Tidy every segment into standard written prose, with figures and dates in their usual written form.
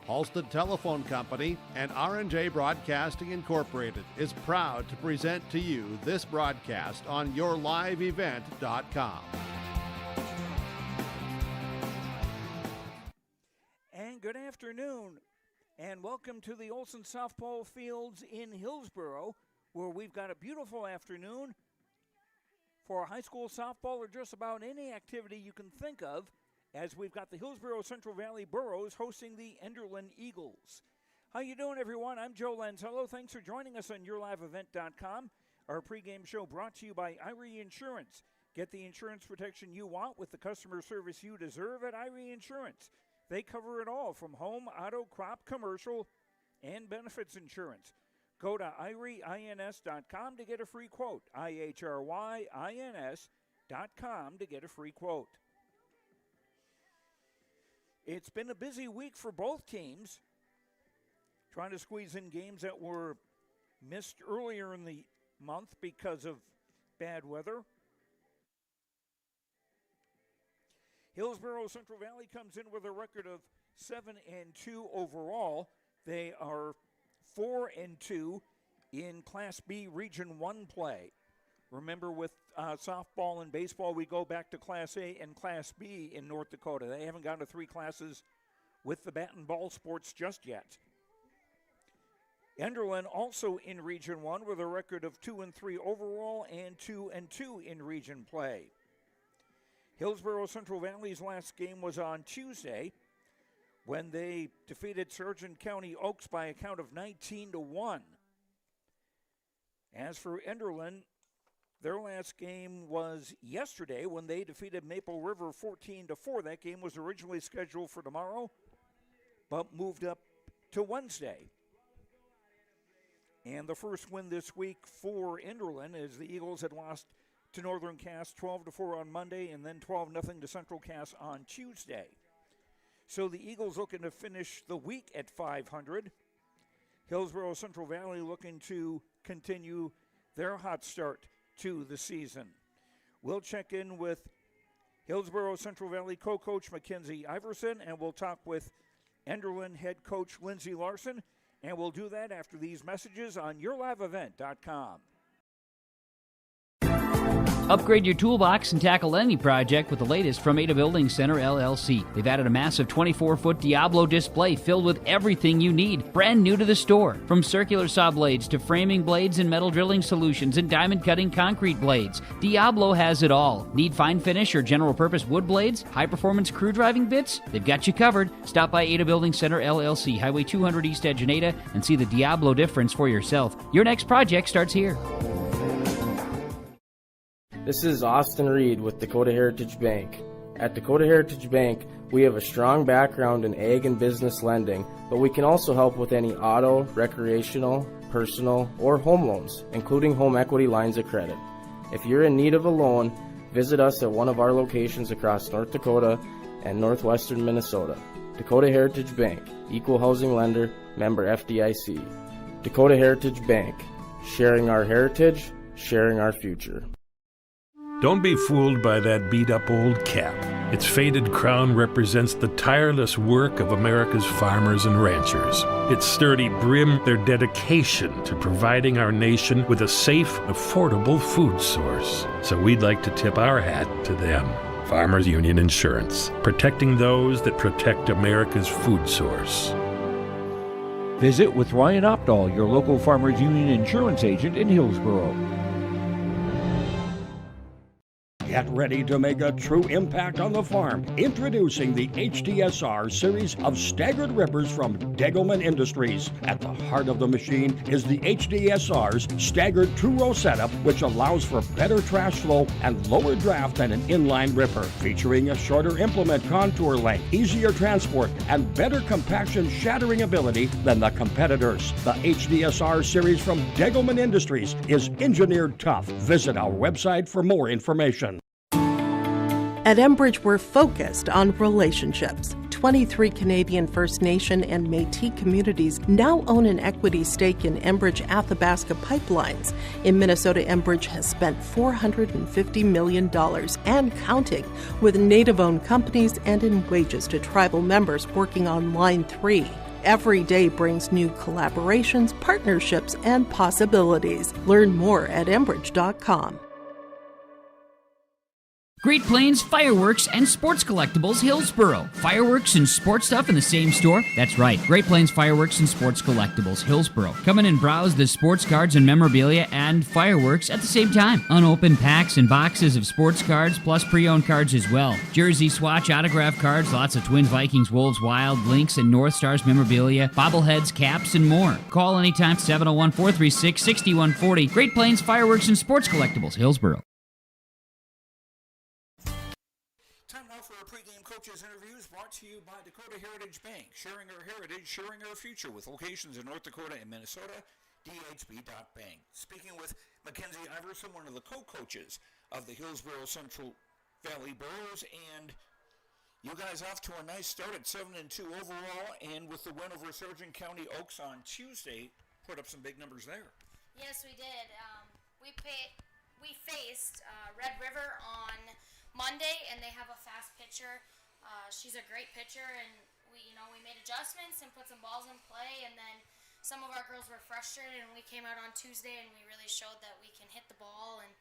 Halstead Telephone Company and R&J Broadcasting Incorporated is proud to present to you this broadcast on yourliveevent.com. And good afternoon, and welcome to the Olson Softball Fields in Hillsboro, where we've got a beautiful afternoon for high school softball or just about any activity you can think of, as we've got the Hillsboro Central Valley Burros hosting the Enderlin Eagles. How you doing, everyone? I'm Joe Lanzello. Thanks for joining us on yourliveevent.com. Our pregame show brought to you by Irie Insurance. Get the insurance protection you want with the customer service you deserve at Irie Insurance. They cover it all, from home, auto, crop, commercial, and benefits insurance. Go to IrieINS.com to get a free quote. IHRYINS.com to get a free quote. It's been a busy week for both teams, trying to squeeze in games that were missed earlier in the month because of bad weather. Hillsboro Central Valley comes in with a record of 7-2 overall. They are 4-2 in Class B Region 1 play. Remember, with softball and baseball, we go back to Class A and Class B in North Dakota. They haven't gone to three classes with the bat and ball sports just yet. Enderlin also in Region 1 with a record of 2-3 overall and 2-2 in region play. Hillsboro Central Valley's last game was on Tuesday when they defeated Sargent County Oaks by a count of 19-1. As for Enderlin, their last game was yesterday when they defeated Maple River 14-4. That game was originally scheduled for tomorrow, but moved up to Wednesday. And the first win this week for Enderlin is the Eagles had lost to Northern Cass 12-4 on Monday and then 12-0 to Central Cass on Tuesday. So the Eagles looking to finish the week at 500. Hillsboro Central Valley looking to continue their hot start to the season. We'll check in with Hillsboro Central Valley co-coach Mackenzie Iverson, and we'll talk with Enderlin head coach Lindsey Larson, and we'll do that after these messages on yourliveevent.com. Upgrade your toolbox and tackle any project with the latest from Ada Building Center, LLC. They've added a massive 24-foot Diablo display filled with everything you need, brand new to the store. From circular saw blades to framing blades and metal drilling solutions and diamond cutting concrete blades, Diablo has it all. Need fine finish or general purpose wood blades, high-performance crew driving bits? They've got you covered. Stop by Ada Building Center, LLC, Highway 200 East Edge in Ada, and see the Diablo difference for yourself. Your next project starts here. This is Austin Reed with Dakota Heritage Bank. At Dakota Heritage Bank, we have a strong background in ag and business lending, but we can also help with any auto, recreational, personal, or home loans, including home equity lines of credit. If you're in need of a loan, visit us at one of our locations across North Dakota and northwestern Minnesota. Dakota Heritage Bank, equal housing lender, member FDIC. Dakota Heritage Bank, sharing our heritage, sharing our future. Don't be fooled by that beat-up old cap. Its faded crown represents the tireless work of America's farmers and ranchers. Its sturdy brim, their dedication to providing our nation with a safe, affordable food source. So we'd like to tip our hat to them. Farmers Union Insurance, protecting those that protect America's food source. Visit with Ryan Opdahl, your local Farmers Union Insurance agent in Hillsboro. Get ready to make a true impact on the farm. Introducing the HDSR series of staggered rippers from Degelman Industries. At the heart of the machine is the HDSR's staggered two-row setup, which allows for better trash flow and lower draft than an inline ripper. Featuring a shorter implement contour length, easier transport, and better compaction shattering ability than the competitors. The HDSR series from Degelman Industries is engineered tough. Visit our website for more information. At Enbridge, we're focused on relationships. 23 Canadian First Nation and Métis communities now own an equity stake in Enbridge Athabasca Pipelines. In Minnesota, Enbridge has spent $450 million and counting with Native-owned companies and in wages to tribal members working on Line 3. Every day brings new collaborations, partnerships, and possibilities. Learn more at Enbridge.com. Great Plains Fireworks and Sports Collectibles, Hillsboro. Fireworks and sports stuff in the same store? That's right. Great Plains Fireworks and Sports Collectibles, Hillsboro. Come in and browse the sports cards and memorabilia and fireworks at the same time. Unopened packs and boxes of sports cards, plus pre-owned cards as well. Jersey swatch autograph cards, lots of Twins, Vikings, Wolves, Wild, Lynx, and North Stars memorabilia, bobbleheads, caps, and more. Call anytime, 701-436-6140. Great Plains Fireworks and Sports Collectibles, Hillsboro. Pregame coaches interviews brought to you by Dakota Heritage Bank, sharing our heritage, sharing our future, with locations in North Dakota and Minnesota. DHB.bank. Speaking with Mackenzie Iverson, one of the co-coaches of the Hillsboro Central Valley Boroughs, and you guys off to a nice start at 7-2 overall, and with the win over Sargent County Oaks on Tuesday, put up some big numbers there. Yes, we did. We faced Red River on Monday, and they have a fast pitcher. She's a great pitcher, and we made adjustments and put some balls in play, and then some of our girls were frustrated, and we came out on Tuesday, and we really showed that we can hit the ball, and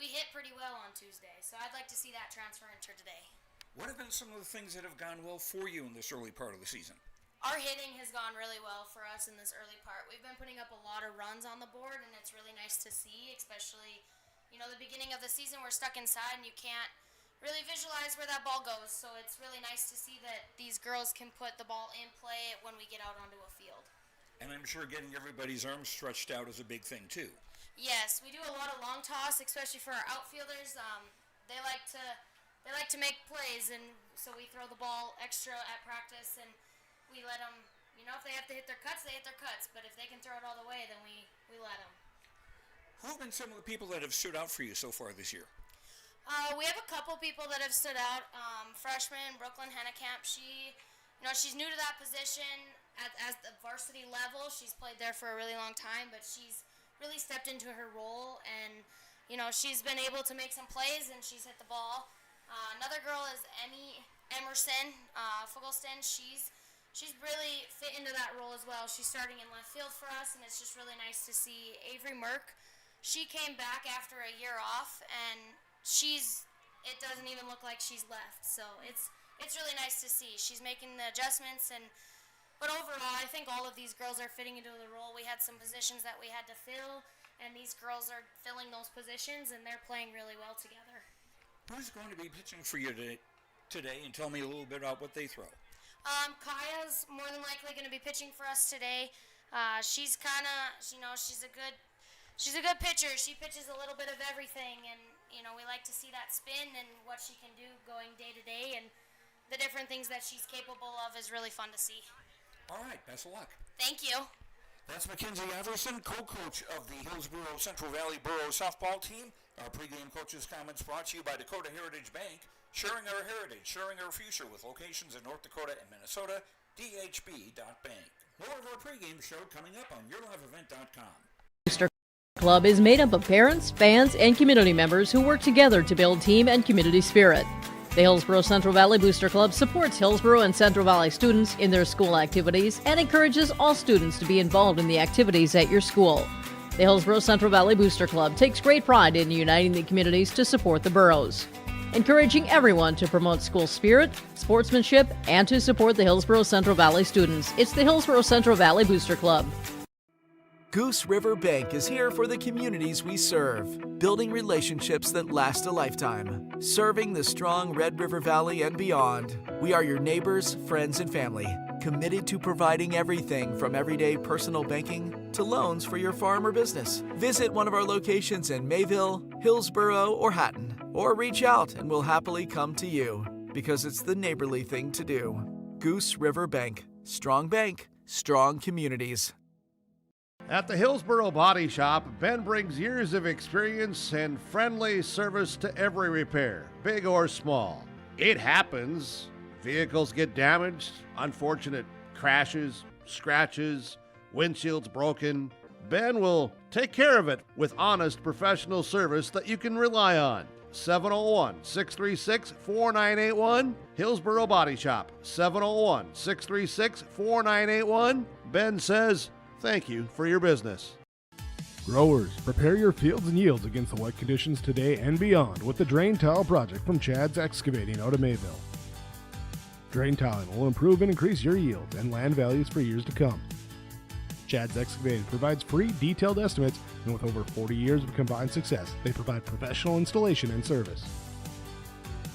we hit pretty well on Tuesday. So I'd like to see that transfer into today. What have been some of the things that have gone well for you in this early part of the season? Our hitting has gone really well for us in this early part. We've been putting up a lot of runs on the board, and it's really nice to see, especially, the beginning of the season, we're stuck inside, and you can't really visualize where that ball goes. So it's really nice to see that these girls can put the ball in play when we get out onto a field. And I'm sure getting everybody's arms stretched out is a big thing too. Yes, we do a lot of long toss, especially for our outfielders. They like to make plays, and so we throw the ball extra at practice, and we let them. If they have to hit their cuts, they hit their cuts. But if they can throw it all the way, then we let them. Who have been some of the people that have stood out for you so far this year? We have a couple people that have stood out. Freshman Brooklyn Hennekamp, she's new to that position at the varsity level. She's played there for a really long time, but she's really stepped into her role, and she's been able to make some plays, and she's hit the ball. Another girl is Emerson Fugelston. She's really fit into that role as well. She's starting in left field for us, and it's just really nice to see Avery Merck. She came back after a year off, and it doesn't even look like she's left. So it's really nice to see. She's making the adjustments, but overall, I think all of these girls are fitting into the role. We had some positions that we had to fill, and these girls are filling those positions, and they're playing really well together. Who's going to be pitching for you today, and tell me a little bit about what they throw? Kaya's more than likely going to be pitching for us today. She's she's a good pitcher. She pitches a little bit of everything, and we like to see that spin and what she can do going day to day, and the different things that she's capable of is really fun to see. All right, best of luck. Thank you. That's Mackenzie Iverson, co-coach of the Hillsboro Central Valley Borough softball team. Our pregame coaches' comments brought to you by Dakota Heritage Bank, sharing our heritage, sharing our future, with locations in North Dakota and Minnesota. DHB.bank. More of our pregame show coming up on YourLiveEvent.com. Booster Club is made up of parents, fans, and community members who work together to build team and community spirit. The Hillsboro Central Valley Booster Club supports Hillsboro and Central Valley students in their school activities and encourages all students to be involved in the activities at your school. The Hillsboro Central Valley Booster Club takes great pride in uniting the communities to support the boroughs, encouraging everyone to promote school spirit, sportsmanship, and to support the Hillsboro Central Valley students. It's the Hillsboro Central Valley Booster Club. Goose River Bank is here for the communities we serve, building relationships that last a lifetime. Serving the strong Red River Valley and beyond, we are your neighbors, friends, and family, committed to providing everything from everyday personal banking to loans for your farm or business. Visit one of our locations in Mayville, Hillsboro, or Hatton, or reach out and we'll happily come to you, because it's the neighborly thing to do. Goose River Bank. Strong bank, strong communities. At the Hillsboro Body Shop, Ben brings years of experience and friendly service to every repair, big or small. It happens. Vehicles get damaged, unfortunate crashes, scratches, windshields broken. Ben will take care of it with honest professional service that you can rely on. 701-636-4981, Hillsboro Body Shop, 701-636-4981. Ben says, thank you for your business. Growers, prepare your fields and yields against the wet conditions today and beyond with the Drain Tile Project from Chad's Excavating out of Mayville. Drain tiling will improve and increase your yields and land values for years to come. Chad's Excavating provides free detailed estimates, and with over 40 years of combined success, they provide professional installation and service.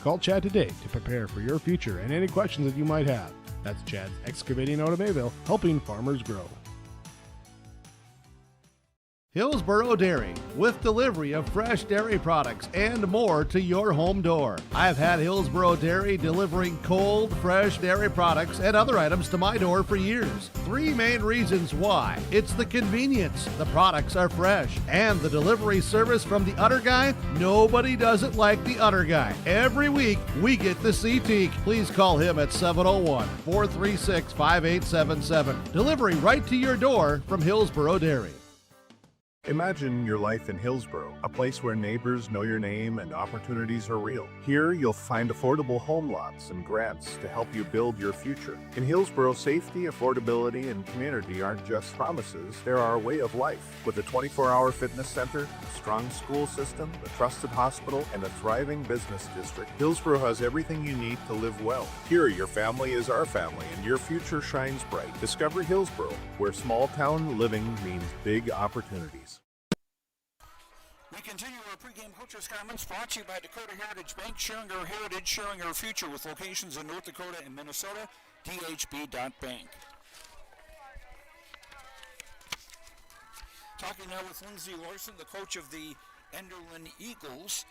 Call Chad today to prepare for your future and any questions that you might have. That's Chad's Excavating out of Mayville, helping farmers grow. Hillsboro Dairy, with delivery of fresh dairy products and more to your home door. I've had Hillsboro Dairy delivering cold, fresh dairy products and other items to my door for years. 3 main reasons why. It's the convenience, the products are fresh, and the delivery service from the Udder Guy. Nobody does it like the Udder Guy. Every week, we get the CT. Please call him at 701-436-5877. Delivery right to your door from Hillsboro Dairy. Imagine your life in Hillsboro, a place where neighbors know your name and opportunities are real. Here, you'll find affordable home lots and grants to help you build your future. In Hillsboro, safety, affordability, and community aren't just promises, they're our way of life. With a 24-hour fitness center, a strong school system, a trusted hospital, and a thriving business district, Hillsboro has everything you need to live well. Here, your family is our family, and your future shines bright. Discover Hillsboro, where small-town living means big opportunities. We continue our pregame coaches' comments brought to you by Dakota Heritage Bank, sharing our heritage, sharing our future with locations in North Dakota and Minnesota, dhb.bank. Talking now with Lindsay Larson, the coach of the Enderlin Eagles.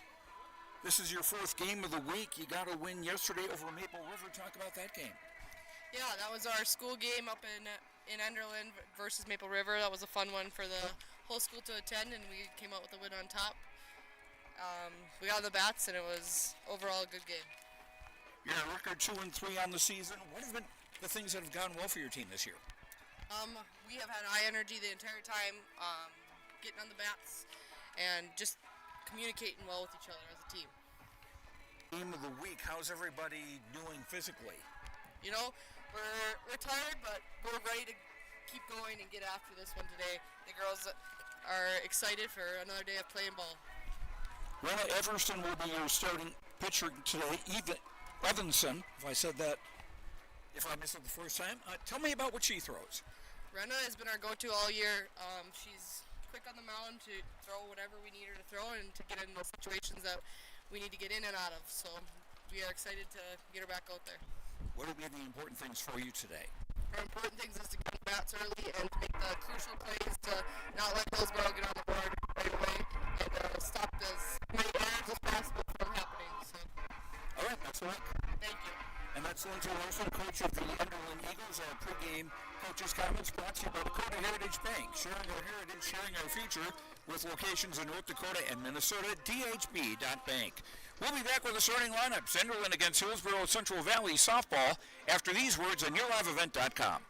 This is your 4th game of the week. You got a win yesterday over Maple River. Talk about that game. Yeah, that was our school game up in Enderlin versus Maple River. That was a fun one for the whole school to attend, and we came out with a win on top. We got the bats, and it was overall a good game. You're a record 2-3 on the season. What have been the things that have gone well for your team this year? We have had high energy the entire time, getting on the bats, and just communicating well with each other as a team. Game of the week, how's everybody doing physically? You know, we're tired, but we're ready to keep going and get after this one today. The girls are excited for another day of playing ball. Rena Everson will be your starting pitcher today. Evanson, if I said that, if I missed it the first time. Tell me about what she throws. Rena has been our go-to all year. She's quick on the mound to throw whatever we need her to throw and to get in those situations that we need to get in and out of. So we are excited to get her back out there. What will be the important things for you today? Our important things is to get the bats early and to make the crucial plays to not let Hillsboro get on the board right away and stop as many errors as possible from happening. So. All right, that's all right. Thank you. And that's Lindsay Larson, coach of the Enderlin Eagles. Our pregame coaches' comments brought to you by Dakota Heritage Bank, sharing our heritage, sharing our future with locations in North Dakota and Minnesota, dhb.bank. We'll be back with the starting lineups. Enderlin against Hillsboro Central Valley softball after these words on YourLiveEvent.com.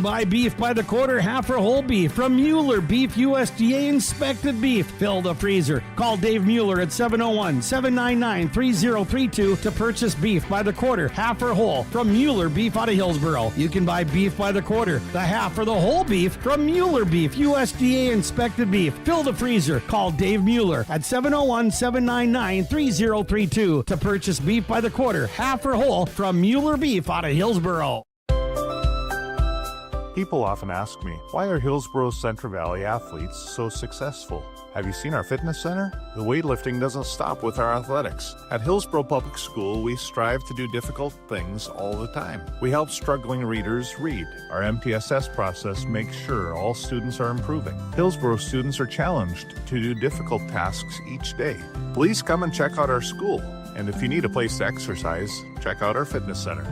Buy beef by the quarter, half or whole beef from Mueller Beef, USDA inspected beef. Fill the freezer. Call Dave Mueller at 701-799-3032 to purchase beef by the quarter, half or whole from Mueller Beef out of Hillsboro. You can buy beef by the quarter, the half or the whole beef from Mueller Beef, USDA inspected beef. Fill the freezer. Call Dave Mueller at 701-799-3032 to purchase beef by the quarter, half or whole from Mueller Beef out of Hillsboro. People often ask me, why are Hillsboro Central Valley athletes so successful? Have you seen our fitness center? The weightlifting doesn't stop with our athletics. At Hillsboro Public School, we strive to do difficult things all the time. We help struggling readers read. Our MTSS process makes sure all students are improving. Hillsboro students are challenged to do difficult tasks each day. Please come and check out our school. And if you need a place to exercise, check out our fitness center.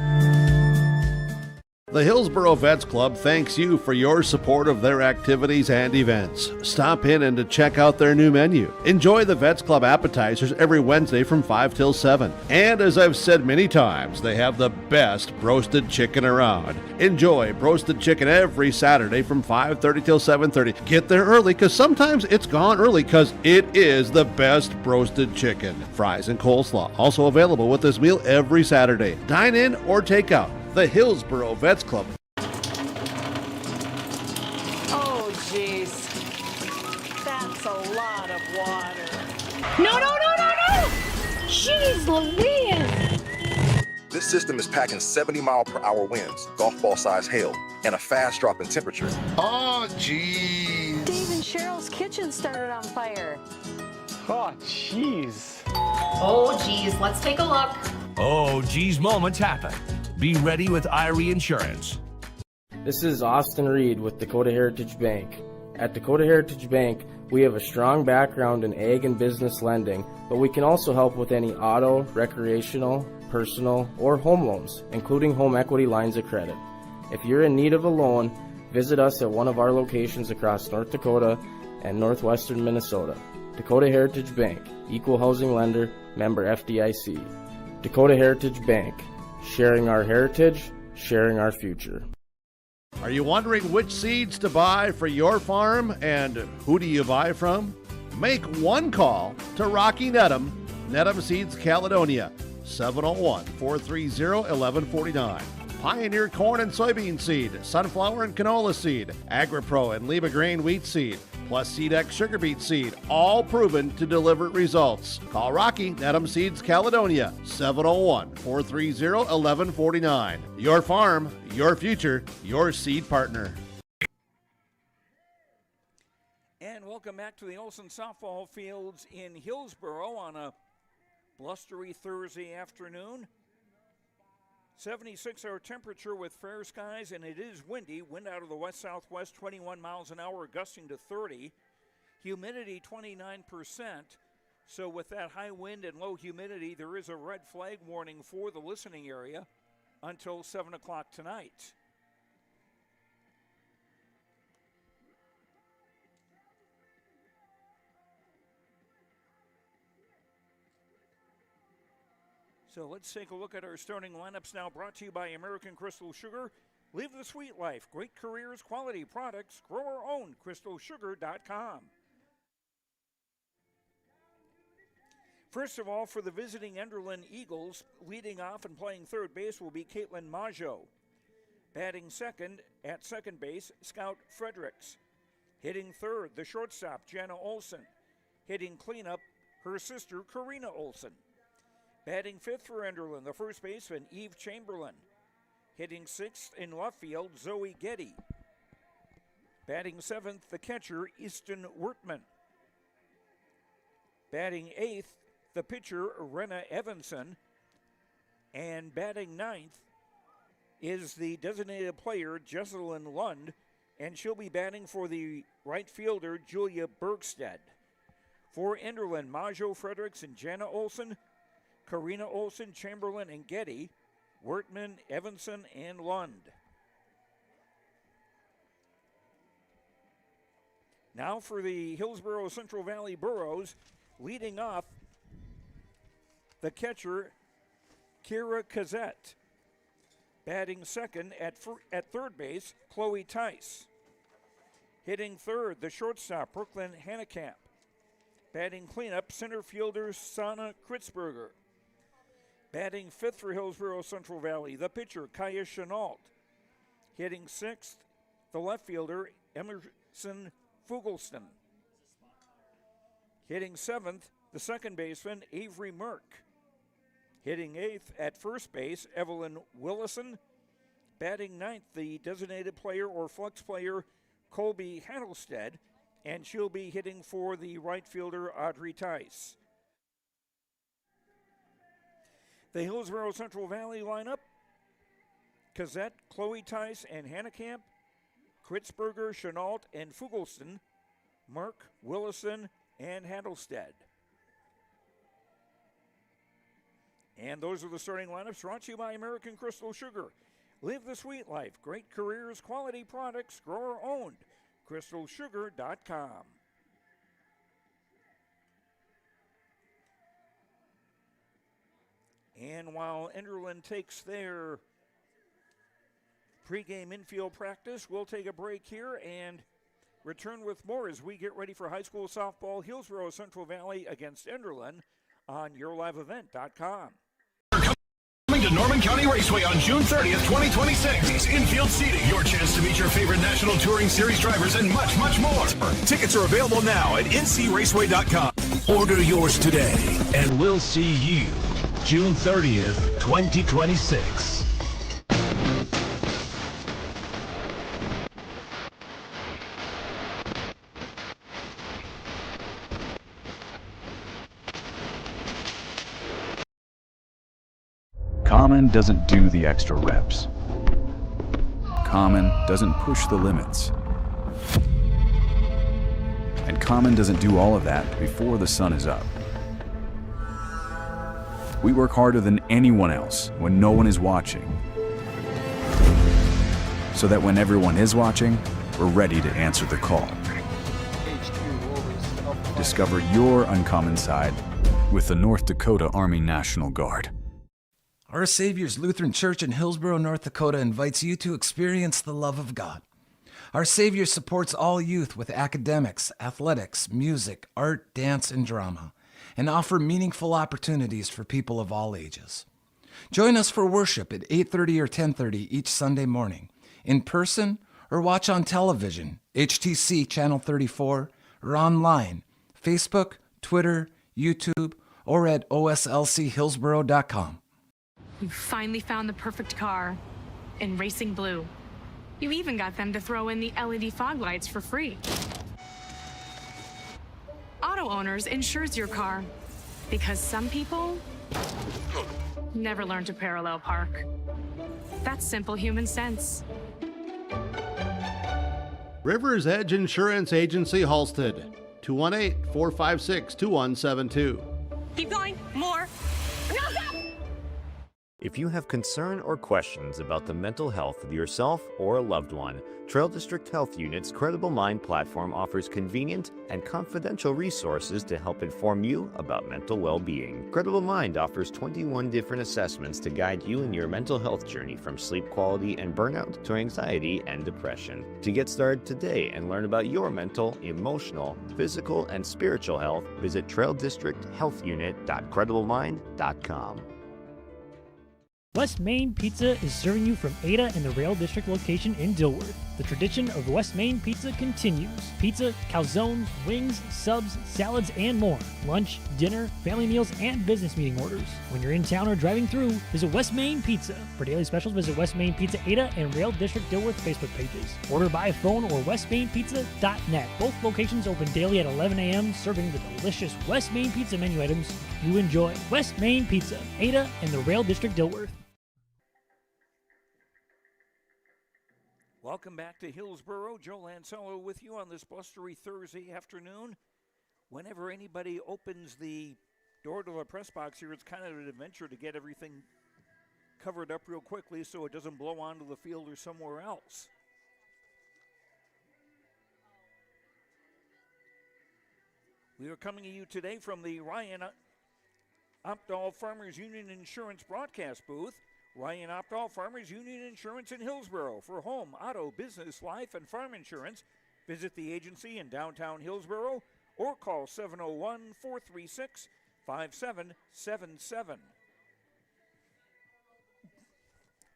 The Hillsboro Vets Club thanks you for your support of their activities and events. Stop in and to check out their new menu. Enjoy the Vets Club appetizers every Wednesday from 5 till 7. And as I've said many times, they have the best roasted chicken around. Enjoy roasted chicken every Saturday from 5:30 till 7:30. Get there early because sometimes it's gone early because it is the best roasted chicken. Fries and coleslaw also available with this meal every Saturday. Dine in or take out. The Hillsboro Vets Club. Oh, jeez. That's a lot of water. No! Jeez Louise! This system is packing 70-mile-per-hour winds, golf ball-sized hail, and a fast drop in temperature. Oh, jeez. Dave and Cheryl's kitchen started on fire. Oh, jeez. Oh, geez, let's take a look. Oh, geez, moments happen. Be ready with Irie Insurance. This is Austin Reed with Dakota Heritage Bank. At Dakota Heritage Bank, we have a strong background in ag and business lending, but we can also help with any auto, recreational, personal, or home loans, including home equity lines of credit. If you're in need of a loan, visit us at one of our locations across North Dakota and northwestern Minnesota. Dakota Heritage Bank, Equal Housing Lender, member FDIC. Dakota Heritage Bank, sharing our heritage, sharing our future. Are you wondering which seeds to buy for your farm and who do you buy from? Make one call to Rocky Nedham, Nedham Seeds Caledonia, 701-430-1149. Pioneer Corn and Soybean Seed, Sunflower and Canola Seed, AgriPro and Lima Grain Wheat Seed, plus SeedX Sugar Beet Seed, all proven to deliver results. Call Rocky Nedham Seeds Caledonia, 701-430-1149. Your farm, your future, your seed partner. And welcome back to the Olson softball fields in Hillsboro on a blustery Thursday afternoon. 76 our temperature with fair skies, and it is windy. Wind out of the west-southwest, 21 miles an hour, gusting to 30. Humidity 29%. So with that high wind and low humidity, there is a red flag warning for the listening area until 7 o'clock tonight. So let's take a look at our starting lineups now, brought to you by American Crystal Sugar. Live the sweet life. Great careers, quality products. Grow our own, crystalsugar.com. First of all, for the visiting Enderlin Eagles, leading off and playing third base will be Caitlin Maggio. Batting second at second base, Scout Fredericks. Hitting third, the shortstop, Jana Olson. Hitting cleanup, her sister, Karina Olson. Batting fifth for Enderlin, the first baseman, Eve Chamberlain. Hitting sixth in left field, Zoe Getty. Batting seventh, the catcher, Easton Wertman. Batting eighth, the pitcher, Rena Evanson. And batting ninth is the designated player, Jesselyn Lund, and she'll be batting for the right fielder, Julia Bergstead. For Enderlin, Maggio, Fredericks, and Jana Olson, Karina Olson, Chamberlain, and Getty, Wertman, Evanson, and Lund. Now for the Hillsboro Central Valley Burros, leading off the catcher, Kira Kazette. Batting second at third base, Chloe Tice. Hitting third, the shortstop, Brooklyn Hannekamp. Batting cleanup, center fielder, Sana Kritzberger. Batting fifth for Hillsboro Central Valley, the pitcher, Kaya Chenault. Hitting sixth, the left fielder, Emerson Fugelston. Hitting seventh, the second baseman, Avery Merck. Hitting eighth at first base, Evelyn Willison. Batting ninth, the designated player or flex player, Colby Handelstead. And she'll be hitting for the right fielder, Audrey Tice. The Hillsboro Central Valley lineup, Kazette, Chloe Tice, and Hannekamp, Kritzberger, Chenault, and Fugelston, Merck, Willison, and Handelstead. And those are the starting lineups brought to you by American Crystal Sugar. Live the sweet life. Great careers, quality products, grower owned. crystalsugar.com. And while Enderlin takes their pregame infield practice, we'll take a break here and return with more as we get ready for high school softball, Hillsboro Central Valley against Enderlin on YourLiveEvent.com. Coming to Norman County Raceway on June 30th, 2026. Infield seating, your chance to meet your favorite National Touring Series drivers and much, much more. Tickets are available now at ncraceway.com. Order yours today, and we'll see you June 30th, 2026. Common doesn't do the extra reps. Common doesn't push the limits. And Common doesn't do all of that before the sun is up. We work harder than anyone else when no one is watching, so that when everyone is watching, we're ready to answer the call. Discover your uncommon side with the North Dakota Army National Guard. Our Savior's Lutheran Church in Hillsboro, North Dakota invites you to experience the love of God. Our Savior supports all youth with academics, athletics, music, art, dance, and drama, and offer meaningful opportunities for people of all ages. Join us for worship at 8:30 or 10:30 each Sunday morning, in person or watch on television, HTC Channel 34, or online, Facebook, Twitter, YouTube, or at oslchillsboro.com. You finally found the perfect car in racing blue. You even got them to throw in the LED fog lights for free. Auto Owners insures your car because some people never learn to parallel park. That's simple human sense. River's Edge Insurance Agency, Halstead, 218-456-2172. Keep going. More. No, stop! If you have concern or questions about the mental health of yourself or a loved one, Trail District Health Unit's Credible Mind platform offers convenient and confidential resources to help inform you about mental well-being. Credible Mind offers 21 different assessments to guide you in your mental health journey, from sleep quality and burnout to anxiety and depression. To get started today and learn about your mental, emotional, physical, and spiritual health, visit traildistricthealthunit.crediblemmind.com. West Main Pizza is serving you from Ada and the Rail District location in Dilworth. The tradition of West Main Pizza continues. Pizza, calzones, wings, subs, salads, and more. Lunch, dinner, family meals, and business meeting orders. When you're in town or driving through, visit West Main Pizza. For daily specials, visit West Main Pizza Ada and Rail District Dilworth Facebook pages. Order by phone or westmainpizza.net. Both locations open daily at 11 a.m., serving the delicious West Main Pizza menu items you enjoy. West Main Pizza, Ada and the Rail District Dilworth. Welcome back to Hillsboro. Joe Lancello with you on this blustery Thursday afternoon. Whenever anybody opens the door to the press box here, it's kind of an adventure to get everything covered up real quickly so it doesn't blow onto the field or somewhere else. We are coming to you today from the Ryan Opdahl Farmers Union Insurance broadcast booth. Ryan Opdahl Farmers Union Insurance in Hillsboro. For home, auto, business, life, and farm insurance, visit the agency in downtown Hillsboro or call 701-436-5777.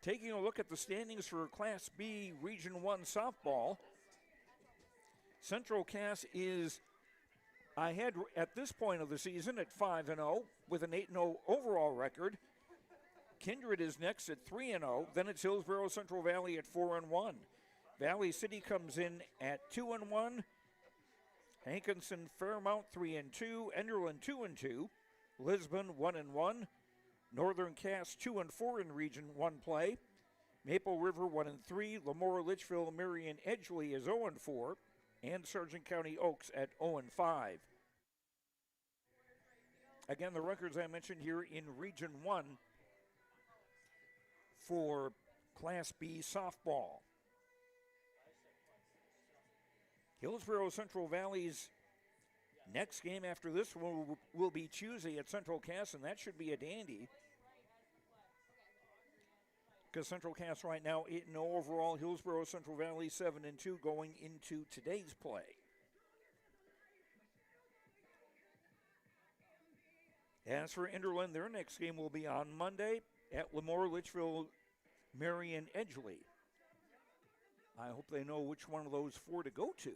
Taking a look at the standings for Class B Region 1 softball, Central Cass is ahead at this point of the season at 5-0 with an 8-0 overall record. Kindred is next at 3-0. Then it's Hillsboro Central Valley at 4-1. Valley City comes in at 2-1. Hankinson Fairmount 3-2. Enderlin 2-2. Lisbon 1-1. Northern Cass 2-4 in Region 1 play. Maple River 1-3. Lemoore, Litchfield, Marion, Edgeley is 0-4. And Sargent County Oaks at 0-5. Again, the records I mentioned here in Region 1 for Class B softball. Hillsboro Central Valley's next game after this will be Tuesday at Central Cass, and that should be a dandy. Because Central Cass right now 8-0 overall. Hillsboro Central Valley 7-2 going into today's play. As for Enderlin, their next game will be on Monday at Lemoore, Litchfield, Marion, Edgeley. I hope they know which one of those four to go to.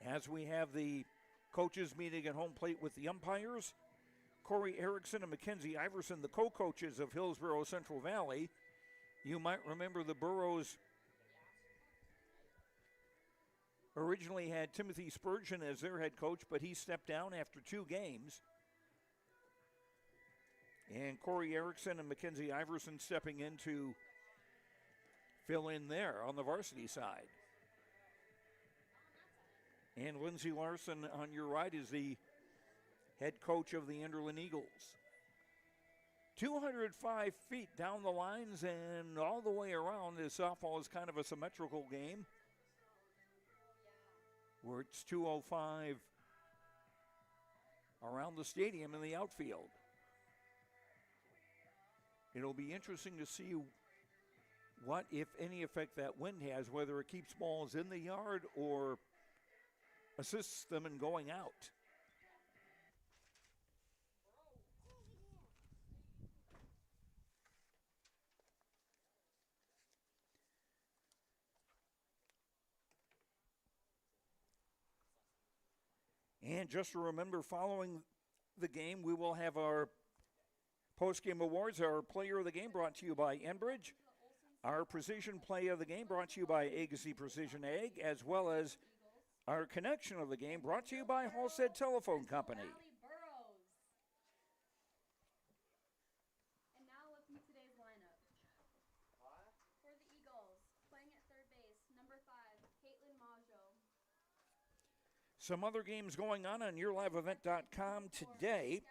As we have the coaches meeting at home plate with the umpires, Corey Erickson and Mackenzie Iverson, the co-coaches of Hillsboro Central Valley. You might remember the Burros originally had Timothy Spurgeon as their head coach, but he stepped down after 2 games. And Corey Erickson and Mackenzie Iverson stepping in to fill in there on the varsity side. And Lindsey Larson on your right is the head coach of the Enderlin Eagles. 205 feet down the lines and all the way around. This softball is kind of a symmetrical game, where it's 205 around the stadium in the outfield. It'll be interesting to see what, if any, effect that wind has, whether it keeps balls in the yard or assists them in going out. And just to remember, following the game, we will have our post-game awards. Our player of the game brought to you by Enbridge. Our precision play of the game brought to you by Agassi Precision Ag, as well as our connection of the game brought to you by Halstead Telephone Company. And now looking at today's lineup. For the Eagles, playing at third base, number 5, Caitlin Maggio. Some other games going on YourLiveEvent.com today.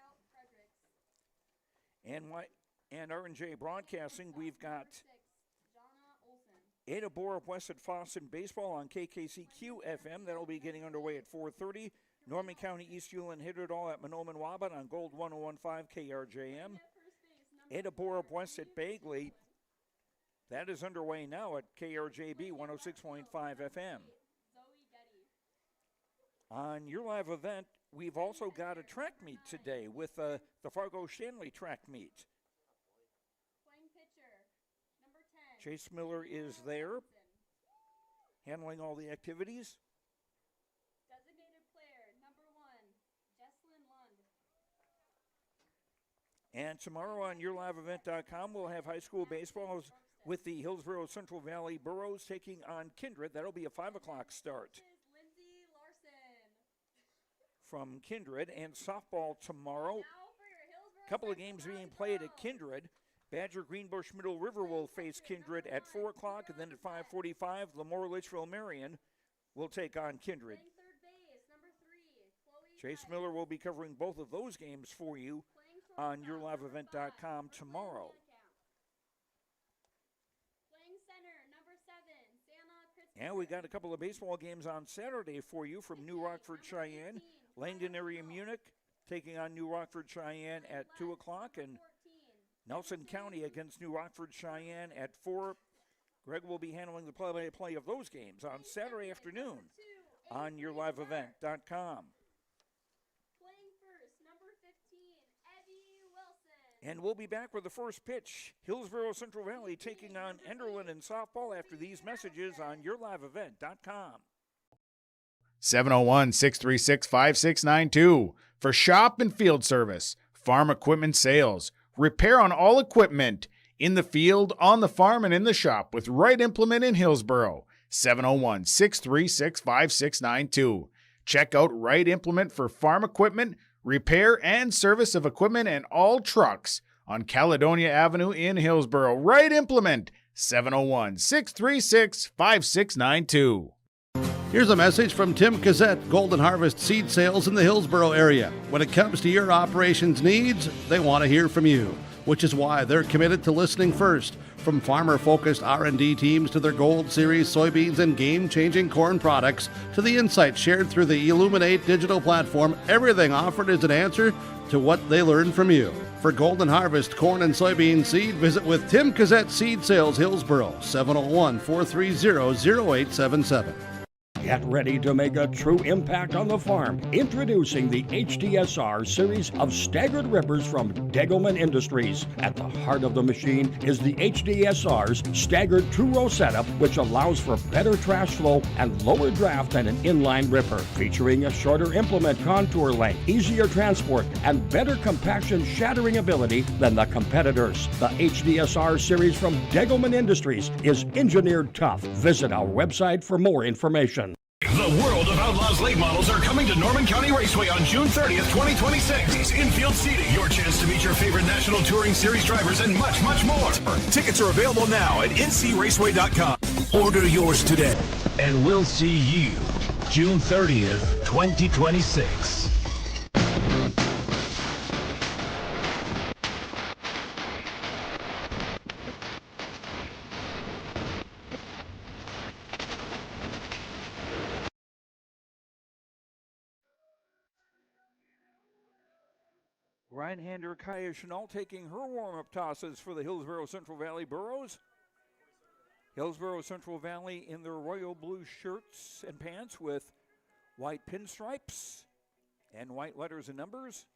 And R&J Broadcasting, we've got Ada Borup West at Fosston Baseball on KKCQ FM. That'll be getting underway at 4:30. Norman County East Hewlin hit it all at Monoman Wabat on Gold 101.5 KRJM. Ada Borup West at Bagley. That is underway now at KRJB 106.5 FM. On Your Live Event, we've also got a track meet today with the Fargo Shanley track meet. Playing pitcher, number 10. Chase Miller is there, handling all the activities. Designated player, number 1, Jesslyn Lund. And tomorrow on YourLiveEvent.com, we'll have high school baseballs with the Hillsboro Central Valley Burros taking on Kindred. That'll be a 5 o'clock start from Kindred. And softball tomorrow. A couple of games being played at Kindred. Badger Greenbush Middle River will face Kindred at 4 o'clock, and then at 5:45, Lemoore Litchfield Marion will take on Kindred. Chase Miller will be covering both of those games for you on YourLiveEvent.com tomorrow. Playing center, number 7, Santa Christopher. And we got a couple of baseball games on Saturday for you from New Rockford, Cheyenne. Langdon area Munich taking on New Rockford, Cheyenne at 2 o'clock, and Nelson County against New Rockford, Cheyenne at 4. Greg will be handling the play-by-play of those games on Saturday afternoon on YourLiveEvent.com. Playing first, number 15, Eddie Wilson. And we'll be back with the first pitch. Hillsboro Central Valley taking on Enderlin in softball after these messages on YourLiveEvent.com. 701-636-5692 for shop and field service, farm equipment sales, repair on all equipment, in the field, on the farm, and in the shop with Right Implement in Hillsboro. 701-636-5692. Check out Right Implement for farm equipment, repair and service of equipment and all trucks on Caledonia Avenue in Hillsboro. Right Implement, 701-636-5692. Here's a message from Tim Cassette, Golden Harvest Seed Sales in the Hillsboro area. When it comes to your operations needs, they want to hear from you, which is why they're committed to listening first. From farmer-focused R&D teams to their Gold Series soybeans and game-changing corn products to the insights shared through the Illuminate digital platform, everything offered is an answer to what they learned from you. For Golden Harvest corn and soybean seed, visit with Tim Cassette Seed Sales Hillsboro, 701-430-0877. Get ready to make a true impact on the farm. Introducing the HDSR series of staggered rippers from Degelman Industries. At the heart of the machine is the HDSR's staggered two-row setup, which allows for better trash flow and lower draft than an inline ripper. Featuring a shorter implement contour length, easier transport, and better compaction shattering ability than the competitors. The HDSR series from Degelman Industries is engineered tough. Visit our website for more information. The World of Outlaws late models are coming to Norman County Raceway on June 30th, 2026. Infield seating, your chance to meet your favorite National Touring Series drivers and much, much more. Tickets are available now at ncraceway.com. Order yours today. And we'll see you June 30th, 2026. Right-hander Kaya Chanel taking her warm-up tosses for the Hillsboro Central Valley Burros. Hillsboro Central Valley in their royal blue shirts and pants with white pinstripes and white letters and numbers.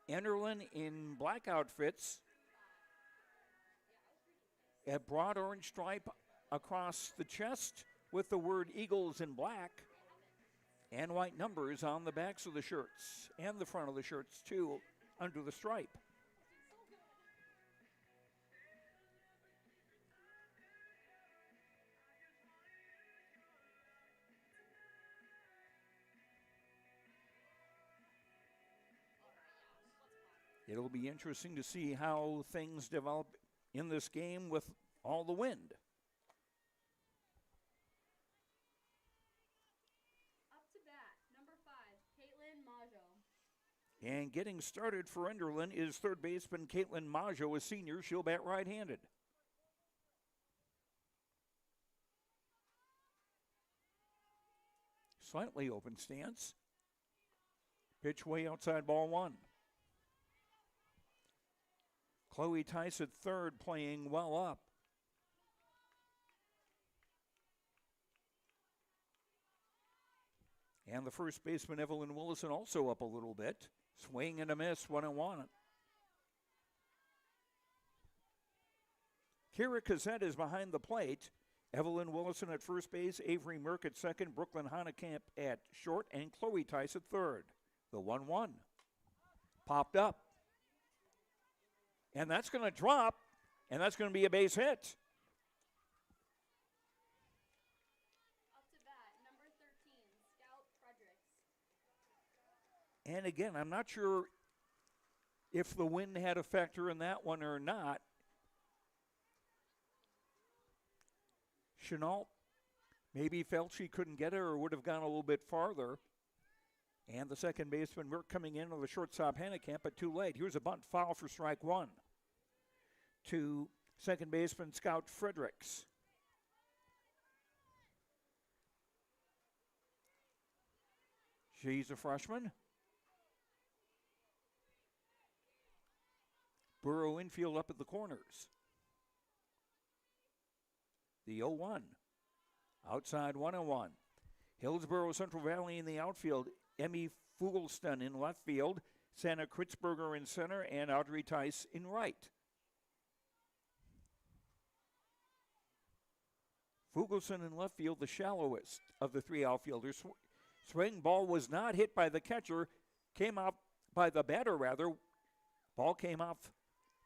Enderlin in black outfits. A broad orange stripe across the chest with the word Eagles in black. And white numbers on the backs of the shirts and the front of the shirts, too, under the stripe. It'll be interesting to see how things develop in this game with all the wind. And getting started for Enderlin is third baseman Caitlin Maggio, a senior. She'll bat right-handed. Slightly open stance. Pitch way outside, ball one. Chloe Tice at third, playing well up. And the first baseman, Evelyn Willison, also up a little bit. Swing and a miss, 1-1. Kira Cassette is behind the plate. Evelyn Willison at first base, Avery Merck at second, Brooklyn Hanekamp at short, and Chloe Tice at third. The 1-1. Popped up. And that's going to drop, and that's going to be a base hit. And again, I'm not sure if the wind had a factor in that one or not. Chenault maybe felt she couldn't get her or would have gone a little bit farther. And the second baseman, Merck, coming in on the shortstop Hanekamp, but too late. Here's a bunt foul for strike one to second baseman Scout Fredericks. She's a freshman. Burrow infield up at the corners. The 0-1. Outside 1-1. Hillsboro Central Valley in the outfield. Emmy Fugelston in left field. Santa Kritzberger in center and Audrey Tice in right. Fugelston in left field, the shallowest of the three outfielders. Swing ball was not hit by the catcher. Came out by the batter, rather. Ball came off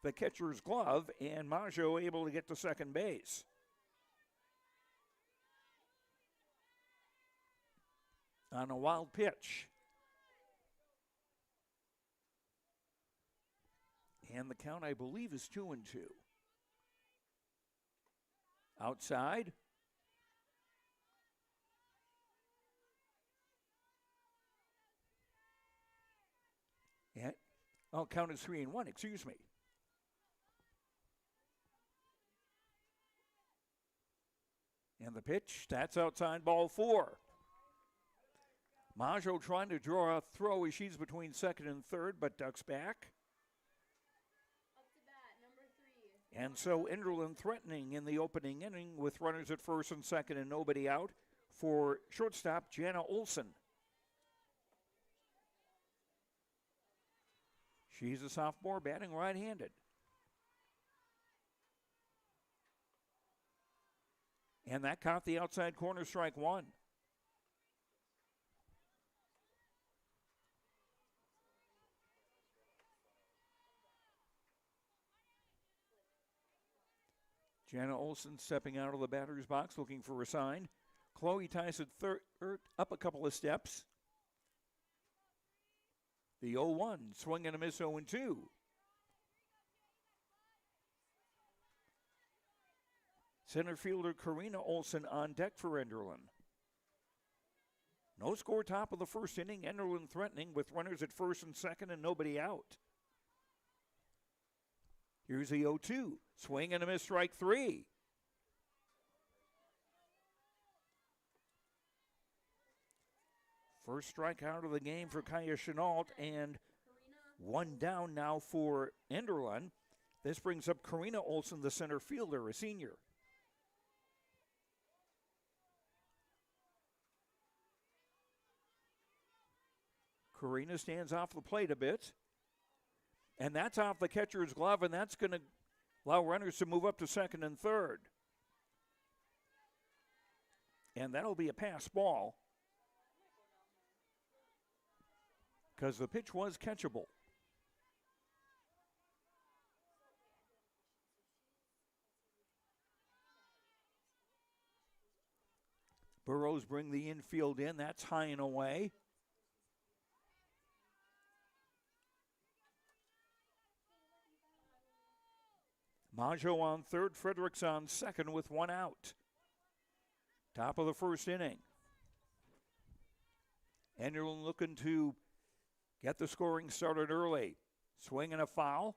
the catcher's glove, and Maggio able to get to second base. On a wild pitch. And the count, I believe, is 2-2. Outside. Oh, count as 3-1, excuse me. And the pitch, that's outside, ball 4. Maggio trying to draw a throw as she's between second and third, but ducks back. Up to bat, number 3. And so Enderlin threatening in the opening inning with runners at first and second and nobody out for shortstop Jana Olson. She's a sophomore batting right-handed. And that caught the outside corner, strike 1. Jana Olson stepping out of the batter's box looking for a sign. Chloe ties at third, up a couple of steps. The 0-1, swing and a miss, 0-2. Center fielder Karina Olson on deck for Enderlin. No score, top of the first inning. Enderlin threatening with runners at first and second and nobody out. Here's the 0-2. Swing and a miss, strike 3. First strikeout of the game for Kaya Chenault, and one down now for Enderlin. This brings up Karina Olson, the center fielder, a senior. Karina stands off the plate a bit. And that's off the catcher's glove, and that's going to allow runners to move up to second and third. And that'll be a pass ball because the pitch was catchable. Burrows bring the infield in. That's high and away. Maggio on third, Fredericks on second with one out. Top of the first inning. Enderlin looking to get the scoring started early. Swing and a foul.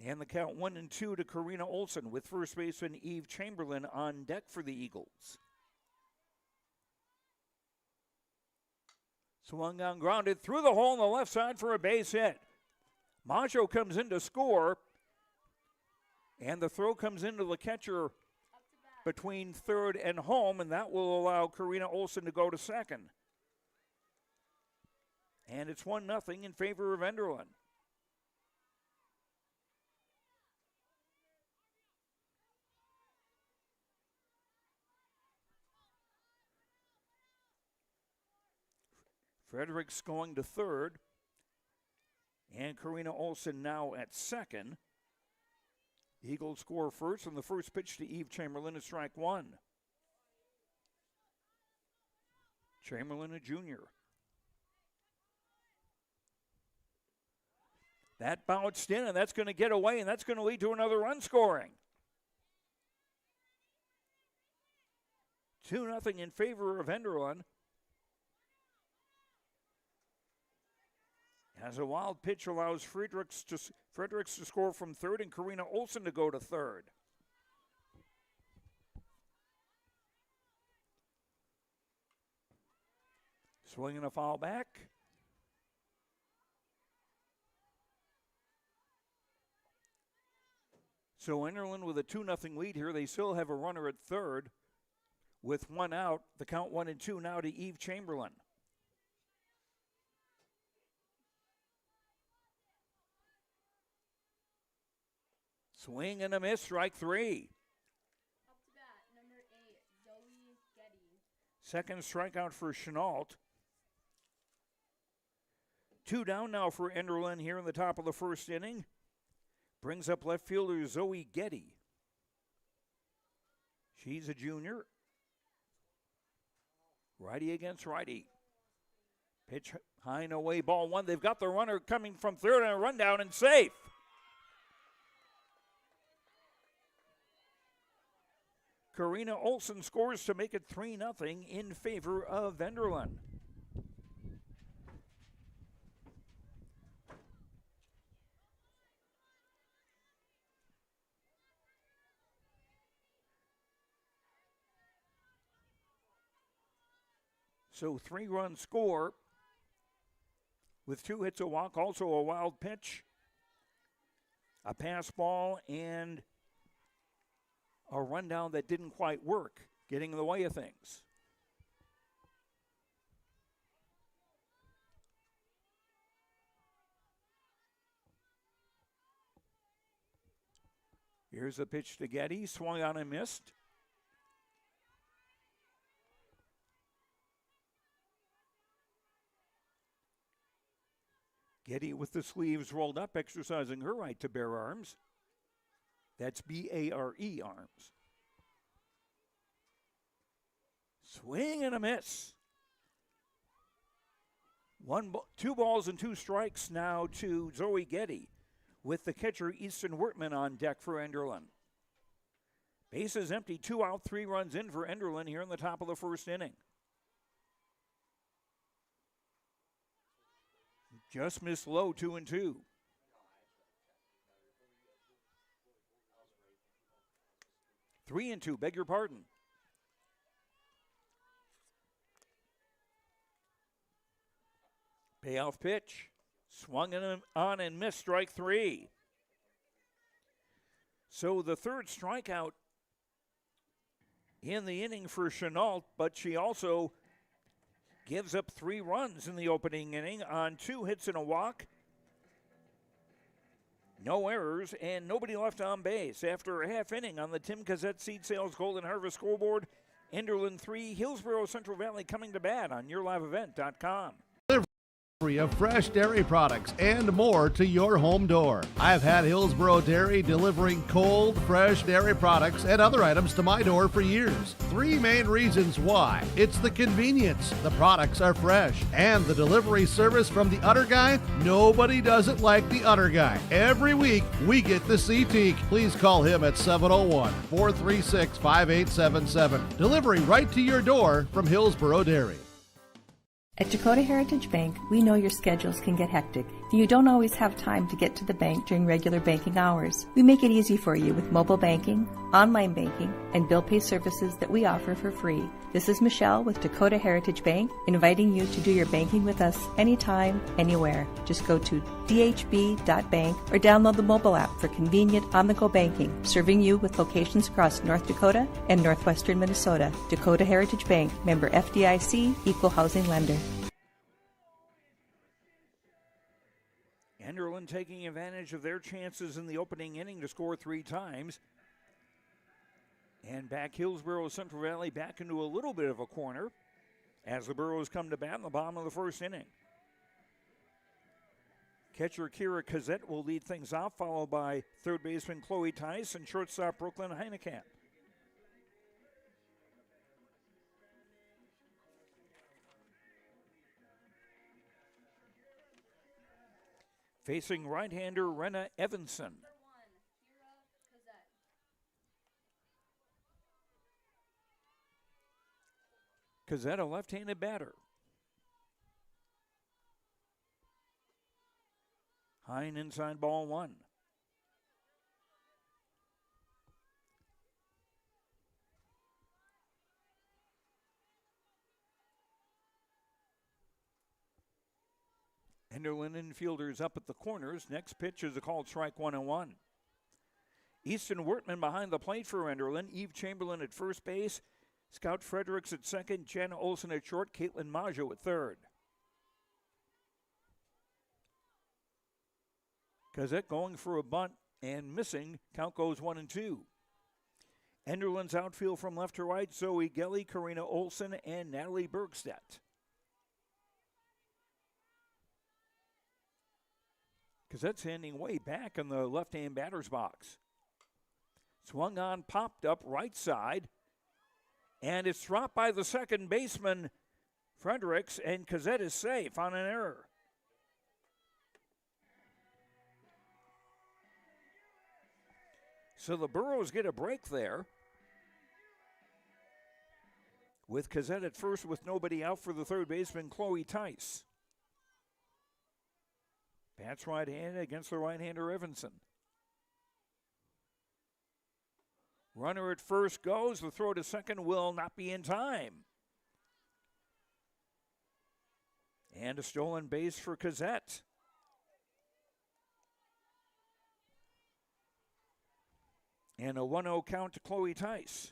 And the count 1-2 to Karina Olson with first baseman Eve Chamberlain on deck for the Eagles. Swung on, grounded through the hole on the left side for a base hit. Maggio comes in to score, and the throw comes into the catcher between third and home, and that will allow Karina Olson to go to second. And it's 1-0 in favor of Enderlin. Fredericks going to third. And Karina Olson now at second. The Eagles score first, and the first pitch to Eve Chamberlain is strike 1. Chamberlain, a junior. That bounced in, and that's going to get away, and that's going to lead to another run scoring. 2-0 in favor of Enderlin. As a wild pitch allows Fredericks to score from third and Karina Olson to go to third. Swinging a foul back. So Enderlin with a 2-0 lead here. They still have a runner at third with one out. The count 1-2 now to Eve Chamberlain. Swing and a miss, strike 3. Up to bat, number 8, Zoe Getty. Second strikeout for Chenault. 2 down now for Enderlin here in the top of the first inning. Brings up left fielder Zoe Getty. She's a junior. Righty against righty. Pitch high and away, ball 1. They've got the runner coming from third and a rundown and safe. Karina Olsen scores to make it 3-0 in favor of Enderlin. So 3-run score with 2 hits, a walk, also a wild pitch, a pass ball, and a rundown that didn't quite work, getting in the way of things. Here's a pitch to Getty, swung on and missed. Getty with the sleeves rolled up, exercising her right to bear arms. That's B-A-R-E, arms. Swing and a miss. 2 balls and 2 strikes now to Zoe Getty, with the catcher Easton Wertman on deck for Enderlin. Bases empty, 2 out, 3 runs in for Enderlin here in the top of the first inning. Just missed low, 2-2. Three and two, beg your pardon. Payoff pitch. Swung on and missed, strike 3. So the third strikeout in the inning for Chenault, but she also gives up 3 runs in the opening inning on 2 hits and a walk. No errors and nobody left on base. After a half inning on the Tim Cazette Seed Sales Golden Harvest scoreboard, Enderlin 3, Hillsboro Central Valley coming to bat on yourliveevent.com. Of fresh dairy products and more to your home door. I've had Hillsboro Dairy delivering cold, fresh dairy products and other items to my door for years. 3 main reasons why. It's the convenience, the products are fresh, and the delivery service from the Udder Guy. Nobody does it like the Udder Guy. Every week, we get the C-Teak. Please call him at 701-436-5877. Delivery right to your door from Hillsboro Dairy. At Dakota Heritage Bank, we know your schedules can get hectic, and you don't always have time to get to the bank during regular banking hours. We make it easy for you with mobile banking, online banking, and bill pay services that we offer for free. This is Michelle with Dakota Heritage Bank, inviting you to do your banking with us anytime, anywhere. Just go to dhb.bank or download the mobile app for convenient on-the-go banking, serving you with locations across North Dakota and northwestern Minnesota. Dakota Heritage Bank, member FDIC, equal housing lender. Enderlin taking advantage of their chances in the opening inning to score 3 times. And back Hillsboro Central Valley back into a little bit of a corner as the Burros come to bat in the bottom of the first inning. Catcher Kira Cazette will lead things off, followed by third baseman Chloe Tice and shortstop Brooklyn Heinekamp. Facing right-hander Renna Evanson. Cazette, a left-handed batter. Hine inside, ball 1. Enderlin infielders up at the corners. Next pitch is a called strike 1-1. Easton Wertman behind the plate for Enderlin. Eve Chamberlain at first base. Scout Fredericks at second. Jen Olson at short. Caitlin Maggio at third. Cazette going for a bunt and missing. Count goes 1-2. Enderlin's outfield from left to right. Zoe Gelly, Karina Olson, and Natalie Bergstedt. Cazette's handing way back in the left-hand batter's box. Swung on, popped up right side. And it's dropped by the second baseman, Fredericks, and Cazette is safe on an error. So the Burros get a break there. with Cazette at first with nobody out for the third baseman, Chloe Tice. Bats right-handed against the right-hander, Evanson. Runner at first goes. The throw to second will not be in time. And a stolen base for Cazette. And a 1-0 count to Chloe Tice.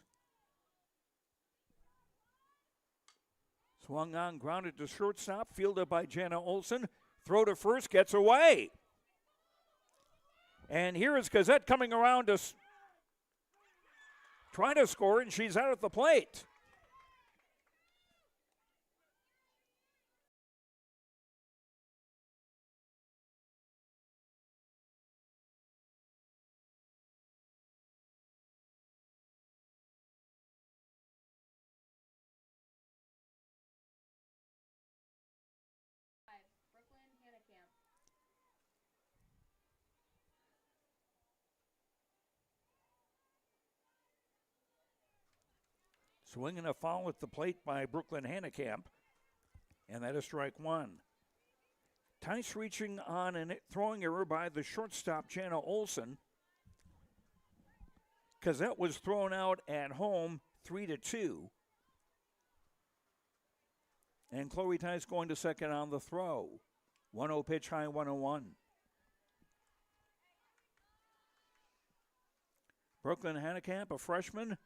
Swung on, grounded to shortstop, fielded by Jana Olson. Throw to first, gets away. And here is Cazette coming around to try to score, and she's out at the plate. Swinging a foul at the plate by Brooklyn Hanekamp, and that is strike one. Tice reaching on and throwing error by the shortstop, Jana Olson. Cazette was thrown out at home 3-2. And Chloe Tice going to second on the throw. 1-0 pitch, high 1-0-1. Brooklyn Hanekamp, a freshman,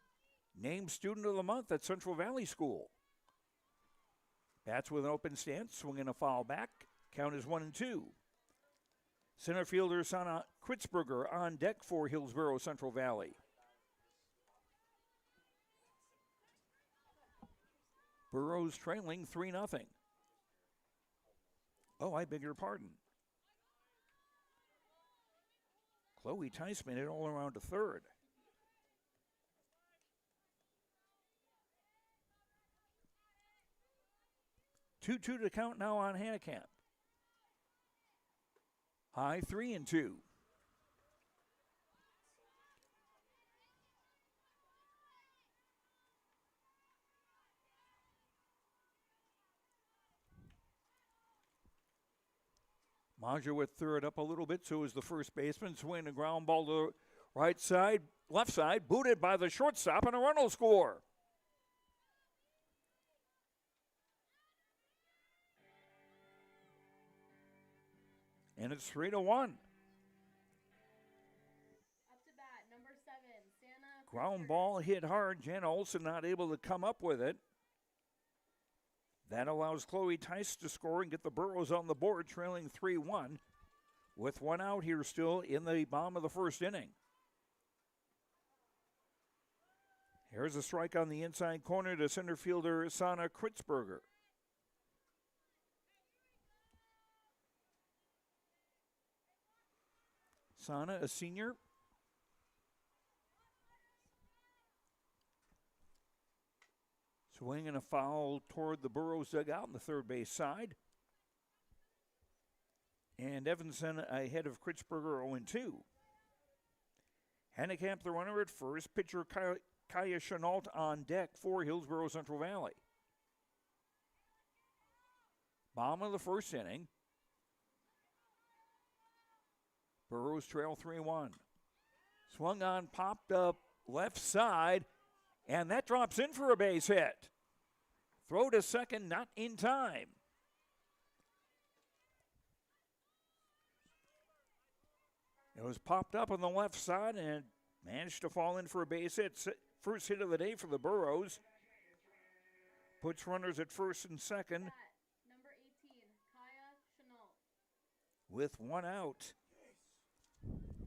named Student of the Month at Central Valley School. Bats with an open stance, swinging a foul back. Count is 1-2. Center fielder Sana Kritzberger on deck for Hillsboro Central Valley. Burrows trailing 3-0. Oh, I beg your pardon. Chloe Tice made it all around to third. 2-2 to count now on Hanekamp. High 3-2. Maja with third up a little bit, so is the first baseman. Swing a ground ball to right side, left side, booted by the shortstop, and a run will score. And it's 3-1. Up to bat, number 7, Santa. Ground ball hit hard. Jana Olson not able to come up with it. That allows Chloe Tice to score and get the Burros on the board, trailing 3-1, with one out here still in the bottom of the first inning. Here's a strike on the inside corner to center fielder Sana Kritzberger. Sana, a senior. Swing and a foul toward the Burros dugout on the third base side. And Evanson ahead of Kritzberger 0-2. Hanekamp the runner at first. Pitcher Kaya Chenault on deck for Hillsboro Central Valley. Bottom of the first inning. Burros trail 3-1. Swung on, popped up left side, and that drops in for a base hit. Throw to second, not in time. It was popped up on the left side and managed to fall in for a base hit. First hit of the day for the Burros. Puts runners at first and second. Number 18, Kaya Chenault. With one out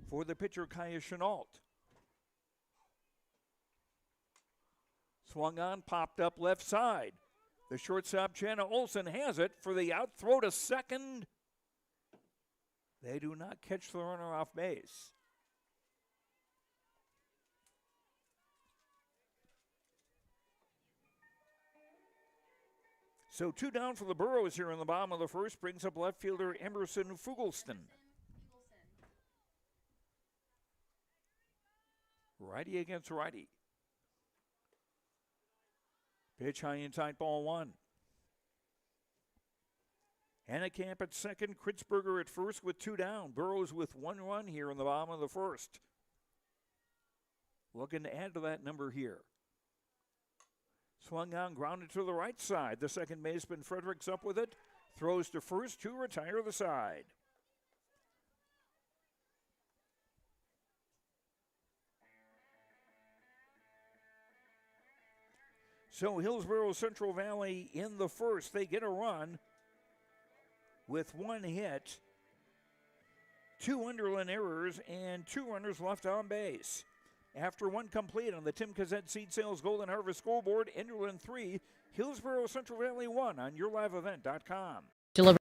for the pitcher, Kaya Chenault. Swung on, popped up left side. The shortstop, Jana Olson, has it for the out. Throw to second. They do not catch the runner off base. So 2 down for the Burros here in the bottom of the first. Brings up left fielder Emerson Fugelston. Righty against righty. Pitch high inside, ball one. Hannekamp at second, Kritzberger at first with 2 down. Burrows with 1 run here in the bottom of the first. Looking to add to that number here. Swung on, grounded to the right side. The second baseman, Fredericks, up with it. Throws to first to retire the side. So Hillsboro Central Valley in the first. They get a run with 1 hit, 2 Enderlin errors, and 2 runners left on base. After 1 complete on the Tim Kazet Seed Sales Golden Harvest scoreboard, Enderlin 3, Hillsboro Central Valley 1 on YourLiveEvent.com. Delivers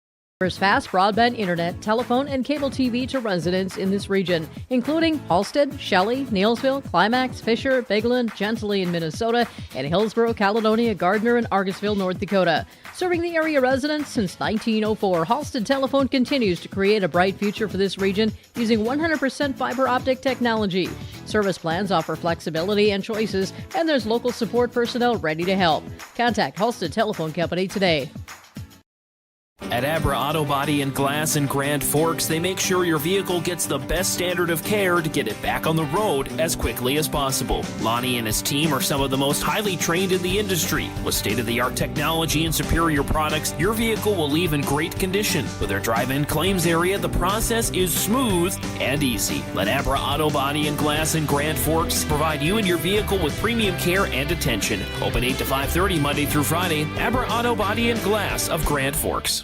fast broadband internet, telephone, and cable TV to residents in this region, including Halstead, Shelley, Neilsville, Climax, Fisher, Bigland, Gentilly in Minnesota, and Hillsboro, Caledonia, Gardner, and Argosville, North Dakota. Serving the area residents since 1904, Halstead Telephone continues to create a bright future for this region using 100% fiber optic technology. Service plans offer flexibility and choices, and there's local support personnel ready to help. Contact Halstead Telephone Company today. At Abra Auto Body and Glass in Grand Forks, they make sure your vehicle gets the best standard of care to get it back on the road as quickly as possible. Lonnie and his team are some of the most highly trained in the industry. With state-of-the-art technology and superior products, your vehicle will leave in great condition. With their drive-in claims area, the process is smooth and easy. Let Abra Auto Body and Glass in Grand Forks provide you and your vehicle with premium care and attention. Open 8 to 5:30 Monday through Friday. Abra Auto Body and Glass of Grand Forks.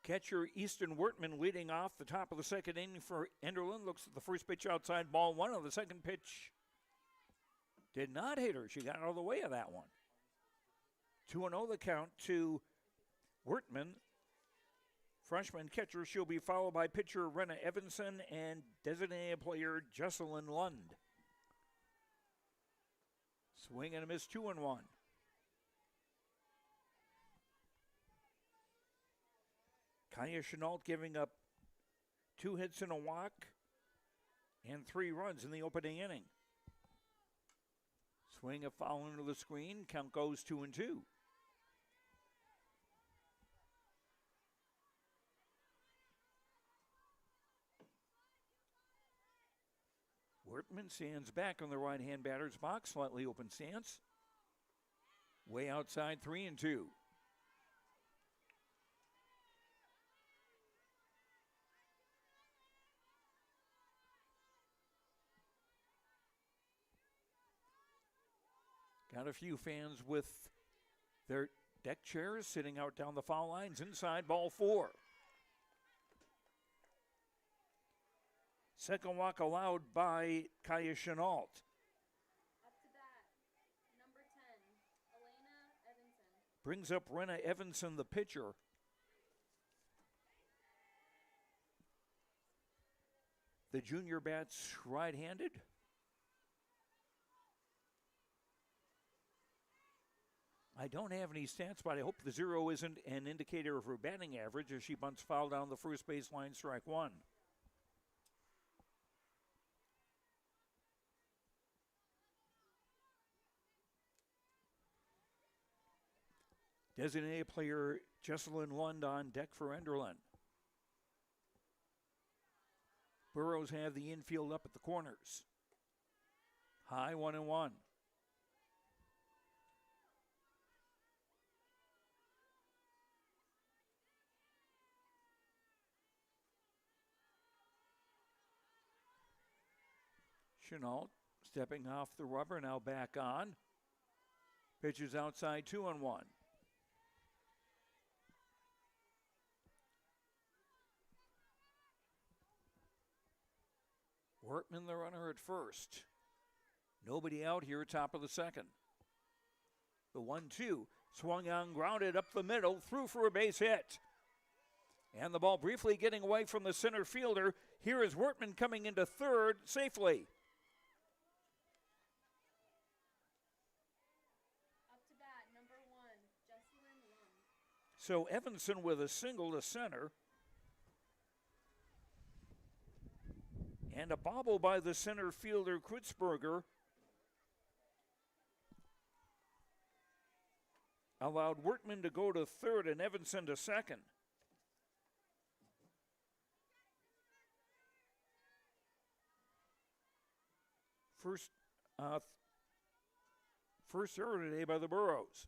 Catcher Easton Wertman leading off the top of the second inning for Enderlin. Looks at the first pitch outside, ball one. On the second pitch, did not hit her. She got out of the way of that one. 2-0 the count to Wertman. Freshman catcher. She'll be followed by pitcher Renna Evanson and designated player Jesselyn Lund. Swing and a miss, 2-1. Kaya Chenault giving up 2 hits and a walk and 3 runs in the opening inning. Swing a foul into the screen. Count goes 2-2. Wertman stands back on the right-hand batter's box. Slightly open stance. Way outside, 3-2. Got a few fans with their deck chairs sitting out down the foul lines. Inside, ball 4. Second walk allowed by Kaya Chenault. Up to bat, number 10, Elena Evanson. Brings up Renna Evanson, the pitcher. The junior bats right-handed. I don't have any stats, but I hope the 0 isn't an indicator of her batting average as she bunts foul down the first baseline, strike 1. Designated player Jesselyn Lund on deck for Enderlin. Burrows have the infield up at the corners. High, 1-1. Chenault stepping off the rubber, now back on. Pitches outside, 2-1. Wertman the runner at first. Nobody out here, top of the second. The 1-2 swung on, grounded up the middle, through for a base hit. And the ball briefly getting away from the center fielder. Here is Wertman coming into third safely. So Evanson with a single to center. And a bobble by the center fielder, Kritzberger. allowed Wortman to go to third and Evanson to second. First error today by the Burros.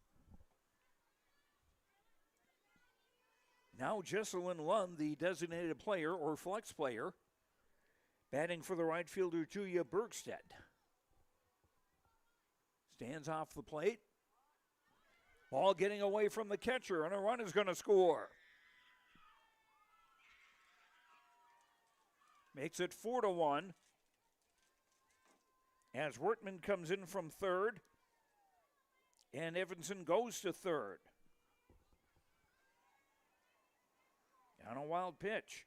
Now Jesselyn Lund, the designated player or flex player, batting for the right fielder Julia Bergstedt. Stands off the plate. Ball getting away from the catcher, and a run is going to score. Makes it 4-1. As Wortman comes in from third, and Evanson goes to third. On a wild pitch.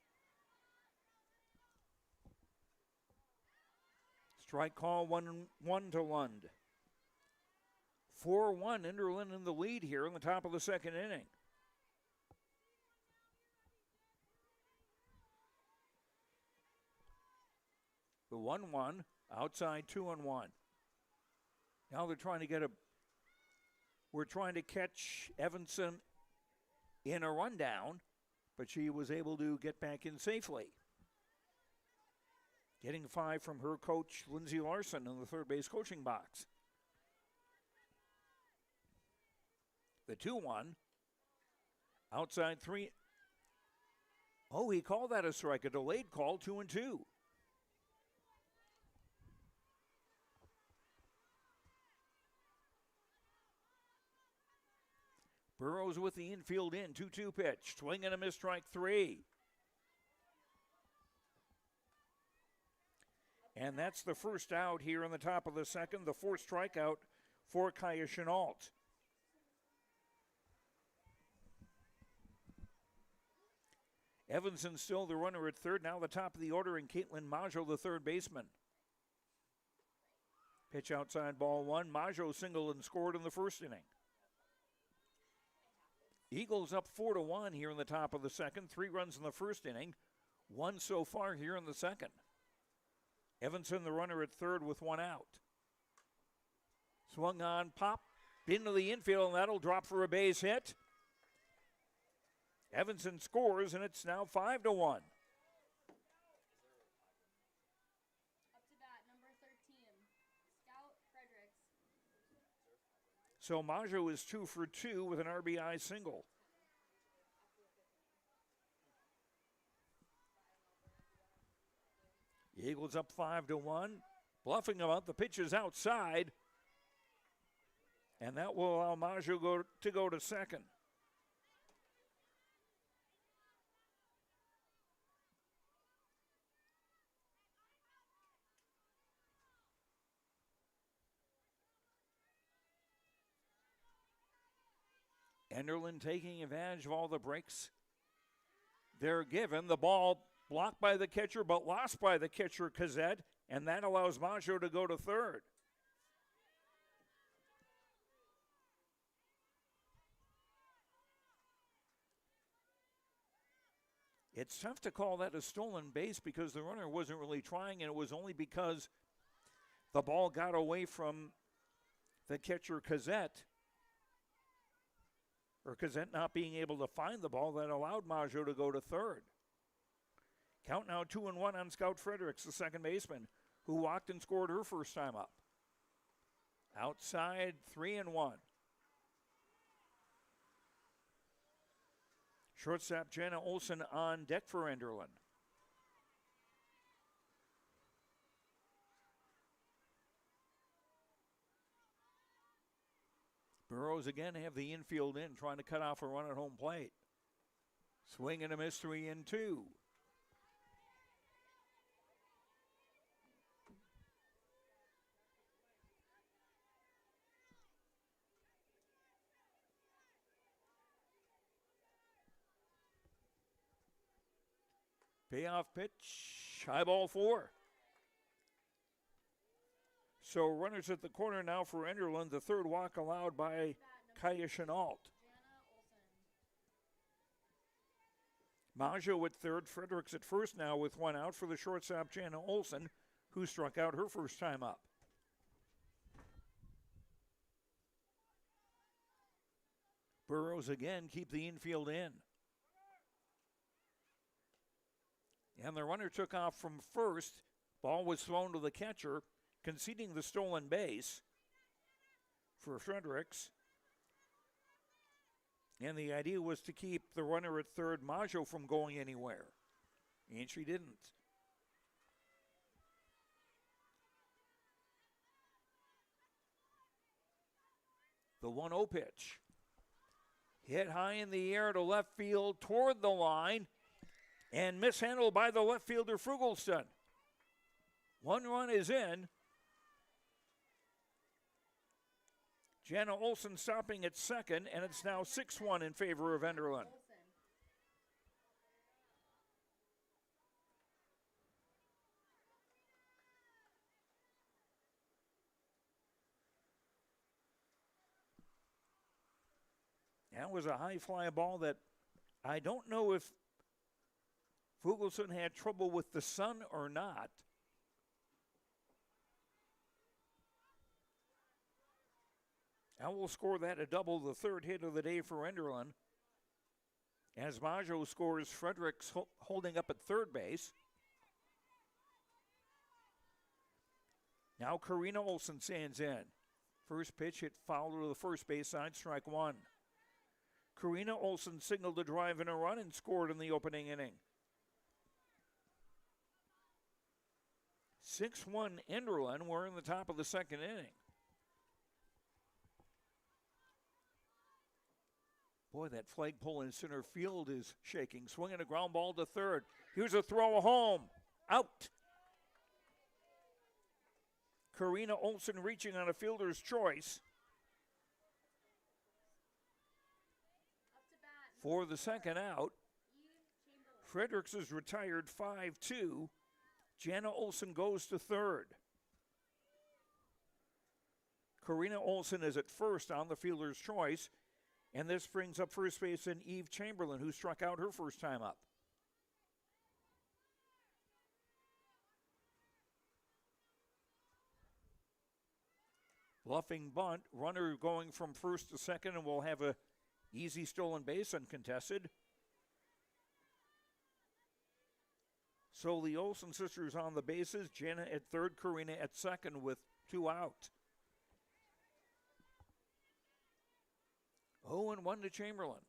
Strike call 1-1 to Lund. 4-1, Enderlin in the lead here in the top of the second inning. The 1-1, outside 2-1. Now they're trying to we're trying to catch Evanson in a rundown, but she was able to get back in safely. Getting 5 from her coach, Lindsay Larson, in the third base coaching box. The 2-1, outside 3. Oh, he called that a strike, a delayed call, 2-2. Burrows with the infield in, 2-2 pitch, swing and a miss, strike 3. And that's the first out here in the top of the second, the fourth strikeout for Kaya Chenault. Evanson still the runner at third, now the top of the order, and Caitlin Maggio, the third baseman. Pitch outside, ball 1. Maggio singled and scored in the first inning. Eagles up 4-1 here in the top of the second. 3 runs in the first inning, 1 so far here in the second. Evanson the runner at third with 1 out. Swung on, pop into the infield, and that'll drop for a base hit. Evanson scores, and it's now 5-1. Up to bat, number 13, Scout Fredericks. So Maggio is 2 for 2 with an RBI single. The Eagles up 5-1. Bluffing about the pitches outside. And that will allow Maggio to go to second. Enderlin taking advantage of all the breaks they're given. The ball blocked by the catcher, but lost by the catcher, Kazette, and that allows Maggio to go to third. It's tough to call that a stolen base because the runner wasn't really trying, and it was only because the ball got away from the catcher, Kazette, or Kazette not being able to find the ball that allowed Maggio to go to third. Count now 2-1 on Scout Fredericks, the second baseman, who walked and scored her first time up. Outside 3-1. Shortstop Jenna Olson on deck for Enderlin. Burrows again have the infield in, trying to cut off a run at home plate. Swing and a miss, 3-2. Payoff pitch, high ball 4. So runners at the corner now for Enderlin. The third walk allowed by Kaya Chenault. Maggio at third, Fredericks at first now with 1 out for the shortstop Jana Olson, who struck out her first time up. Burrows again keep the infield in. And the runner took off from first. Ball was thrown to the catcher, conceding the stolen base for Fredericks. And the idea was to keep the runner at third, Maggio, from going anywhere. And she didn't. The 1-0 pitch. Hit high in the air to left field toward the line and mishandled by the left fielder Frugelston. 1 run is in. Jana Olson stopping at second, and it's now 6-1 in favor of Enderlin. That was a high fly ball that I don't know if Fugelson had trouble with the sun or not. And we'll score that a double, the third hit of the day for Enderlin. As Maggio scores, Fredericks holding up at third base. Now Karina Olson stands in. First pitch hit foul to the first base side, strike one. Karina Olson signaled a drive and a run and scored in the opening inning. 6-1 Enderlin. We're in the top of the second inning. Boy, that flagpole in center field is shaking. Swinging a ground ball to third. Here's a throw home. Out. Karina Olson reaching on a fielder's choice. For the second out, Fredericks is retired 5-2. Jana Olson goes to third. Karina Olson is at first on the fielder's choice, and this brings up first baseman Eve Chamberlain, who struck out her first time up. Bluffing bunt, runner going from first to second, and we'll have a easy stolen base, uncontested. So the Olsen sisters on the bases. Jenna at third, Karina at second with 2 out. 0-1 to Chamberlain.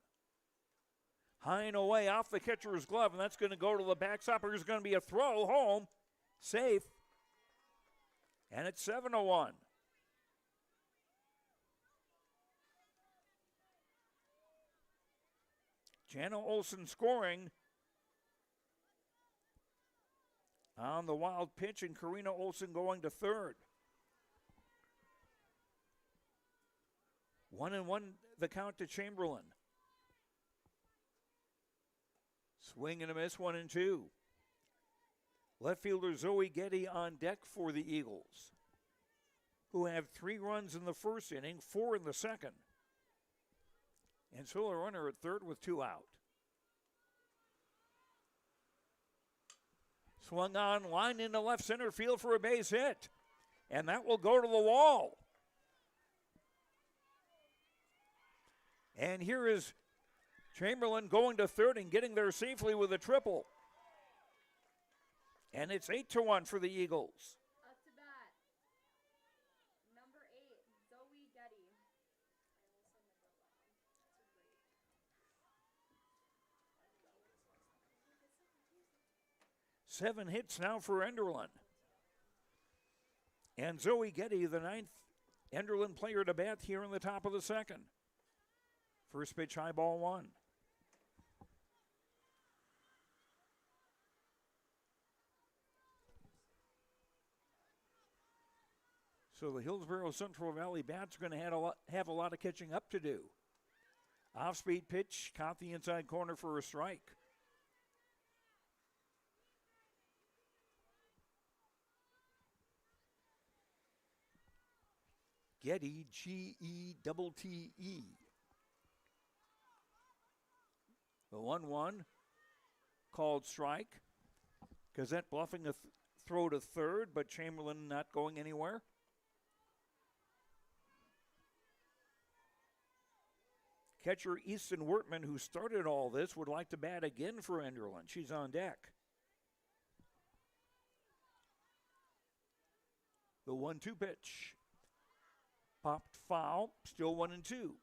High and away off the catcher's glove, and that's going to go to the backstop. There's going to be a throw home. Safe. And it's 7-1. Jana Olson scoring on the wild pitch, and Karina Olson going to third. 1-1 the count to Chamberlain. Swing and a miss, 1-2. Left fielder Zoe Getty on deck for the Eagles, who have 3 runs in the first inning, 4 in the second. And so a runner at third with 2 out. Swung on, line into left center field for a base hit. And that will go to the wall. And here is Chamberlain going to third and getting there safely with a triple. And it's 8-1 for the Eagles. Up to bat, number 8, Zoe Getty. 7 hits now for Enderlin. And Zoe Getty, the 9th Enderlin player to bat here in the top of the second. First pitch, high ball 1. So the Hillsboro Central Valley bats are going to have a lot of catching up to do. Off-speed pitch, caught the inside corner for a strike. Getty, G-E-T-T-E. The 1-1 called strike. Gazette bluffing a throw to third, but Chamberlain not going anywhere. Catcher Easton Wortman, who started all this, would like to bat again for Enderlin. She's on deck. The 1-2 pitch. Popped foul, still 1-2.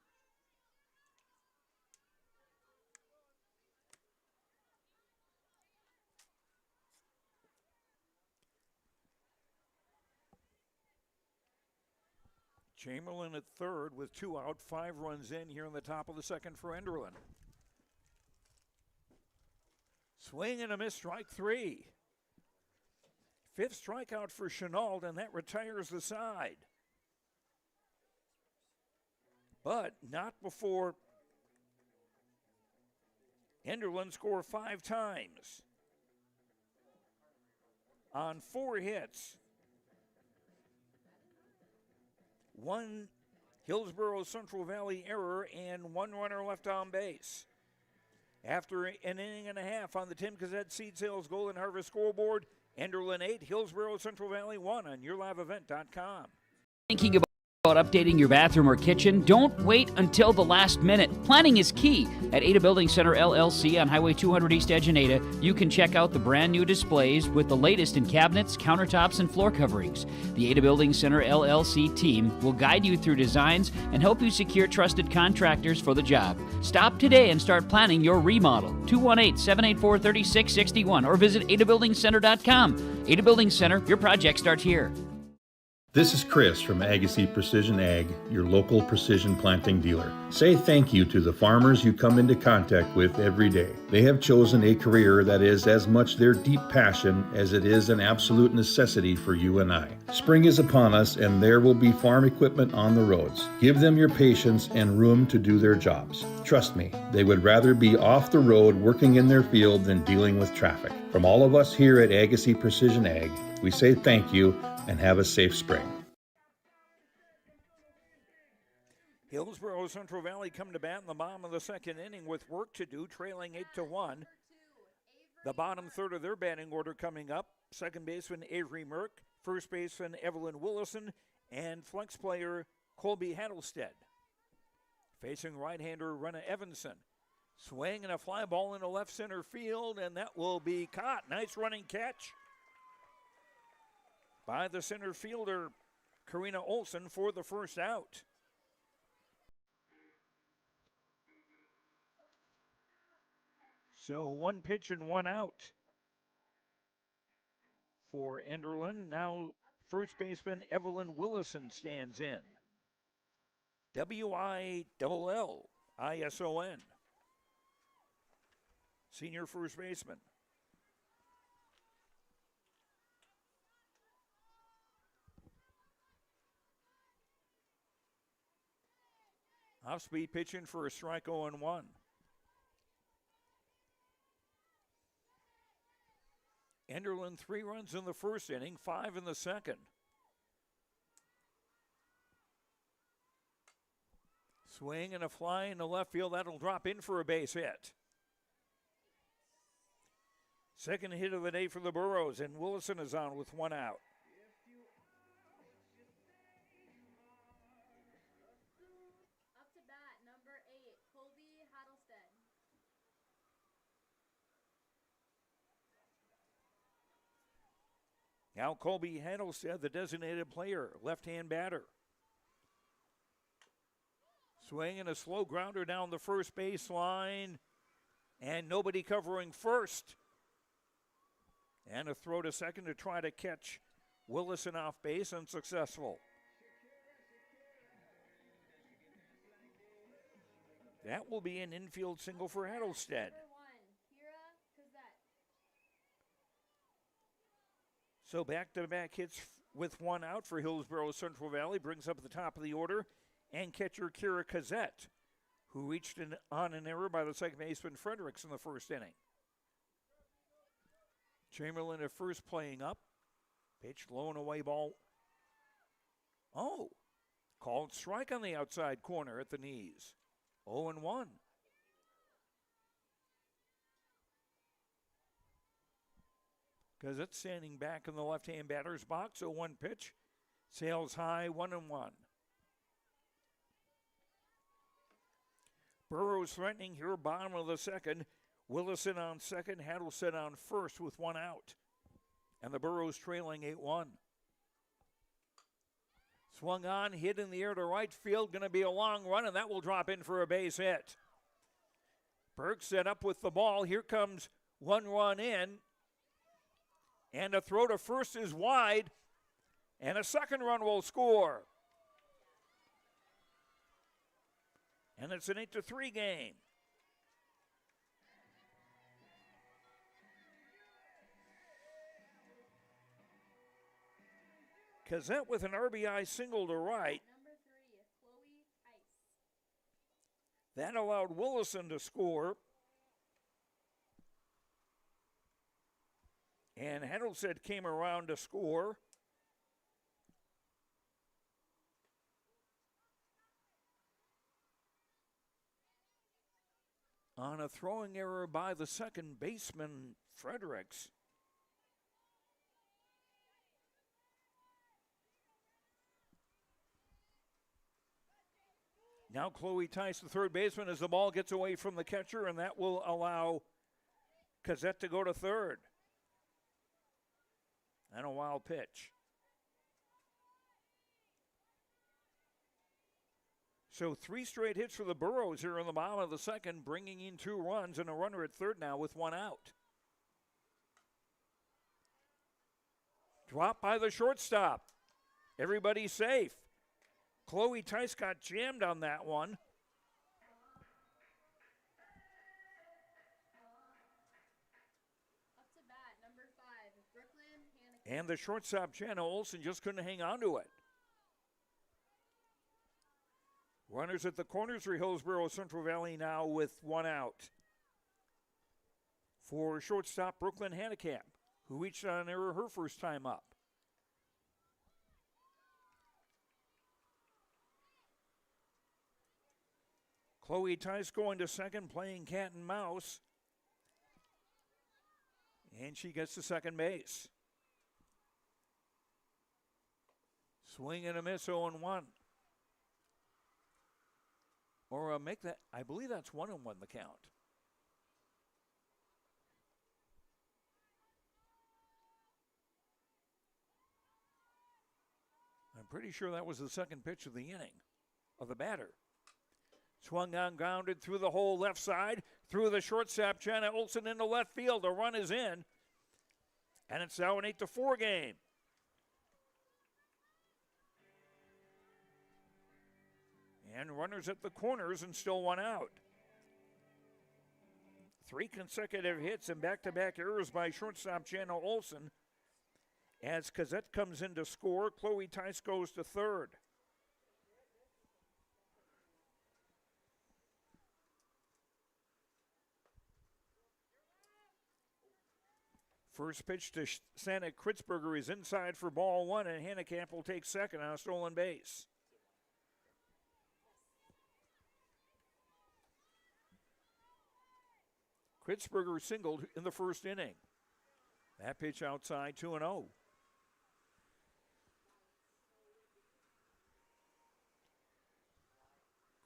Chamberlain at third with 2 out, 5 runs in here in the top of the second for Enderlin. Swing and a miss, strike 3. 5th strikeout for Chenault, and that retires the side. But not before Enderlin score 5 times. On 4 hits. 1 Hillsboro Central Valley error and 1 runner left on base. After an inning and a half on the Tim Cassette Seed Sales Golden Harvest scoreboard, Enderlin 8, Hillsboro Central Valley 1 on YourLiveEvent.com. Thinking about updating your bathroom or kitchen? Don't wait until the last minute. Planning is key. At Ada Building Center LLC on Highway 200 East Edge in Ada, you can check out the brand new displays with the latest in cabinets, countertops, and floor coverings. The Ada Building Center LLC team will guide you through designs and help you secure trusted contractors for the job. Stop today and start planning your remodel. 218-784-3661 or visit adabuildingcenter.com. Ada Building Center, your project starts here. This is Chris from Agassiz Precision Ag, your local precision planting dealer. Say thank you to the farmers you come into contact with every day. They have chosen a career that is as much their deep passion as it is an absolute necessity for you and I. Spring is upon us and there will be farm equipment on the roads. Give them your patience and room to do their jobs. Trust me, they would rather be off the road working in their field than dealing with traffic. From all of us here at Agassiz Precision Ag, we say thank you and have a safe spring. Hillsboro Central Valley come to bat in the bottom of the second inning with work to do, trailing 8-1. The bottom third of their batting order coming up. Second baseman Avery Merck, first baseman Evelyn Willison, and flex player Colby Hattlestead. Facing right-hander Renna Evanson. Swing and a fly ball into left center field, and that will be caught. Nice running catch by the center fielder, Karina Olson, for the first out. So 1 pitch and 1 out for Enderlin. Now first baseman Evelyn Willison stands in. Willison. Senior first baseman. Off-speed pitching for a strike 0-1. Enderlin 3 runs in the first inning, 5 in the second. Swing and a fly in the left field. That'll drop in for a base hit. Second hit of the day for the Burros, and Willison is on with 1 out. Now Colby Hattlestead, the designated player, left-hand batter. Swing and a slow grounder down the first baseline, and nobody covering first. And a throw to second to try to catch Willison off base, unsuccessful. That will be an infield single for Hattlestead. So back-to-back hits with 1 out for Hillsboro Central Valley brings up at the top of the order, and catcher Kira Cassette, who reached on an error by the second baseman Fredericks in the first inning. Chamberlain at first playing up. Pitch low and away ball. Oh, called strike on the outside corner at the knees. 0-1. Cassette standing back in the left-hand batter's box. 0-1 pitch. Sails high, 1-1. Burrows threatening here, bottom of the second. Willison on second, Hadelstead on first with one out. And the Burrows trailing 8-1. Swung on, hit in the air to right field. Going to be a long run, and that will drop in for a base hit. Berg set up with the ball. Here comes one run in. And a throw to first is wide. And a second run will score. And it's an 8-3 game. Cassette with an RBI single to right. Number 3, Chloe Tice. That allowed Willison to score. And Hadelstead came around to score. On a throwing error by the second baseman, Fredericks. Now Chloe Tice, the third baseman, as the ball gets away from the catcher, and that will allow Cassette to go to third. And a wild pitch. So 3 straight hits for the Burrows here in the bottom of the second, bringing in 2 runs and a runner at third now with 1 out. Dropped by the shortstop. Everybody's safe. Chloe Tice got jammed on that one. Up to bat, number 5, Brooklyn Hannigan. And the shortstop, Jana Olson, just couldn't hang on to it. Runners at the corners for Hillsboro Central Valley now with 1 out. For shortstop, Brooklyn Hannigan, who reached on an error her first time up. Chloe Tice going to second, playing cat and mouse. And she gets to second base. Swing and a miss, 0-1. Or make that, I believe that's 1-1 the count. I'm pretty sure that was the second pitch of the inning of the batter. Swung on, grounded through the hole left side, through the shortstop, Jana Olson into left field. A run is in, and it's now an 8-4 game. And runners at the corners and still 1 out. 3 consecutive hits and back-to-back errors by shortstop Jana Olson. As Cassette comes in to score, Chloe Tice goes to third. First pitch to Santa Kritzberger is inside for ball 1, and Hannekamp will take second on a stolen base. Kritzberger singled in the first inning. That pitch outside, 2-0.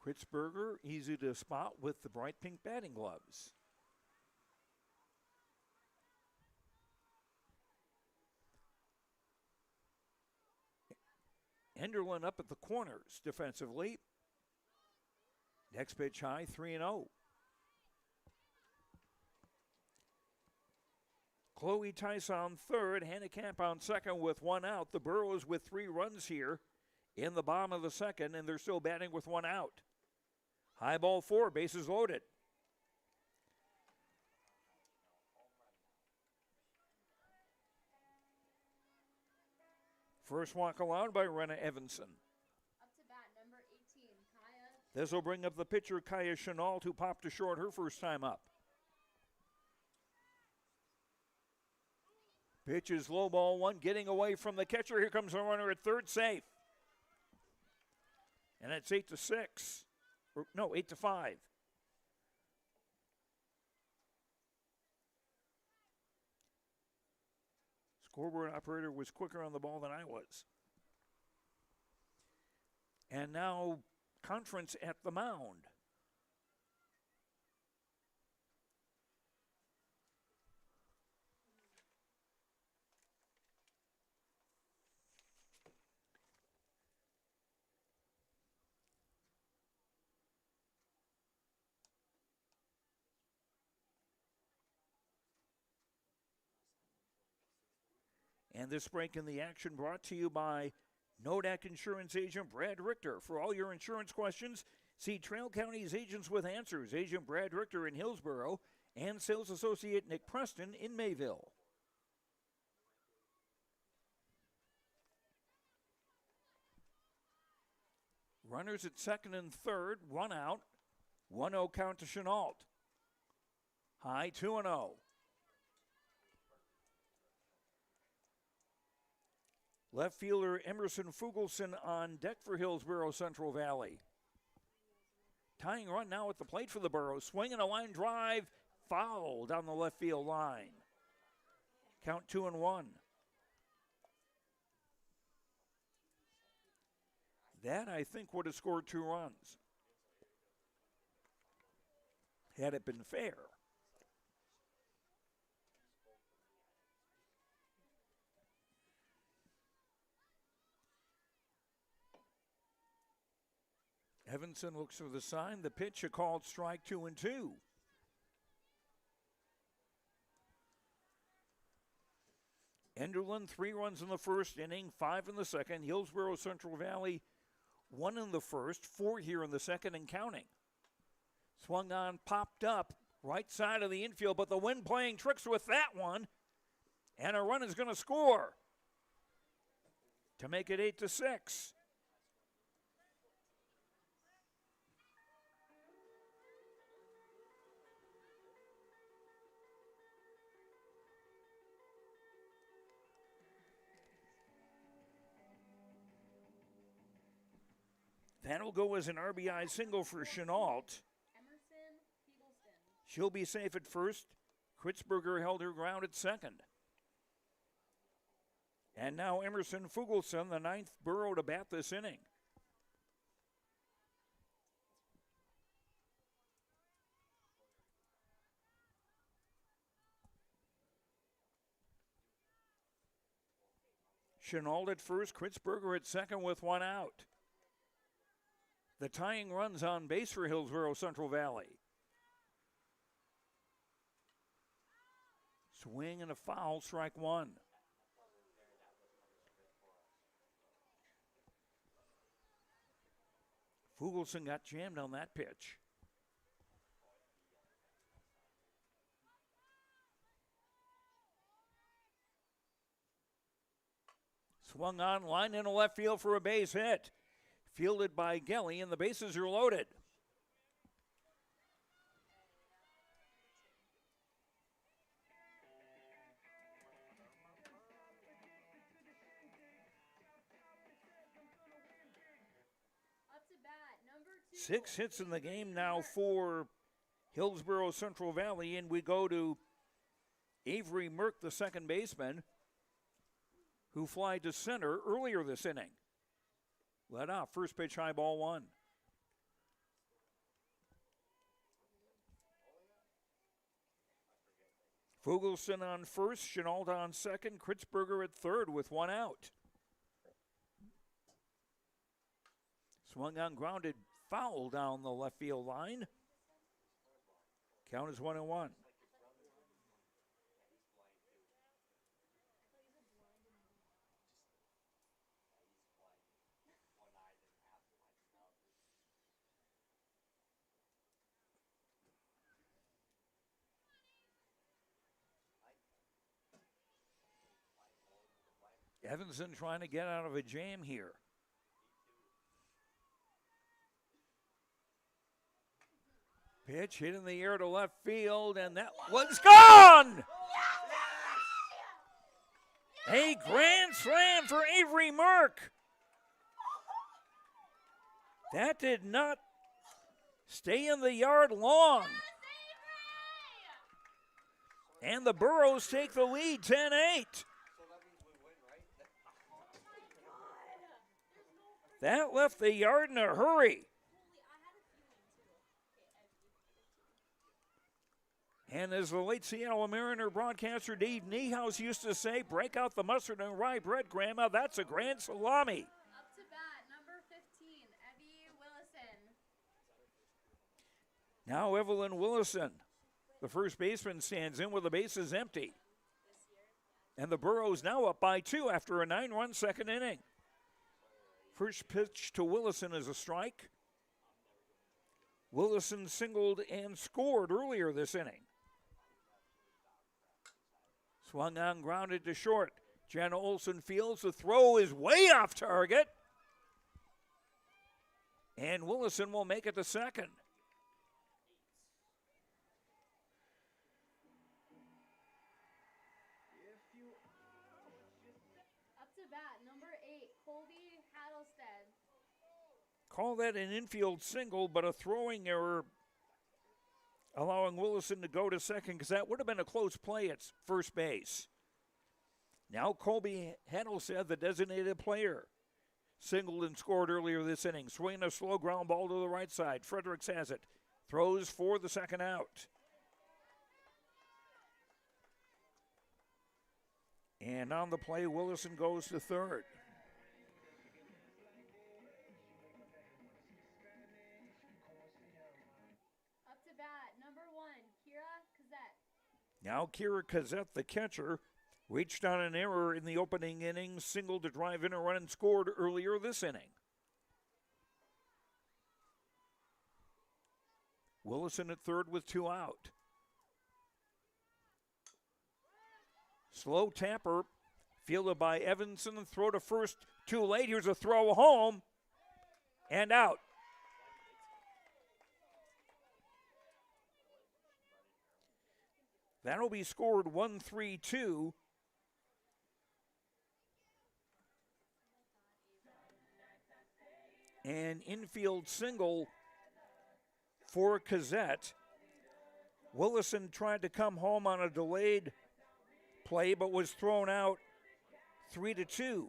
Kritzberger easy to spot with the bright pink batting gloves. Enderlin up at the corners defensively. Next pitch high, 3-0. Chloe Tice on third, Hannekamp on second with 1 out. The Burrows with 3 runs here in the bottom of the second, and they're still batting with 1 out. High ball 4, bases loaded. First walk allowed by Rena Evanson. Up to bat, number 18, Kaya. This will bring up the pitcher, Kaya Chenault, who popped to short her first time up. Pitch is low, ball 1, getting away from the catcher. Here comes a runner at third, safe. And it's 8-6. No, 8-5. Scoreboard operator was quicker on the ball than I was. And now Conference at the mound. And this break in the action brought to you by Nodak Insurance Agent Brad Richter. For all your insurance questions, see Trail County's Agents with Answers, Agent Brad Richter in Hillsboro, and Sales Associate Nick Preston in Mayville. Runners at second and third, one out, 1-0 count to Chenault. High 2-0. Left fielder Emerson Fugelson on deck for Hillsboro Central Valley. Tying run now at the plate for the Burros. Swing and a line drive. Foul down the left field line. Count 2-1. That, I think, would have scored 2 runs had it been fair. Evanson looks for the sign. The pitch, a called strike, 2-2. Enderlin, 3 runs in the first inning, 5 in the second. Hillsboro Central Valley, 1 in the first, 4 here in the second and counting. Swung on, popped up, right side of the infield, but the wind playing tricks with that one. And a run is going to score to make it 8-6. That'll go as an RBI single for Chenault. She'll be safe at first. Kritzberger held her ground at second. And now Emerson Fugelson, the 9th Burro to bat this inning. Chenault at first, Kritzberger at second with 1 out. The tying runs on base for Hillsboro Central Valley. Swing and a foul, strike 1. Fugelson got jammed on that pitch. Swung on, line into left field for a base hit. Fielded by Gelly, and the bases are loaded. Up to bat, number 2. 6 hits in the game now for Hillsboro Central Valley, and we go to Avery Merck, the second baseman, who fly to center earlier this inning. Led off, first pitch, high ball 1. Fugelson on first, Chenault on second, Kritzberger at third with 1 out. Swung on, grounded, foul down the left field line. Count is 1-1. Evanson trying to get out of a jam here. Pitch hit in the air to left field, and that one's gone! A grand slam for Avery Merck. That did not stay in the yard long. And the Burros take the lead, 10-8. That left the yard in a hurry. And as the late Seattle Mariner broadcaster Dave Niehaus used to say, break out the mustard and rye bread, Grandma. That's a grand salami. Up to bat, number 15, Evie Willison. Now Evelyn Willison, the first baseman, stands in with the bases empty. And the Burros now up by 2 after a 9-run second inning. First pitch to Willison is a strike. Willison singled and scored earlier this inning. Swung on, grounded to short. Jana Olsen fields. The throw is way off target. And Willison will make it to second. Up to bat, number 8, Colby Hattlestead. Call that an infield single, but a throwing error allowing Willison to go to second because that would have been a close play at first base. Now Colby Hattlestead, the designated player, singled and scored earlier this inning. Swinging a slow ground ball to the right side. Fredericks has it. Throws for the second out. And on the play, Willison goes to third. Up to bat, number 1, Kira Kazette. Now Kira Kazette, the catcher, reached on an error in the opening inning, singled to drive in a run and scored earlier this inning. Willison at third with 2 out. Slow tapper, fielded by Evanson. Throw to first, too late. Here's a throw home and out. That'll be scored 1-3-2. An infield single for Kazette. Willison tried to come home on a delayed play, but was thrown out 3-2.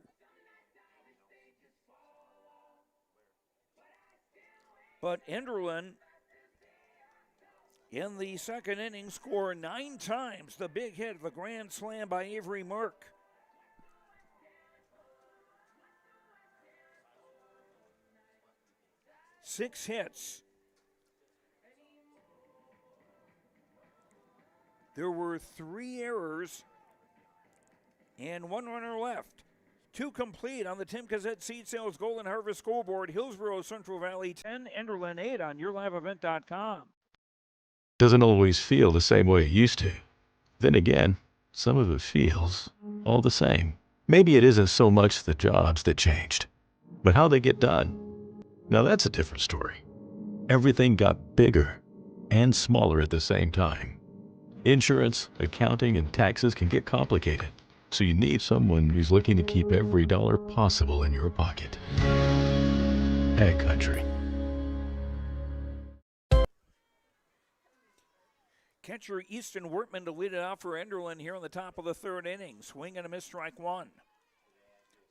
But Enderlin in the second inning scored 9 times. The big hit, the grand slam by Avery Merck. Six hits. There were 3 errors and 1 runner left. 2 complete on the Tim Kazette Seed Sales Golden Harvest scoreboard. Hillsboro, Central Valley 10, Enderlin 8 on YourLiveEvent.com. Doesn't always feel the same way it used to. Then again, some of it feels all the same. Maybe it isn't so much the jobs that changed, but how they get done. Now that's a different story. Everything got bigger and smaller at the same time. Insurance, accounting, and taxes can get complicated, so you need someone who's looking to keep every dollar possible in your pocket. Ag Country. Catcher Easton Wortman to lead it off for Enderlin here in the top of the third inning. Swing and a miss, strike 1.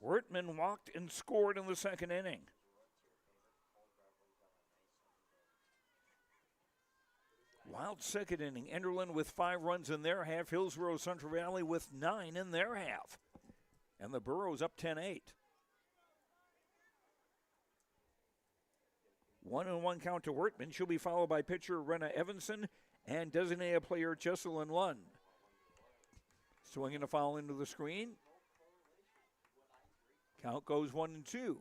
Wortman walked and scored in the second inning. Wild second inning. Enderlin with 5 runs in their half. Hillsboro Central Valley with 9 in their half. And the Burros up 10-8. 1-1 count to Wortman. She'll be followed by pitcher Renna Evanson and designated player Jesselyn Lund. Swinging a foul into the screen. Count goes 1-2.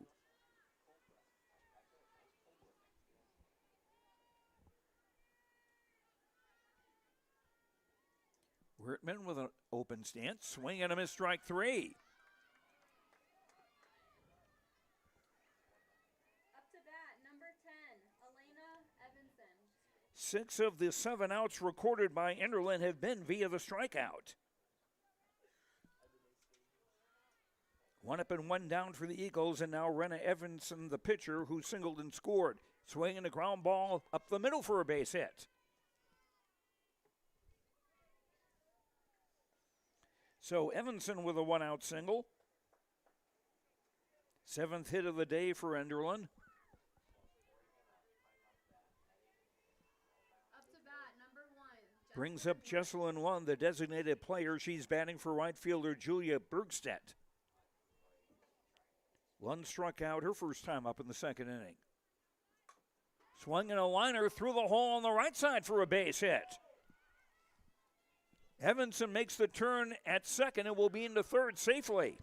Wortman with an open stance. Swing and a miss, strike 3. Up to bat, number 10, Elena Evanson. 6 of the 7 outs recorded by Enderlin have been via the strikeout. 1 up and 1 down for the Eagles, and now Renna Evanson, the pitcher, who singled and scored. Swinging a ground ball up the middle for a base hit. So Evanson with a 1-out single. 7th hit of the day for Enderlin. Up to bat, number 1. Brings up Jesselyn Lund, the designated player. She's batting for right fielder Julia Bergstedt. Lund struck out her first time up in the second inning. Swung in a liner through the hole on the right side for a base hit. Evanson makes the turn at second and will be into third safely.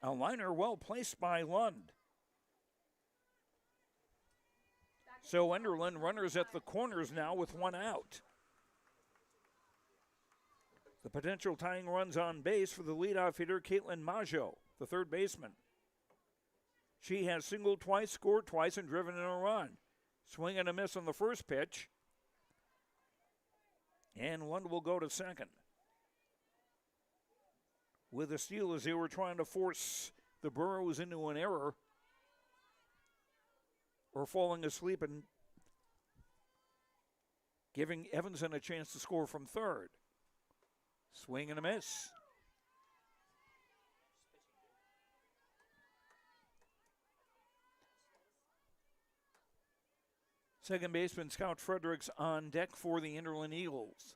A liner well placed by Lund. So Enderlin runners at the corners now with one out. The potential tying runs on base for the leadoff hitter, Caitlin Maggio, the third baseman. She has singled twice, scored twice, and driven in a run. Swing and a miss on the first pitch. And Lund will go to second. With a steal as they were trying to force the Burros into an error or falling asleep and giving Evanson a chance to score from third. Swing and a miss. Second baseman Scout Fredericks on deck for the Enderlin Eagles.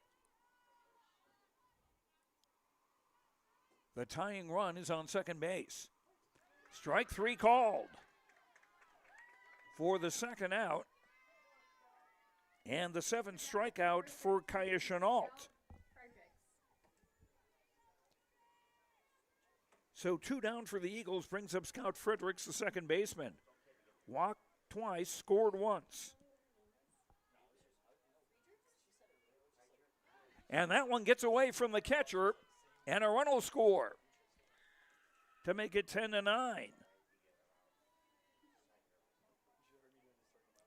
The tying run is on second base. Strike three called for the second out. And the seventh strikeout for Kaya Chenault. So 2 down for the Eagles brings up Scout Fredericks, the second baseman. Walked twice, scored once. And that one gets away from the catcher, and a run will score to make it 10-9.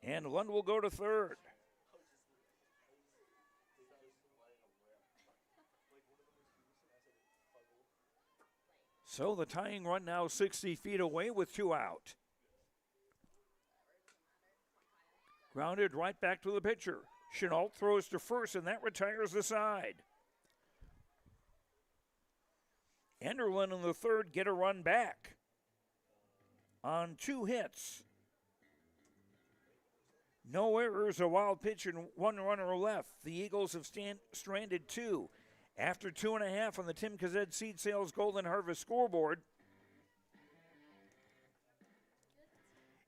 And Lund will go to third. So the tying run now 60 feet away with 2 out. Grounded right back to the pitcher. Chenault throws to first, and that retires the side. Enderlin in the third get a run back on 2 hits. No errors, a wild pitch, and 1 runner left. The Eagles have stranded 2. After 2.5 on the Tim Kazed Seed Sales Golden Harvest scoreboard,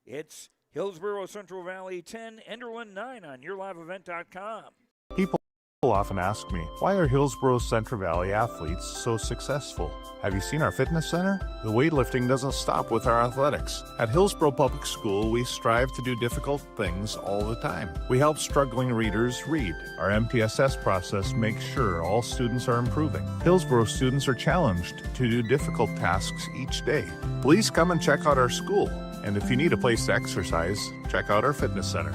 it's Hillsboro Central Valley 10, Enderlin 9 on YourLiveEvent.com. People often ask me, why are Hillsboro Central Valley athletes so successful? Have you seen our fitness center? The weightlifting doesn't stop with our athletics. At Hillsboro Public School, we strive to do difficult things all the time. We help struggling readers read. Our MTSS process makes sure all students are improving. Hillsboro students are challenged to do difficult tasks each day. Please come and check out our school. And if you need a place to exercise, check out our fitness center.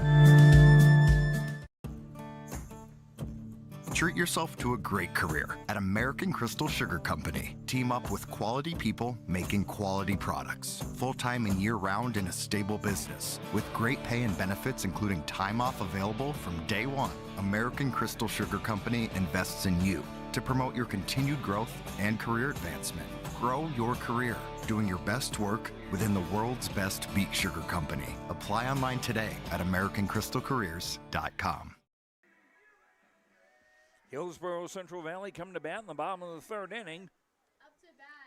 Treat yourself to a great career at American Crystal Sugar Company. Team up with quality people making quality products. Full-time and year-round in a stable business. With great pay and benefits including time off available from day one. American Crystal Sugar Company invests in you to promote your continued growth and career advancement. Grow your career, doing your best work within the world's best beet sugar company. Apply online today at AmericanCrystalCareers.com. Hillsboro Central Valley coming to bat in the bottom of the third inning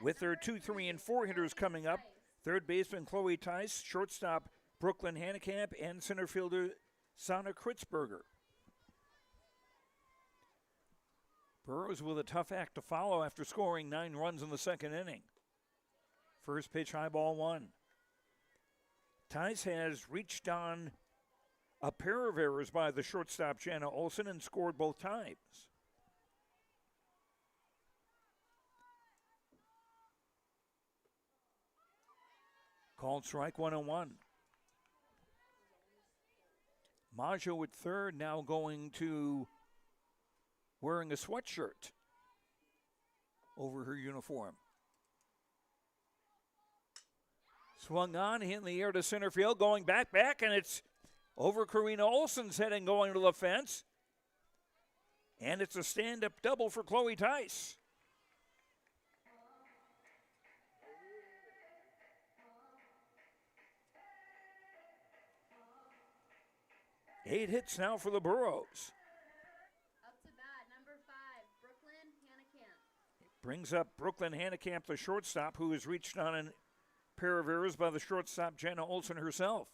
with their 2, 3, and 4 hitters coming up. Third baseman Chloe Tice, shortstop Brooklyn Hanekamp, and center fielder Sana Kritzberger. Burros with a tough act to follow after scoring 9 runs in the second inning. First pitch, high ball 1. Tice has reached on a pair of errors by the shortstop Jana Olsen and scored both times. Called strike 1-1. Maggio at third, now going to wearing a sweatshirt over her uniform. Swung on, hit in the air to center field, going back, and it's over Karina Olsen's head and going to the fence. And it's a stand-up double for Chloe Tice. Eight hits now for the Burros. Up to bat, number 5, Brooklyn Hanekamp. Brings up Brooklyn Hanekamp, the shortstop, who has reached on a pair of errors by the shortstop Jenna Olsen herself.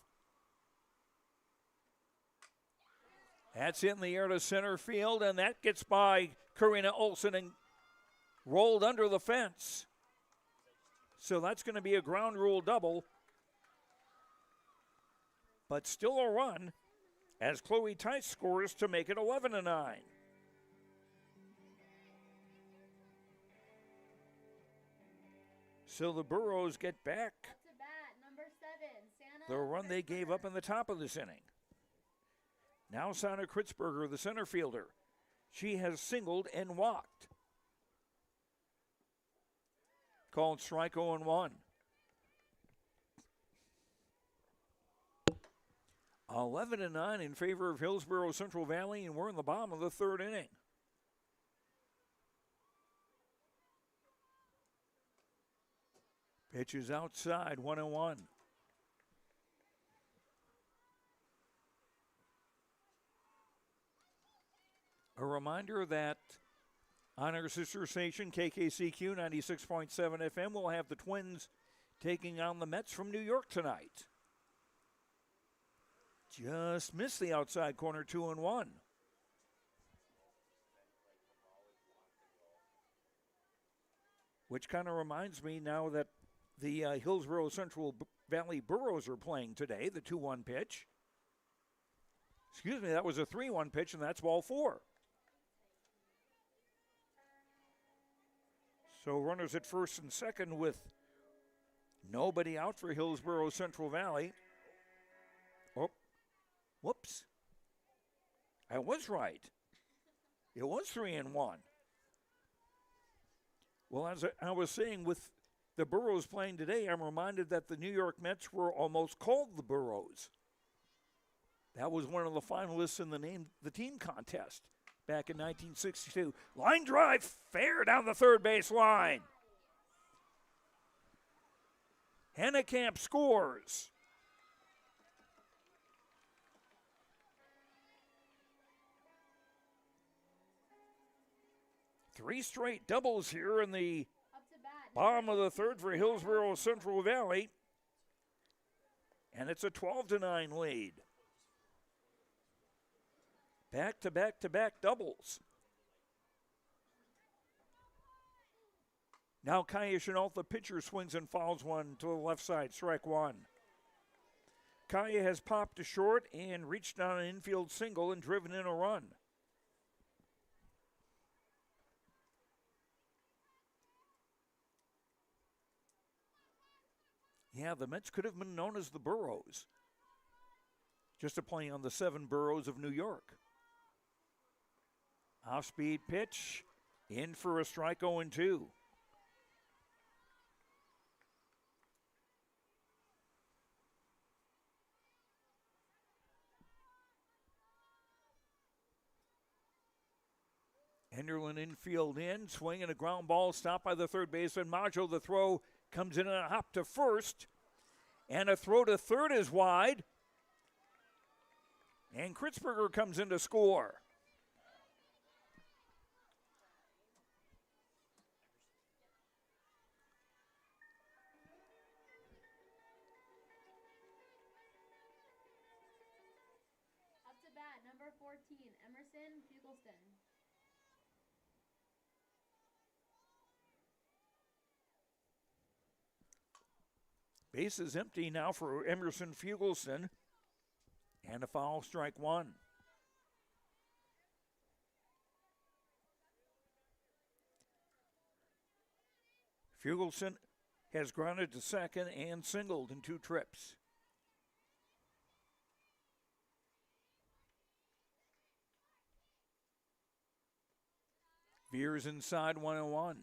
That's in the air to center field, and that gets by Karina Olson and rolled under the fence. So that's going to be a ground rule double. But still a run as Chloe Tice scores to make it 11-9. So the Burros get back the run they gave up in the top of this inning. Now Sana Kritzberger, the center fielder. She has singled and walked. Called strike 0-1. 11-9 in favor of Hillsboro Central Valley, and we're in the bottom of the third inning. Pitch is outside, 1-1. A reminder that on our sister station, KKCQ 96.7 FM, we'll have the Twins taking on the Mets from New York tonight. Just missed the outside corner, 2-1. Which kind of reminds me now that the Hillsboro Central Valley Burros are playing today, the 2-1 pitch. Excuse me, that was a 3-1 pitch, and that's ball 4. So runners at first and second with nobody out for Hillsboro Central Valley. Oh, whoops. I was right. It was 3-1. Well, as I was saying, with the Burros playing today, I'm reminded that the New York Mets were almost called the Burros. That was one of the finalists in the team contest back in 1962. Line drive, fair down the third base line. Hennekamp scores. Three straight doubles here in the bottom of the third for Hillsboro Central Valley. And it's a 12-9 lead. Back-to-back-to-back doubles. Now Kaya Chenault, the pitcher, swings and fouls one to the left side, strike 1. Kaya has popped to short and reached on an infield single and driven in a run. Yeah, the Mets could have been known as the Burros, just to play on the 7 boroughs of New York. Off-speed pitch, in for a strike 0-2. Enderlin infield in, swing and a ground ball stopped by the third baseman. Maggio, the throw comes in a hop to first, and a throw to third is wide. And Kritzberger comes in to score. Up to bat, number 14, Emerson Fugelston. Base is empty now for Emerson Fugelston. And a foul, strike 1. Fugelston has grounded to second and singled in 2 trips. Veers inside, 1-1.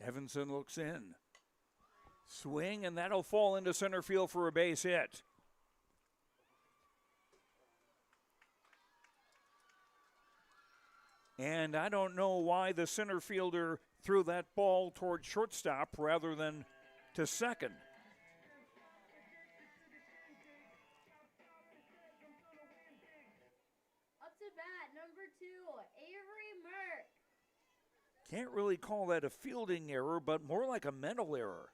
Evanson looks in. Swing, and that'll fall into center field for a base hit. And I don't know why the center fielder threw that ball toward shortstop rather than to second. Up to bat, number 2, Avery Can't really call that a fielding error, but more like a mental error.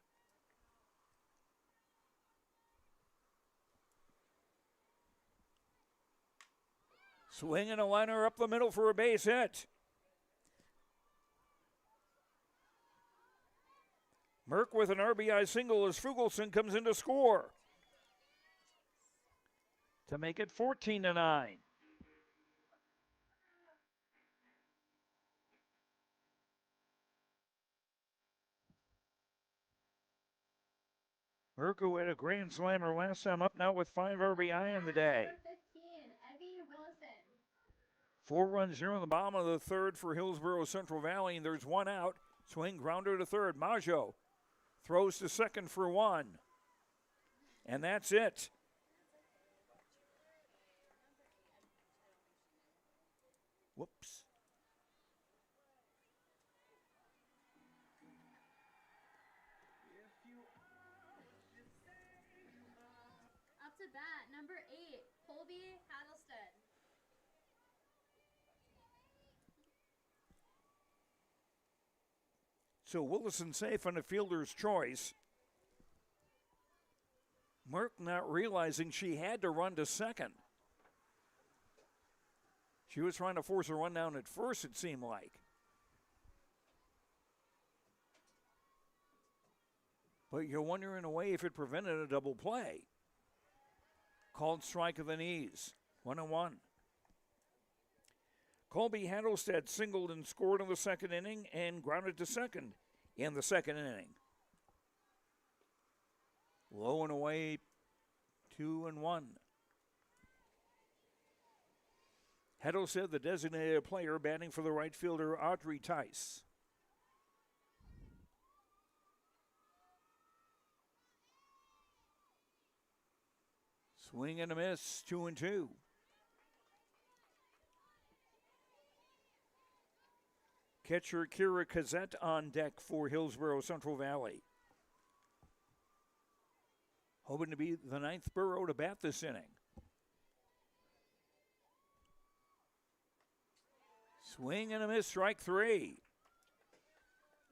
Swinging a liner up the middle for a base hit. Merck with an RBI single as Fugelson comes in to score to make it 14-9. Merck, who had a grand slammer last time, up now with 5 RBI in the day. 4 runs here in the bottom of the third for Hillsboro Central Valley, and there's 1 out. Swing grounder to third. Maggio throws to second for 1. And that's it. Whoops. Up to bat, number 8, Colby Hattlestead. So Willison safe on the fielder's choice. Merck not realizing she had to run to second. She was trying to force a run down at first, it seemed like. But you're wondering in a way if it prevented a double play. Called strike of the knees. 1-1. Colby Hattlestead singled and scored in the second inning and grounded to second in the second inning. Low and away, 2-1. Hattlestead, the designated player, batting for the right fielder, Audrey Tice. Swing and a miss, 2-2. Catcher Kira Kazette on deck for Hillsboro Central Valley. Hoping to be the 9th Borough to bat this inning. Swing and a miss, strike 3.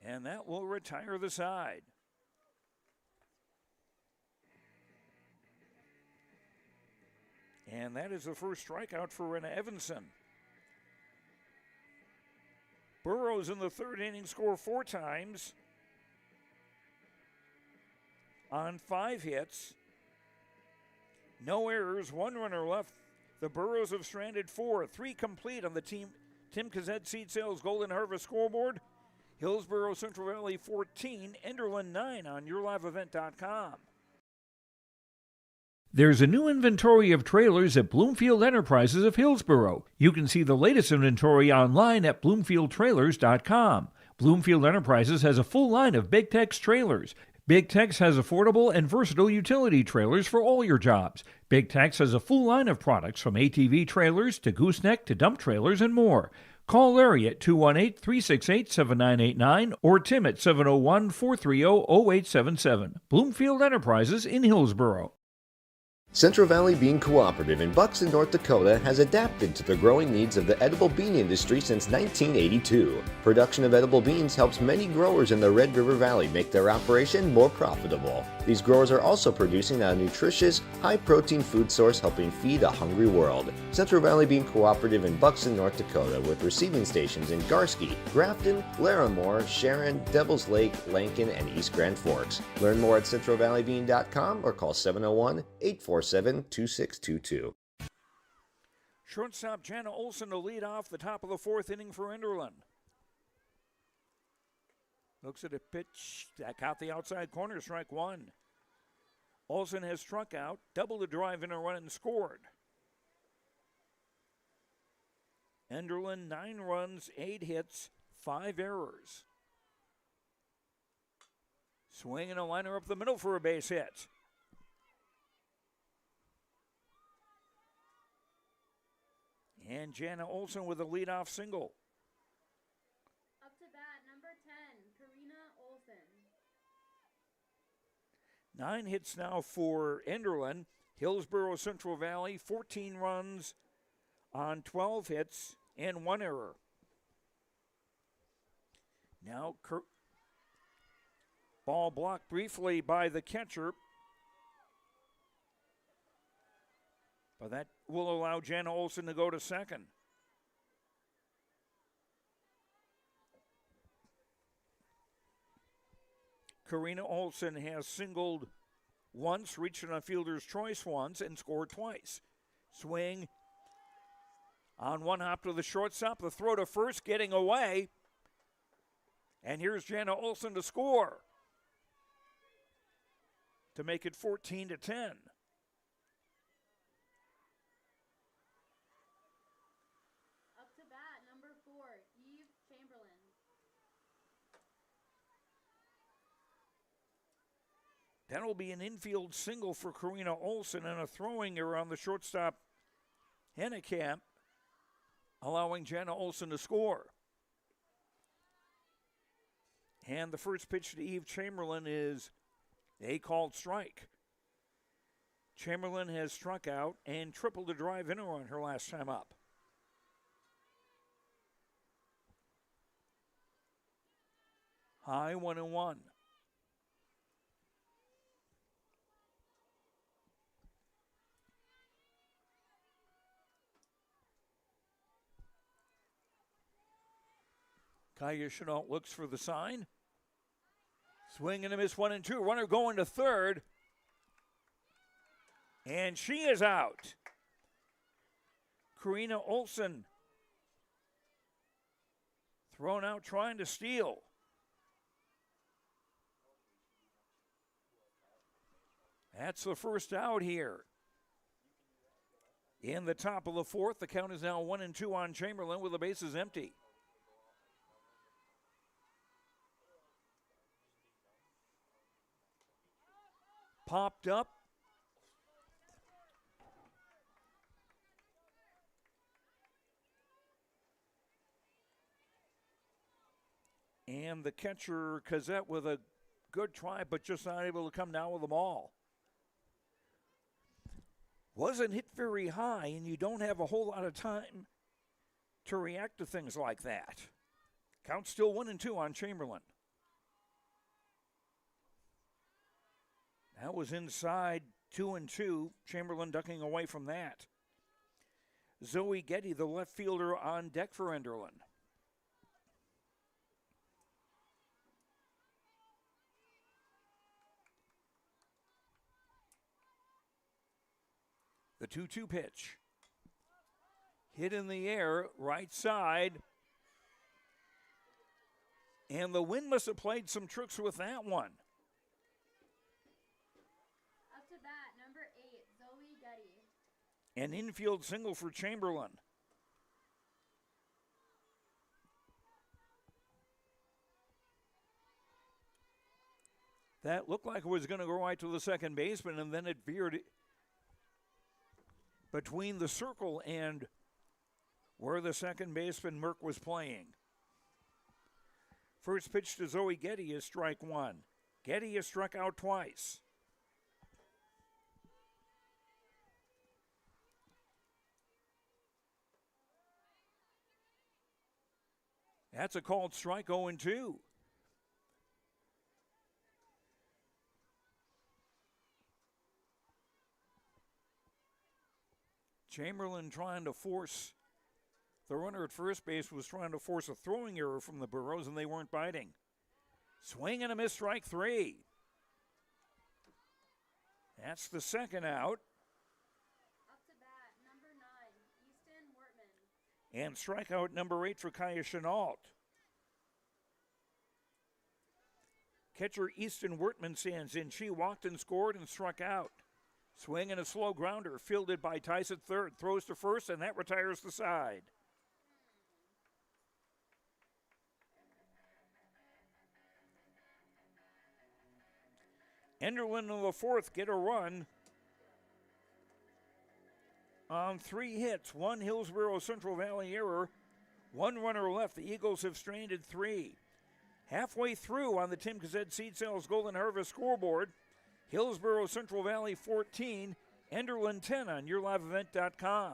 And that will retire the side. And that is the first strikeout for Renna Evanson. Burrows in the third inning score 4 times on 5 hits. No errors, 1 runner left. The Burrows have stranded 4, 3 complete on the Tim Kazette Seed Sales Golden Harvest scoreboard. Hillsboro Central Valley 14, Enderlin 9 on YourLiveEvent.com. There's a new inventory of trailers at Bloomfield Enterprises of Hillsboro. You can see the latest inventory online at BloomfieldTrailers.com. Bloomfield Enterprises has a full line of Big Tex trailers. Big Tex has affordable and versatile utility trailers for all your jobs. Big Tex has a full line of products from ATV trailers to gooseneck to dump trailers and more. Call Larry at 218-368-7989 or Tim at 701-430-0877. Bloomfield Enterprises in Hillsboro. Central Valley Bean Cooperative in Buxton, North Dakota has adapted to the growing needs of the edible bean industry since 1982. Production of edible beans helps many growers in the Red River Valley make their operation more profitable. These growers are also producing a nutritious, high-protein food source helping feed a hungry world. Central Valley Bean Cooperative in Buxton, North Dakota with receiving stations in Garsky, Grafton, Larimore, Sharon, Devils Lake, Lankin, and East Grand Forks. Learn more at centralvalleybean.com or call 701-847-2622. Shortstop Jana Olson to lead off the top of the 4th inning for Enderlin. Looks at a pitch that caught the outside corner, strike 1. Olson has struck out, doubled the drive in a run and scored. Enderlin 9 runs, 8 hits, 5 errors. Swing and a liner up the middle for a base hit. And Jana Olson with a leadoff single. Up to bat, number 10, Karina Olson. 9 hits now for Enderlin. Hillsboro Central Valley, 14 runs on 12 hits and 1 error. Now ball blocked briefly by the catcher. But that will allow Jana Olson to go to second. Karina Olson has singled once, reached on a fielder's choice once, and scored twice. Swing on one hop to the shortstop. The throw to first, getting away. And here's Jana Olson to score to make it 14-10. Up to bat, number 4, Eve Chamberlain. That'll be an infield single for Karina Olson and a throwing error on the shortstop Hennekamp, allowing Jana Olson to score. And the first pitch to Eve Chamberlain is a called strike. Chamberlain has struck out and tripled a drive in on her last time up. High 1-1. Kaya Chenault looks for the sign. Swing and a miss, 1-2. Runner going to third. And she is out. Karina Olson thrown out trying to steal. That's the first out here. In the top of the fourth, the count is now 1-2 on Chamberlain with the bases empty. Popped up. And the catcher, Cazette, with a good try, but just not able to come down with the ball. Wasn't hit very high, and you don't have a whole lot of time to react to things like that. Count still 1-2 on Chamberlain. That was inside 2-2. Chamberlain ducking away from that. Zoe Getty, the left fielder, on deck for Enderlin. The 2-2 pitch. Hit in the air, right side. And the wind must have played some tricks with that one. Up to bat, number 8, Zoe Getty. An infield single for Chamberlain. That looked like it was going to go right to the second baseman, and then it veered between the circle and where the second baseman Merck was playing. First pitch to Zoe Getty is strike one. Getty has struck out twice. That's a called strike, 0-2. Chamberlain trying to force, the runner at first base was trying to force a throwing error from the Burros, and they weren't biting. Swing and a miss, strike 3. That's the second out. Up to bat, number 9, Easton Wortman. And strikeout number 8 for Kaya Chenault. Catcher Easton Wortman stands in. She walked and scored and struck out. Swing and a slow grounder, fielded by Tice at third. Throws to first, and that retires the side. Enderlin in the fourth get a run on 3 hits. 1 Hillsboro Central Valley error. 1 runner left. The Eagles have stranded 3. Halfway through on the Tim Kazed Seed Sales Golden Harvest scoreboard, Hillsboro Central Valley 14, Enderlin 10 on YourLiveEvent.com.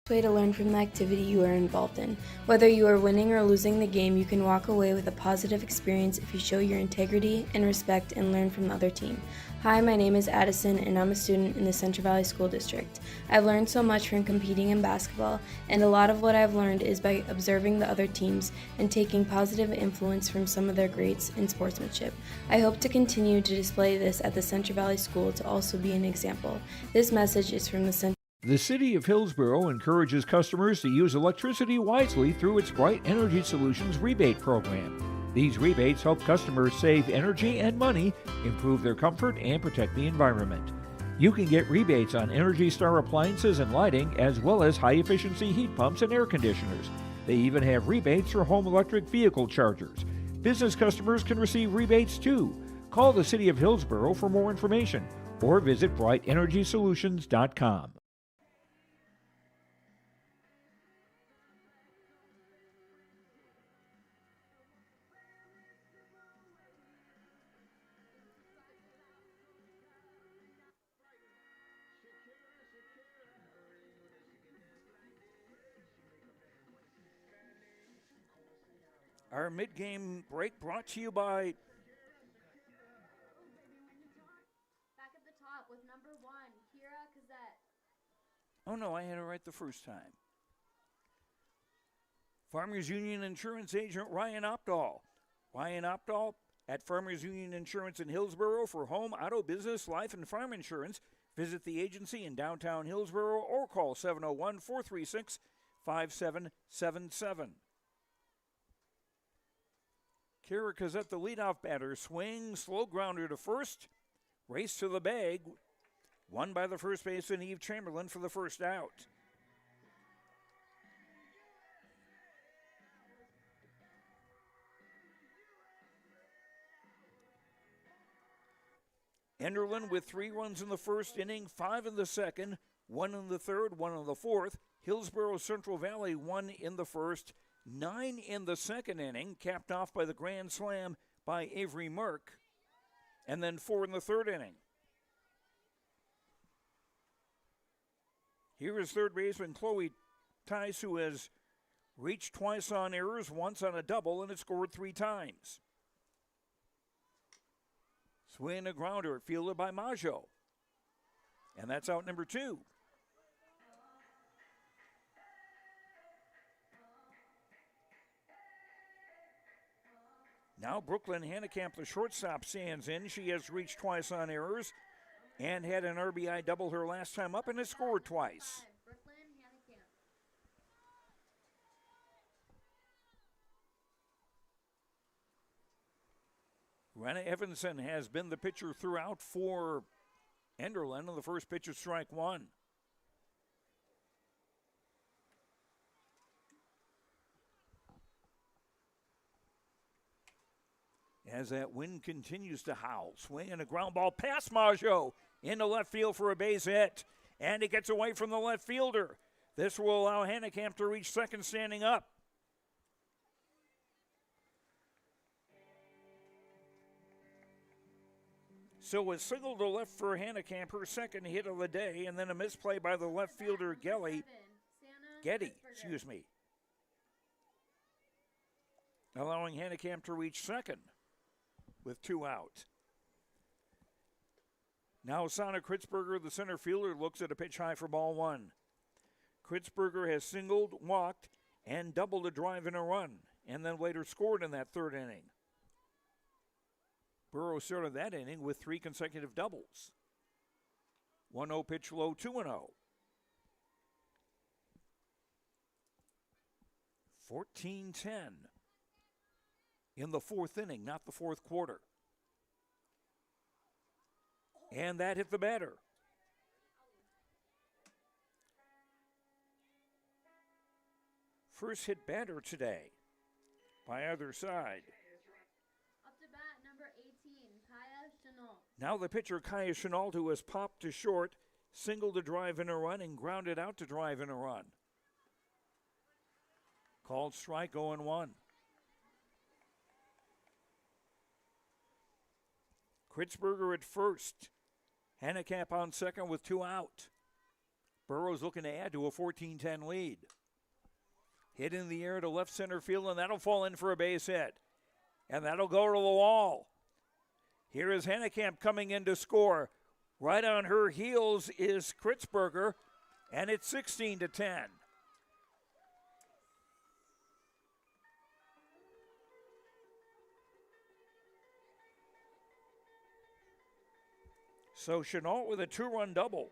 way to learn from the activity you are involved in. Whether you are winning or losing the game, you can walk away with a positive experience if you show your integrity and respect and learn from the other team. Hi, my name is Addison and I'm a student in the Central Valley School District. I've learned so much from competing in basketball, and a lot of what I've learned is by observing the other teams and taking positive influence from some of their greats in sportsmanship. I hope to continue to display this at the Central Valley School to also be an example. This message is from the Central. The City of Hillsboro encourages customers to use electricity wisely through its Bright Energy Solutions rebate program. These rebates help customers save energy and money, improve their comfort, and protect the environment. You can get rebates on Energy Star appliances and lighting, as well as high-efficiency heat pumps and air conditioners. They even have rebates for home electric vehicle chargers. Business customers can receive rebates too. Call the City of Hillsboro for more information or visit brightenergysolutions.com. Our mid-game break brought to you by... Back at the top with number 1, Kira Kazette. Oh no, I had it right the first time. Farmers Union Insurance Agent Ryan Opdahl. Ryan Opdahl at Farmers Union Insurance in Hillsboro for home, auto, business, life, and farm insurance. Visit the agency in downtown Hillsboro or call 701-436-5777. Kira Kazette, the leadoff batter, swing, slow grounder to first, race to the bag, won by the first baseman Eve Chamberlain for the first out. Enderlin with 3 runs in the first inning, 5 in the second, 1 in the third, 1 in the fourth. Hillsboro Central Valley 1 in the first, 9 in the second inning, capped off by the grand slam by Avery Merck, and then 4 in the third inning. Here is third baseman Chloe Tice, who has reached twice on errors, once on a double, and has scored 3 times. Swing a grounder, fielded by Maggio. And that's out number 2. Now Brooklyn Hannekamp, the shortstop, stands in. She has reached twice on errors and had an RBI double her last time up and has scored twice. Rena Evanson has been the pitcher throughout for Enderlin, and the first pitch is strike 1. As that wind continues to howl, swing and a ground ball past Maggio into left field for a base hit, and it gets away from the left fielder. This will allow Hannekamp to reach second standing up. So a single to left for Hannekamp, her second hit of the day, and then a misplay by the left fielder Getty, allowing Hannekamp to reach second with 2 out. Now Sana Kritzberger, the center fielder, looks at a pitch high for ball 1. Kritzberger has singled, walked, and doubled a drive in a run, and then later scored in that third inning. Burrow started that inning with 3 consecutive doubles. 1-0 pitch low, 2-0. 14-10 in the fourth inning, not the fourth quarter. And that hit the batter. First hit batter today by either side. Up to bat, number 18, Kaya Chenault. Now the pitcher, Kaya Chenault, who has popped to short, singled to drive in a run and grounded out to drive in a run. Called strike 0-1. Kritzberger at first. Hannekamp on second with 2 out. Burrows looking to add to a 14-10 lead. Hit in the air to left center field, and that'll fall in for a base hit. And that'll go to the wall. Here is Hannekamp coming in to score. Right on her heels is Kritzberger, and it's 16-10. So Chenault with a 2-run double.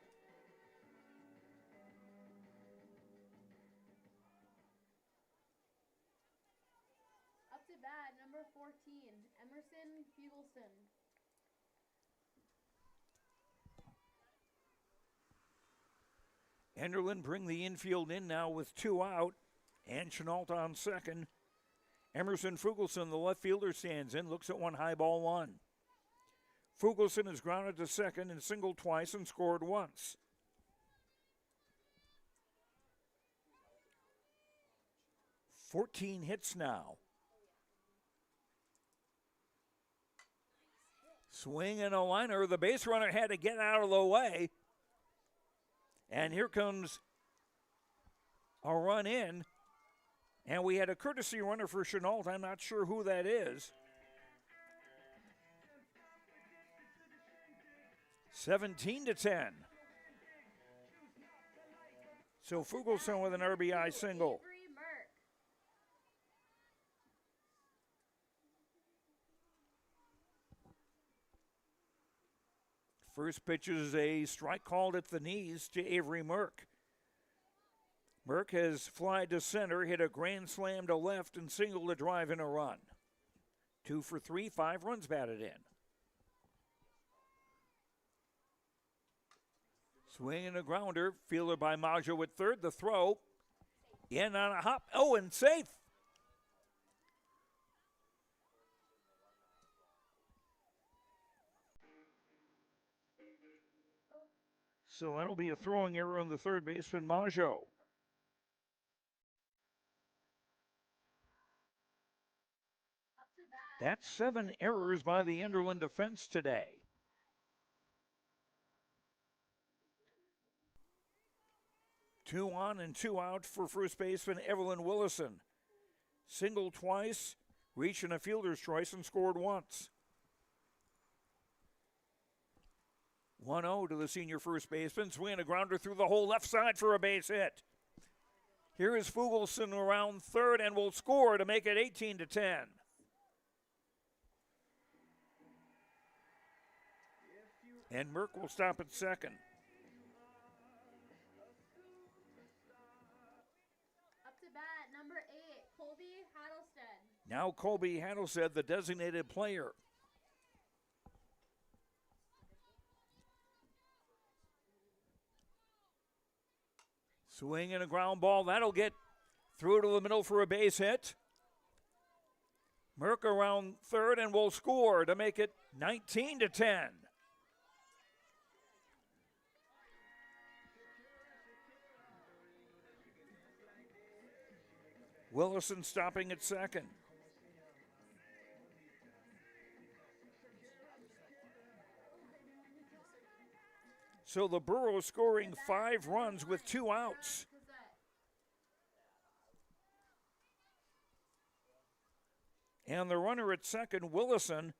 Up to bat, number 14, Emerson Fugelston. Enderlin bring the infield in now with 2 out, and Chenault on second. Emerson Fugelsson, the left fielder, stands in, looks at one high ball 1. Fugelsson is grounded to second and singled twice and scored once. $14 hits now. Swing and a liner. The base runner had to get out of the way. And here comes a run in. And we had a courtesy runner for Chenault. I'm not sure who that is. 17-10. So Fugelsson with an RBI single. First pitch is a strike called at the knees to Avery Merck. Merck has flied to center, hit a grand slam to left, and singled a drive in a run. 2 for 3, 5 runs batted in. Swing and a grounder, fielded by Maggio at third. The throw, in on a hop. Oh, and safe. So that'll be a throwing error on the third baseman, Maggio. That's 7 errors by the Enderlin defense today. Two on and 2 out for first baseman Evelyn Willison. Singled twice, reaching a fielder's choice, and scored once. 1-0 to the senior first baseman. Swing a grounder through the whole left side for a base hit. Here is Fugelsson around third and will score to make it 18-10. And Merck will stop at second. Up to bat, number 8, Colby Hattlestead. Now Colby Hattlestead, the designated player. Swing and a ground ball. That'll get through to the middle for a base hit. Merck around third and will score to make it 19-10. Willison stopping at second. So the Burros scoring 5 runs with 2 outs. And the runner at second, Willison,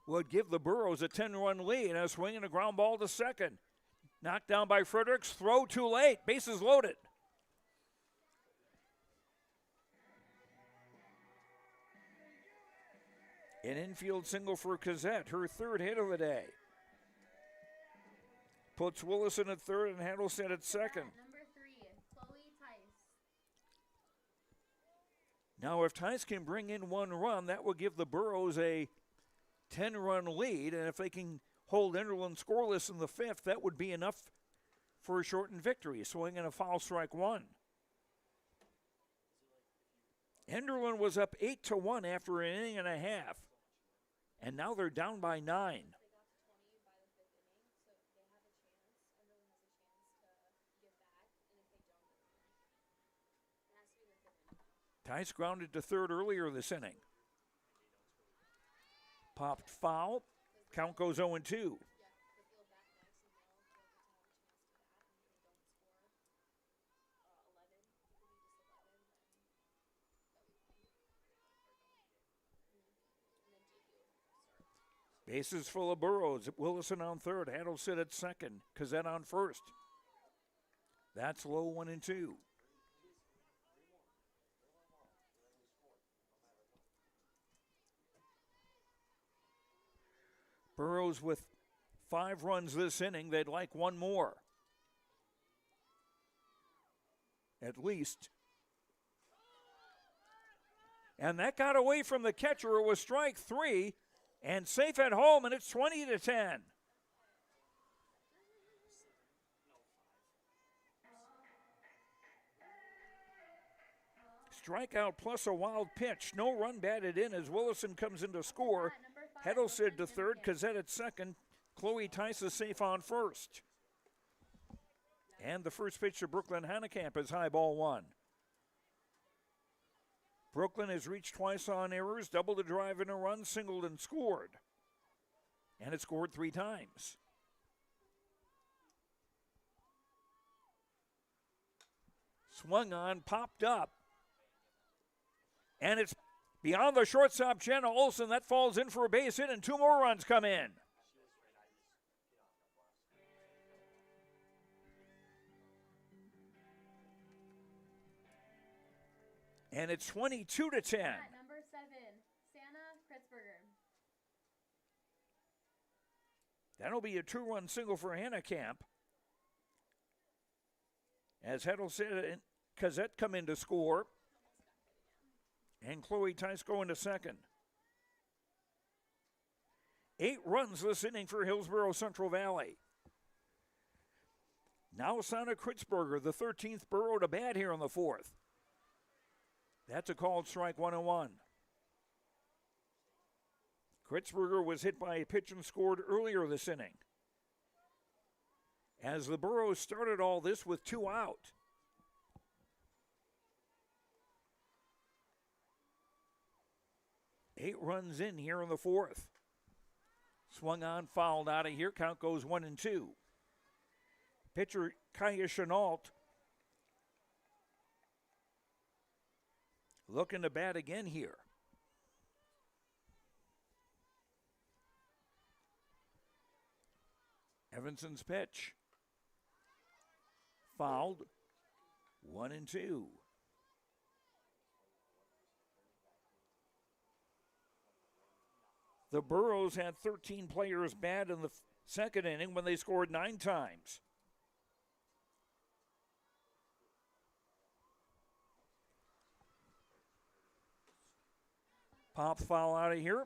would give the Burros a 10-run lead. A swing and a ground ball to second. Knocked down by Fredericks. Throw too late. Bases loaded. An infield single for Cazette, her 3rd hit of the day. Puts Willison at third and Hattlestead at second. Number 3, Chloe Tice. Now, if Tice can bring in 1 run, that will give the Burros a 10-run lead. And if they can hold Enderlin scoreless in the 5th, that would be enough for a shortened victory. Swing and a foul, strike 1. Enderlin was up 8-1 after an inning and a half. And now they're down by 9. Tice grounded to third earlier this inning. Popped foul. Count goes 0-2. Bases full of Burrows. Willison on third. Hadelstead at second. Cassette on first. That's low 1-2. Burrows with 5 runs this inning. They'd like one more. At least. And that got away from the catcher. It was strike 3 and safe at home, and it's 20-10. Strikeout plus a wild pitch. No run batted in as Willison comes in to score. Hedelstead to third, Cassette at second. Chloe Tice is safe on first. And the first pitch to Brooklyn Hanekamp is high ball 1. Brooklyn has reached twice on errors, doubled a drive and a run, singled and scored. And it scored 3 times. Swung on, popped up. And it's beyond the shortstop, Jenna Olson. That falls in for a base hit, and 2 more runs come in. And it's 22-10. Number 7, Santa Kritzberger. That'll be a 2-run single for Hanekamp. As Hedelstead and Cassette come in to score. And Chloe Tice go into second. 8 runs this inning for Hillsboro Central Valley. Now Santa Kritzberger, the 13th Burrow to bat here in the 4th. That's a called strike 1-1. Kritzberger was hit by a pitch and scored earlier this inning. As the Burrows started all this with 2 out. Eight runs in here in the 4th. Swung on, fouled out of here. Count goes 1-2. Pitcher Kaya Chenault looking to bat again here. Evanson's pitch. Fouled. 1-2. The Burrows had 13 players bat in the second inning when they scored 9 times. Pop foul out of here.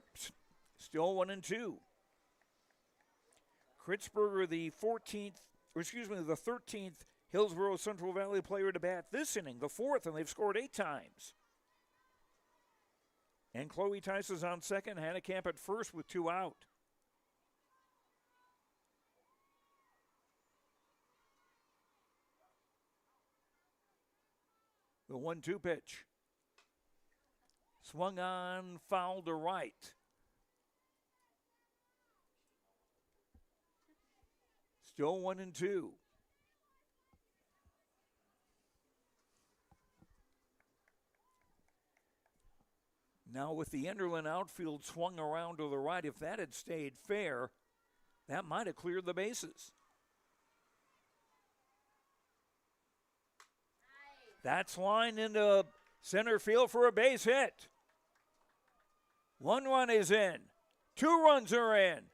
Still 1-2. Kritzberger, the 13th Hillsboro Central Valley player to bat this inning, the 4th, and they've scored 8 times. And Chloe Tice is on second, Hanekamp at first with 2 out. The 1-2 pitch. Swung on, foul to right. Still 1-2. Now with the Enderlin outfield swung around to the right, if that had stayed fair, that might have cleared the bases. That's lined into center field for a base hit. 1 run is in. 2 runs are in.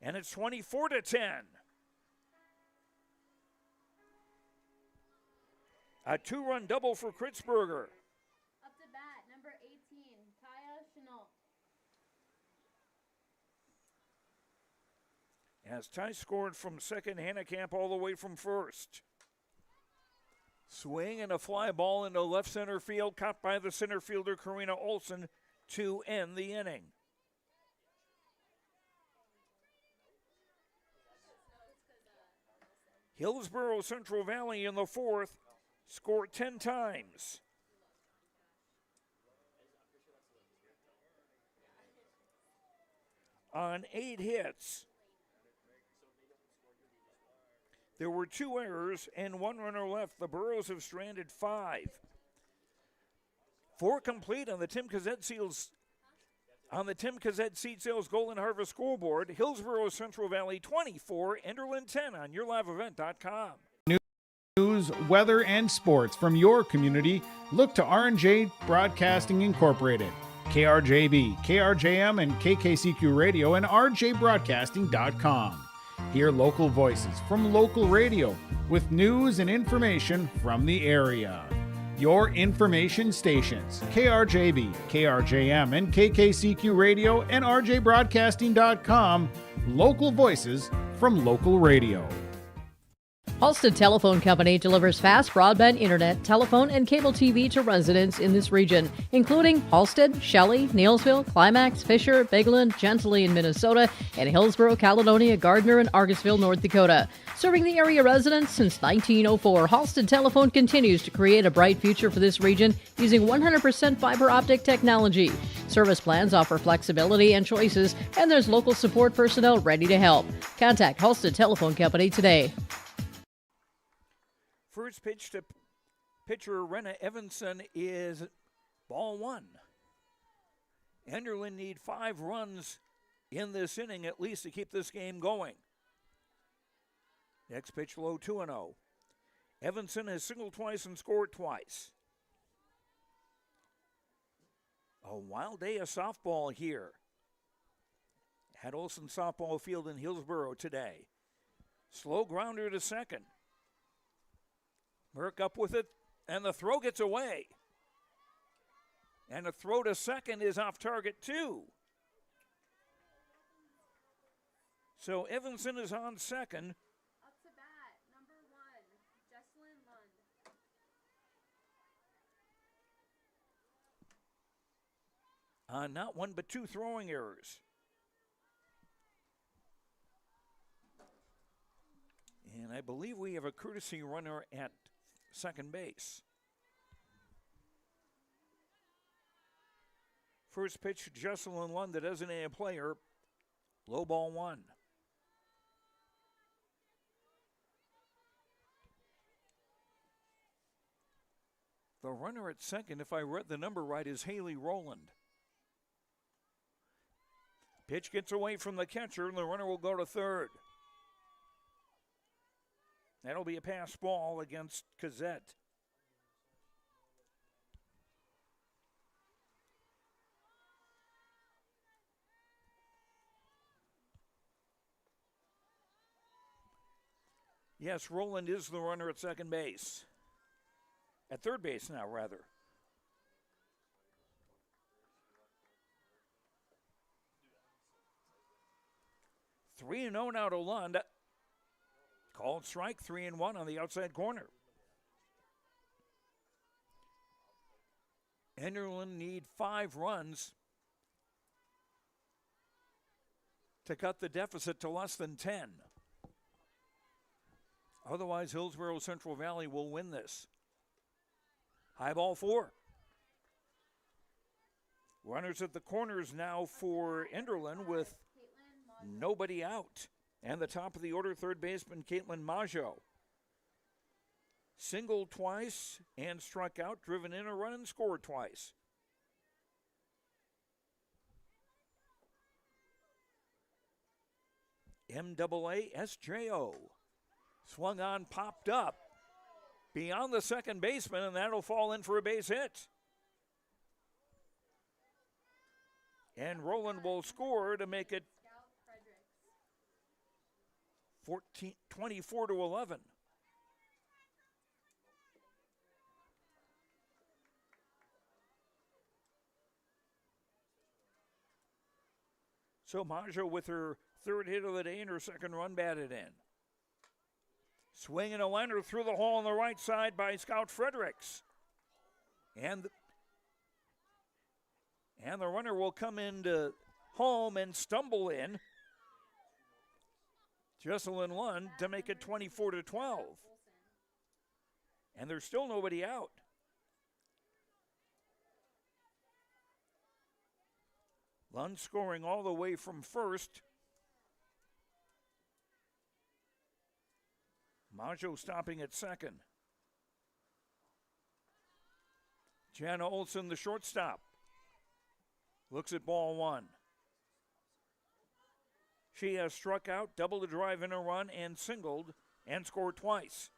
And it's 24-10. A 2-run double for Kritzberger. Up to bat, number 18, Kaya Chenault. As Tice scored from second, Hanekamp all the way from first. Swing and a fly ball into left center field, caught by the center fielder Karina Olson to end the inning. Hillsboro Central Valley in the 4th scored 10 times. On 8 hits. There were 2 errors and 1 runner left. The Burrows have stranded 5. 4 complete on the Tim Kazet Seals On the Tim Cassette Seed Sales Golden Harvest Scoreboard, Hillsboro Central Valley 24, Enderlin 10 on YourLiveEvent.com. News, weather, and sports from your community. Look to R&J Broadcasting Incorporated. KRJB, KRJM, and KKCQ Radio and RJBroadcasting.com. Hear local voices from local radio with news and information from the area. Your information stations, KRJB, KRJM, and KKCQ Radio and RJBroadcasting.com. Local voices from local radio. Halstead Telephone Company delivers fast broadband internet, telephone, and cable TV to residents in this region, including Halstead, Shelley, Neillsville, Climax, Fisher, Bigland, Gentilly in Minnesota, and Hillsboro, Caledonia, Gardner, and Argosville, North Dakota. Serving the area residents since 1904, Halstead Telephone continues to create a bright future for this region using 100% fiber optic technology. Service plans offer flexibility and choices, and there's local support personnel ready to help. Contact Halstead Telephone Company today. First pitch to pitcher Rena Evanson is ball one. Enderlin need 5 runs in this inning at least to keep this game going. Next pitch low 2-0. Evanson has singled twice and scored twice. A wild day of softball here at Olson Softball Field in Hillsboro today. Slow grounder to second. Merck up with it, and the throw gets away. And a throw to second is off target too. So Evanson is on second. Up to bat, number 1, Jesselyn Lund. Not one but 2 throwing errors. And I believe we have a courtesy runner at second base. First pitch, Jesselyn Lund, the designated player. Low ball 1. The runner at second, if I read the number right, is Haley Rowland. Pitch gets away from the catcher, and the runner will go to third. That'll be a pass ball against Cassette. Yes, Rowland is the runner at second base. At third base now, rather. Three and 0 now to Lund. Called strike, 3-1 on the outside corner. Enderlin need 5 runs to cut the deficit to less than 10. Otherwise, Hillsboro Central Valley will win this. High ball 4. Runners at the corners now for Enderlin with nobody out. And the top of the order, third baseman Caitlin Maggio. Singled twice and struck out, driven in a run and scored twice. MAA SJO. Swung on, popped up beyond the second baseman, and that'll fall in for a base hit. And Rowland will score to make it 24-11. So Maggio with her third hit of the day and her second run batted in. Swinging a liner through the hole on the right side by Scout Fredericks. And the runner will come into home and stumble in. Jesselyn Lund to make it 24-12. And there's still nobody out. Lund scoring all the way from first. Maggio stopping at second. Jana Olson, the shortstop. Looks at ball one. She has struck out, doubled a drive in a run, and singled and scored twice.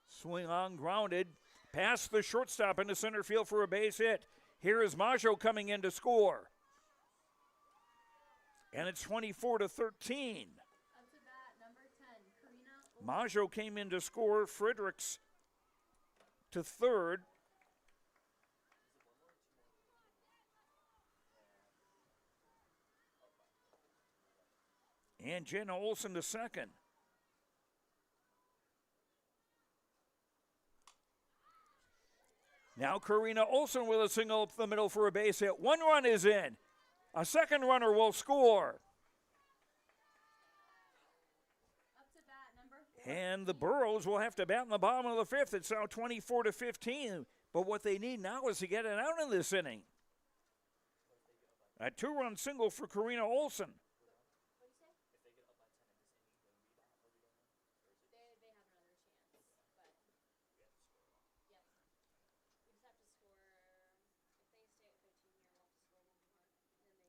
Swing on, grounded, past the shortstop into center field for a base hit. Here is Maggio coming in to score. And it's 24-13. Maggio came in to score. Fredericks to third. And Jenna Olson to second. Now Karina Olson with a single up the middle for a base hit. One run is in. A second runner will score. And the Burros will have to bat in the bottom of the fifth. It's now 24-15. But what they need now is to get it out in this inning. A two-run single for Karina Olson.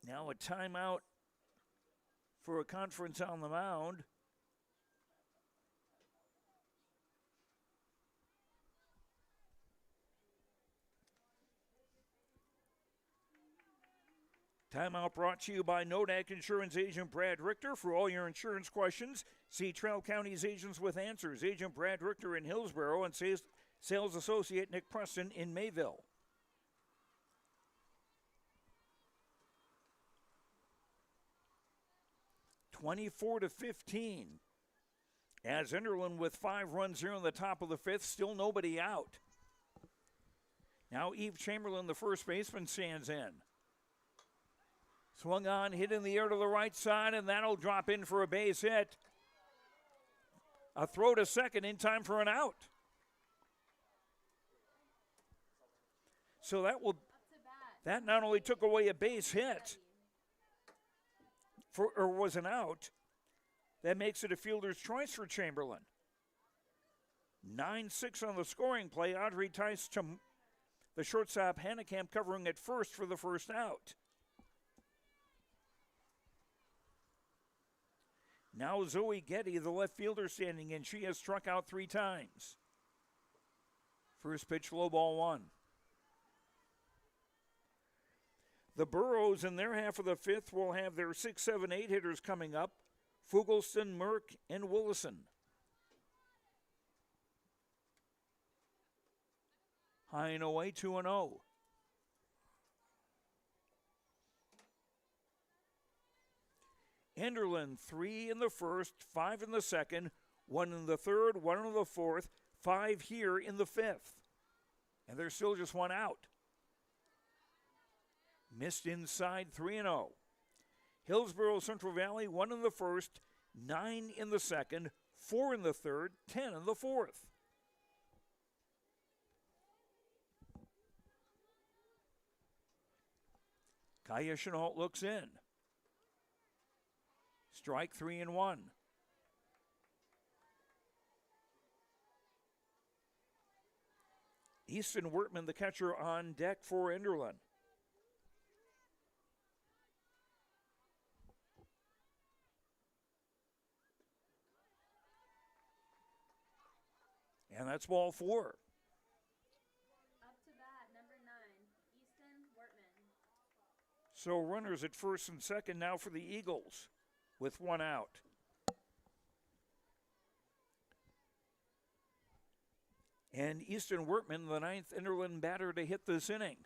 Now a timeout for a conference on the mound. Timeout brought to you by Nodak Insurance Agent Brad Richter. For all your insurance questions, see Trail County's Agents with Answers. Agent Brad Richter in Hillsboro and Sales Associate Nick Preston in Mayville. (24-15) as Enderlin with 5 runs here in the top of the fifth, still nobody out. Now Eve Chamberlain, the first baseman, stands in. Swung on, hit in the air to the right side, and that'll drop in for a base hit. A throw to second in time for an out. So that not only took away a base hit, or was an out, that makes it a fielder's choice for Chamberlain. 9-6 on the scoring play. Audrey Tice to the shortstop, Hannekamp covering at first for the first out. Now Zoe Getty, the left fielder, standing in. She has struck out 3 times. First pitch, low ball 1. The Burros in their half of the fifth will have their 6, 7, 8 hitters coming up. Fugelston, Merck, and Willison. High and away, 2-0. Enderlin, 3 in the first, 5 in the second, 1 in the third, 1 in the fourth, 5 here in the fifth. And there's still just 1 out. Missed inside, 3-0. Hillsboro Central Valley, 1 in the first, 9 in the second, 4 in the third, 10 in the fourth. Kaya Chenault looks in. Strike 3-1. Easton Wertman, the catcher, on deck for Enderlin. And that's ball 4. Up to bat, number 9, Easton Wertman. So runners at first and second now for the Eagles with 1 out. And Easton Wertman, the 9th Enderlin batter to hit this inning.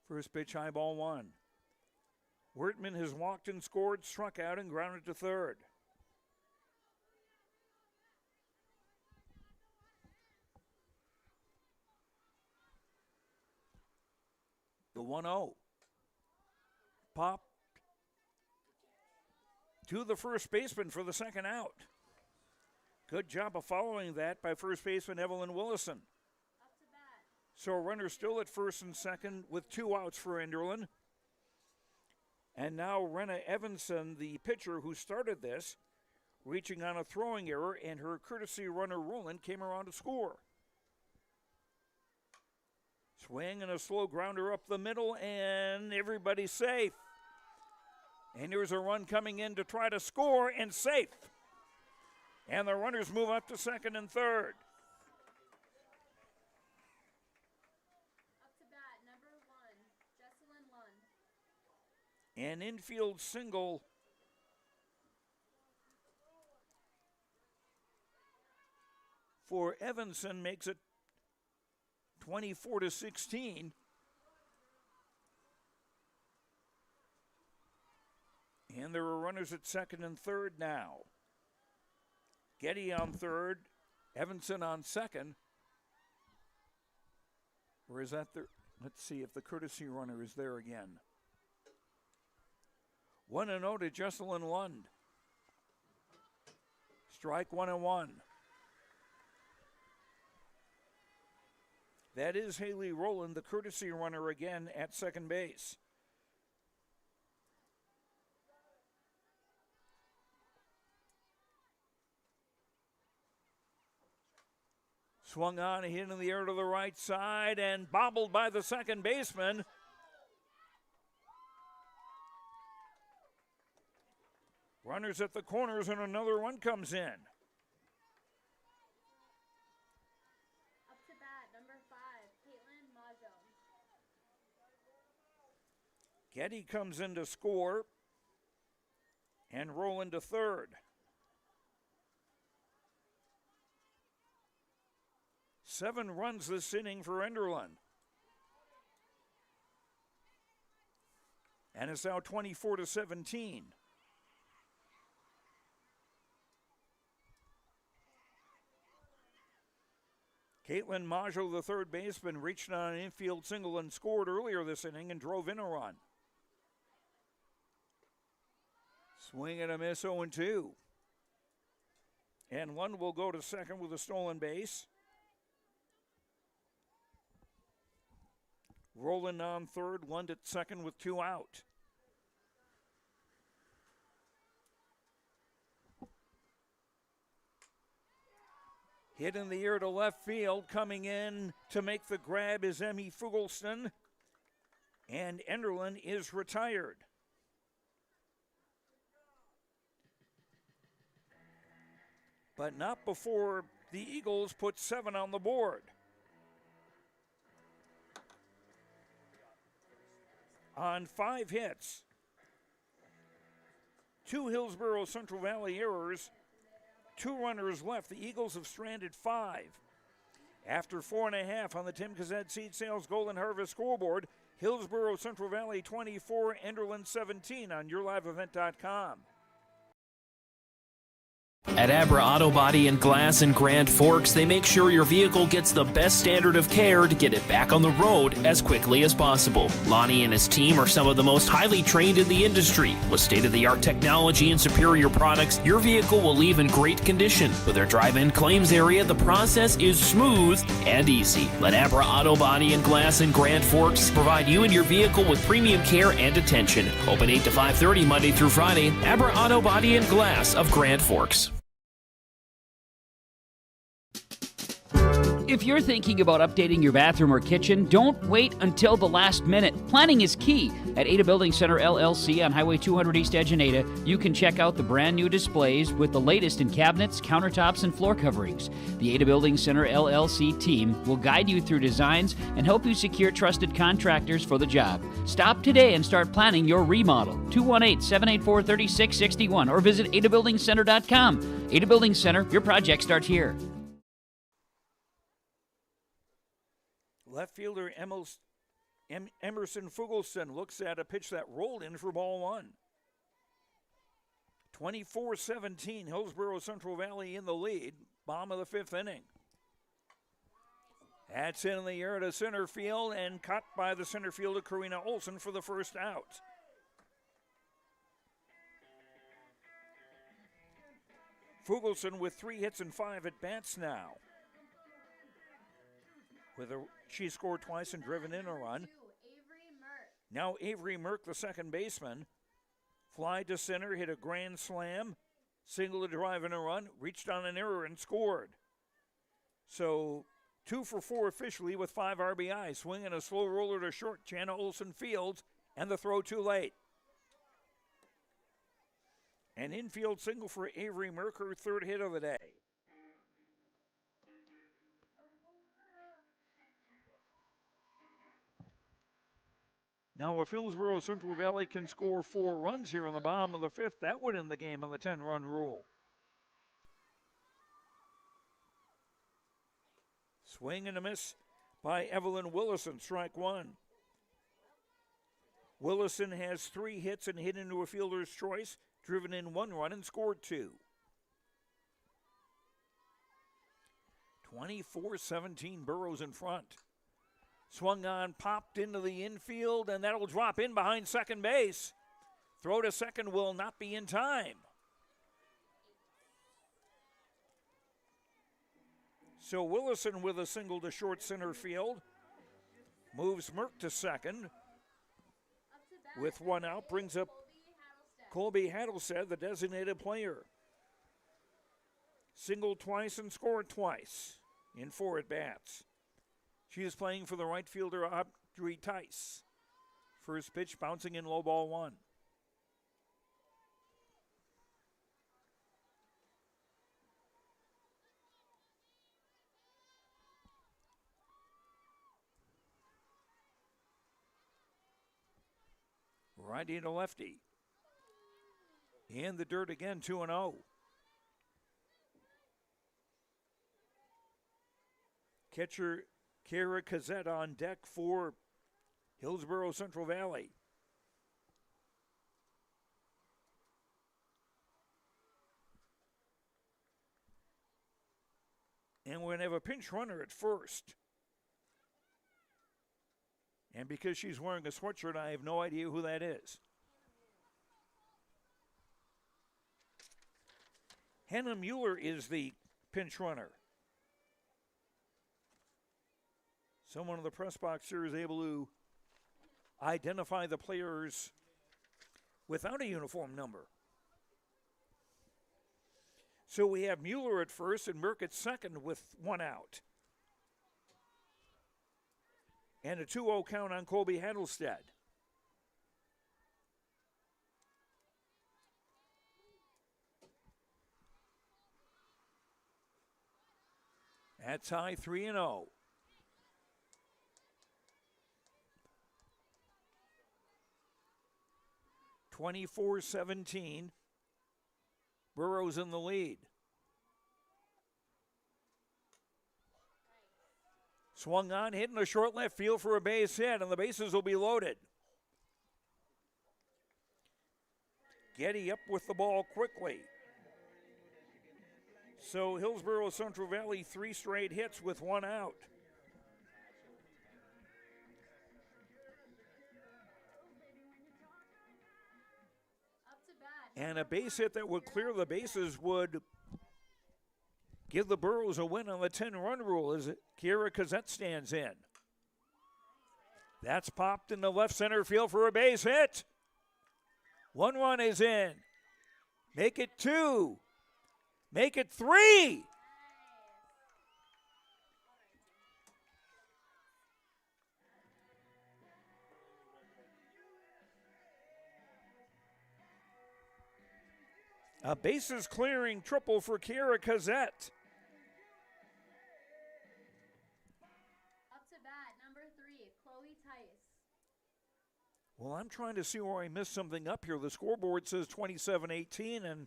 First pitch, high ball 1. Wertman has walked and scored, struck out, and grounded to third. The 1-0. Popped to the first baseman for the second out. Good job of following that by first baseman Evelyn Willison. So a runner still at first and second with 2 outs for Enderlin. And now Renna Evanson, the pitcher who started this, reaching on a throwing error, and her courtesy runner Roland came around to score. Swing and a slow grounder up the middle, and everybody's safe. And here's a run coming in to try to score, and safe. And the runners move up to second and third. Up to bat, number 1, Jesselyn Lund. An infield single for Evanson makes it 24-16. And there are runners at second and third now. Getty on third, Evanson on second. Or is that the, let's see if the courtesy runner is there again. 1-0 to Jesselyn Lund. Strike 1-1. That is Haley Rowland, the courtesy runner again at second base. Swung on, a hit in the air to the right side, and bobbled by the second baseman. Runners at the corners, and another one comes in. Up to bat, number 5, Caitlin Majo. Getty comes in to score, and Rowland to third. 7 runs this inning for Enderlin. And it's now 24-17. Caitlin Majo, the third baseman, reached on an infield single and scored earlier this inning and drove in a run. Swing and a miss, 0-2. And Lund will go to second with a stolen base. Rowland on third, Lund at second with 2 out. Hit in the air to left field. Coming in to make the grab is Emmy Fugelston. And Enderlin is retired. But not before the Eagles put 7 on the board. On 5 hits, 2 Hillsboro Central Valley errors, 2 runners left. The Eagles have stranded 5. After 4.5 on the Tim Kazed Seed Sales Golden Harvest scoreboard, Hillsboro Central Valley 24, Enderlin 17 on YourLiveEvent.com. At Abra Auto Body and Glass in Grand Forks, they make sure your vehicle gets the best standard of care to get it back on the road as quickly as possible. Lonnie and his team are some of the most highly trained in the industry. With state-of-the-art technology and superior products, your vehicle will leave in great condition. With their drive-in claims area, the process is smooth and easy. Let Abra Auto Body and Glass in Grand Forks provide you and your vehicle with premium care and attention. Open 8 to 5:30 Monday through Friday. Abra Auto Body and Glass of Grand Forks. If you're thinking about updating your bathroom or kitchen, don't wait until the last minute. Planning is key. At Ada Building Center LLC on Highway 200 East Edge in Ada, you can check out the brand new displays with the latest in cabinets, countertops, and floor coverings. The Ada Building Center LLC team will guide you through designs and help you secure trusted contractors for the job. Stop today and start planning your remodel. 218-784-3661 or visit adabuildingcenter.com. Ada Building Center, your project starts here. Left fielder Emerson Fugelston looks at a pitch that rolled in for ball 1. 24-17, Hillsboro Central Valley in the lead. Bottom of the 5th inning. That's in the air to center field and caught by the center fielder Karina Olson for the first out. Fugelston with 3 hits and 5 at bats now. She scored twice and driven in a run. Now Avery Merck, the second baseman, fly to center, hit a grand slam Single to drive in a run, reached on an error and scored. So 2 for 4 officially with 5 RBI. Swing and a slow roller to short. Jana Olsen fields, and the throw too late. An infield single for Avery Merker, 3rd hit of the day. Now, if Hillsboro Central Valley can score 4 runs here in the bottom of the 5th, that would end the game on the 10-run rule. Swing and a miss by Evelyn Willison, strike 1. Willison has 3 hits and hit into a fielder's choice, driven in 1 run and scored 2. 24-17, Burrows in front. Swung on, popped into the infield, and that'll drop in behind second base. Throw to second will not be in time. So Willison with a single to short center field. Moves Merck to second. With 1 out, brings up Colby Hattlestead, the designated player. Singled twice and scored twice in 4 at-bats. She is playing for the right fielder, Audrey Tice. First pitch bouncing in low ball 1. Righty to lefty. In the dirt again, 2-0. Catcher Kara Cazzetta on deck for Hillsboro Central Valley. And we're going to have a pinch runner at first. And because she's wearing a sweatshirt, I have no idea who that is. Hannah Mueller is the pinch runner. Someone in the press box here is able to identify the players without a uniform number. So we have Mueller at first and Merck at second with 1 out. And a 2-0 count on Colby Hattlestead. That's high, 3-0. (24-17). Burrows in the lead. Swung on, hit in the short left field for a base hit, and the bases will be loaded. Getty up with the ball quickly. So Hillsboro Central Valley 3 straight hits with 1 out. And a base hit that would clear the bases would give the Burrows a win on the 10-run rule as Kiera Cazzette stands in. That's popped in the left center field for a base hit. 1 run is in. Make it 2. Make it 3. A bases clearing triple for Kiera Cazzette. Up to bat, number 3, Chloe Tice. Well, I'm trying to see where I missed something up here. The scoreboard says 27-18, and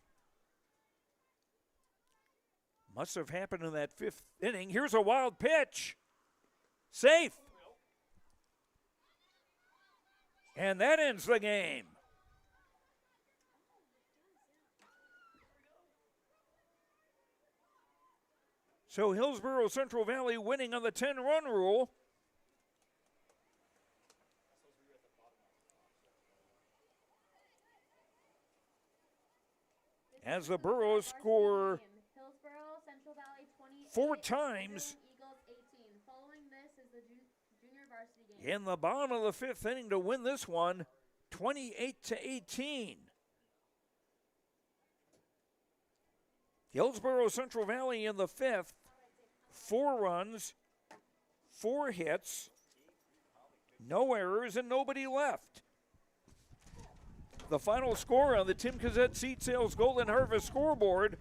must have happened in that 5th inning. Here's a wild pitch. Safe. And that ends the game. So Hillsboro Central Valley winning on the 10-run rule. As the Burros score 4 times in the bottom of the 5th inning to win this one, 28-18. Hillsboro Central Valley in the fifth. 4 runs, 4 hits, no errors, and nobody left. The final score on the Tim Kazette Seed Sales Golden Harvest scoreboard.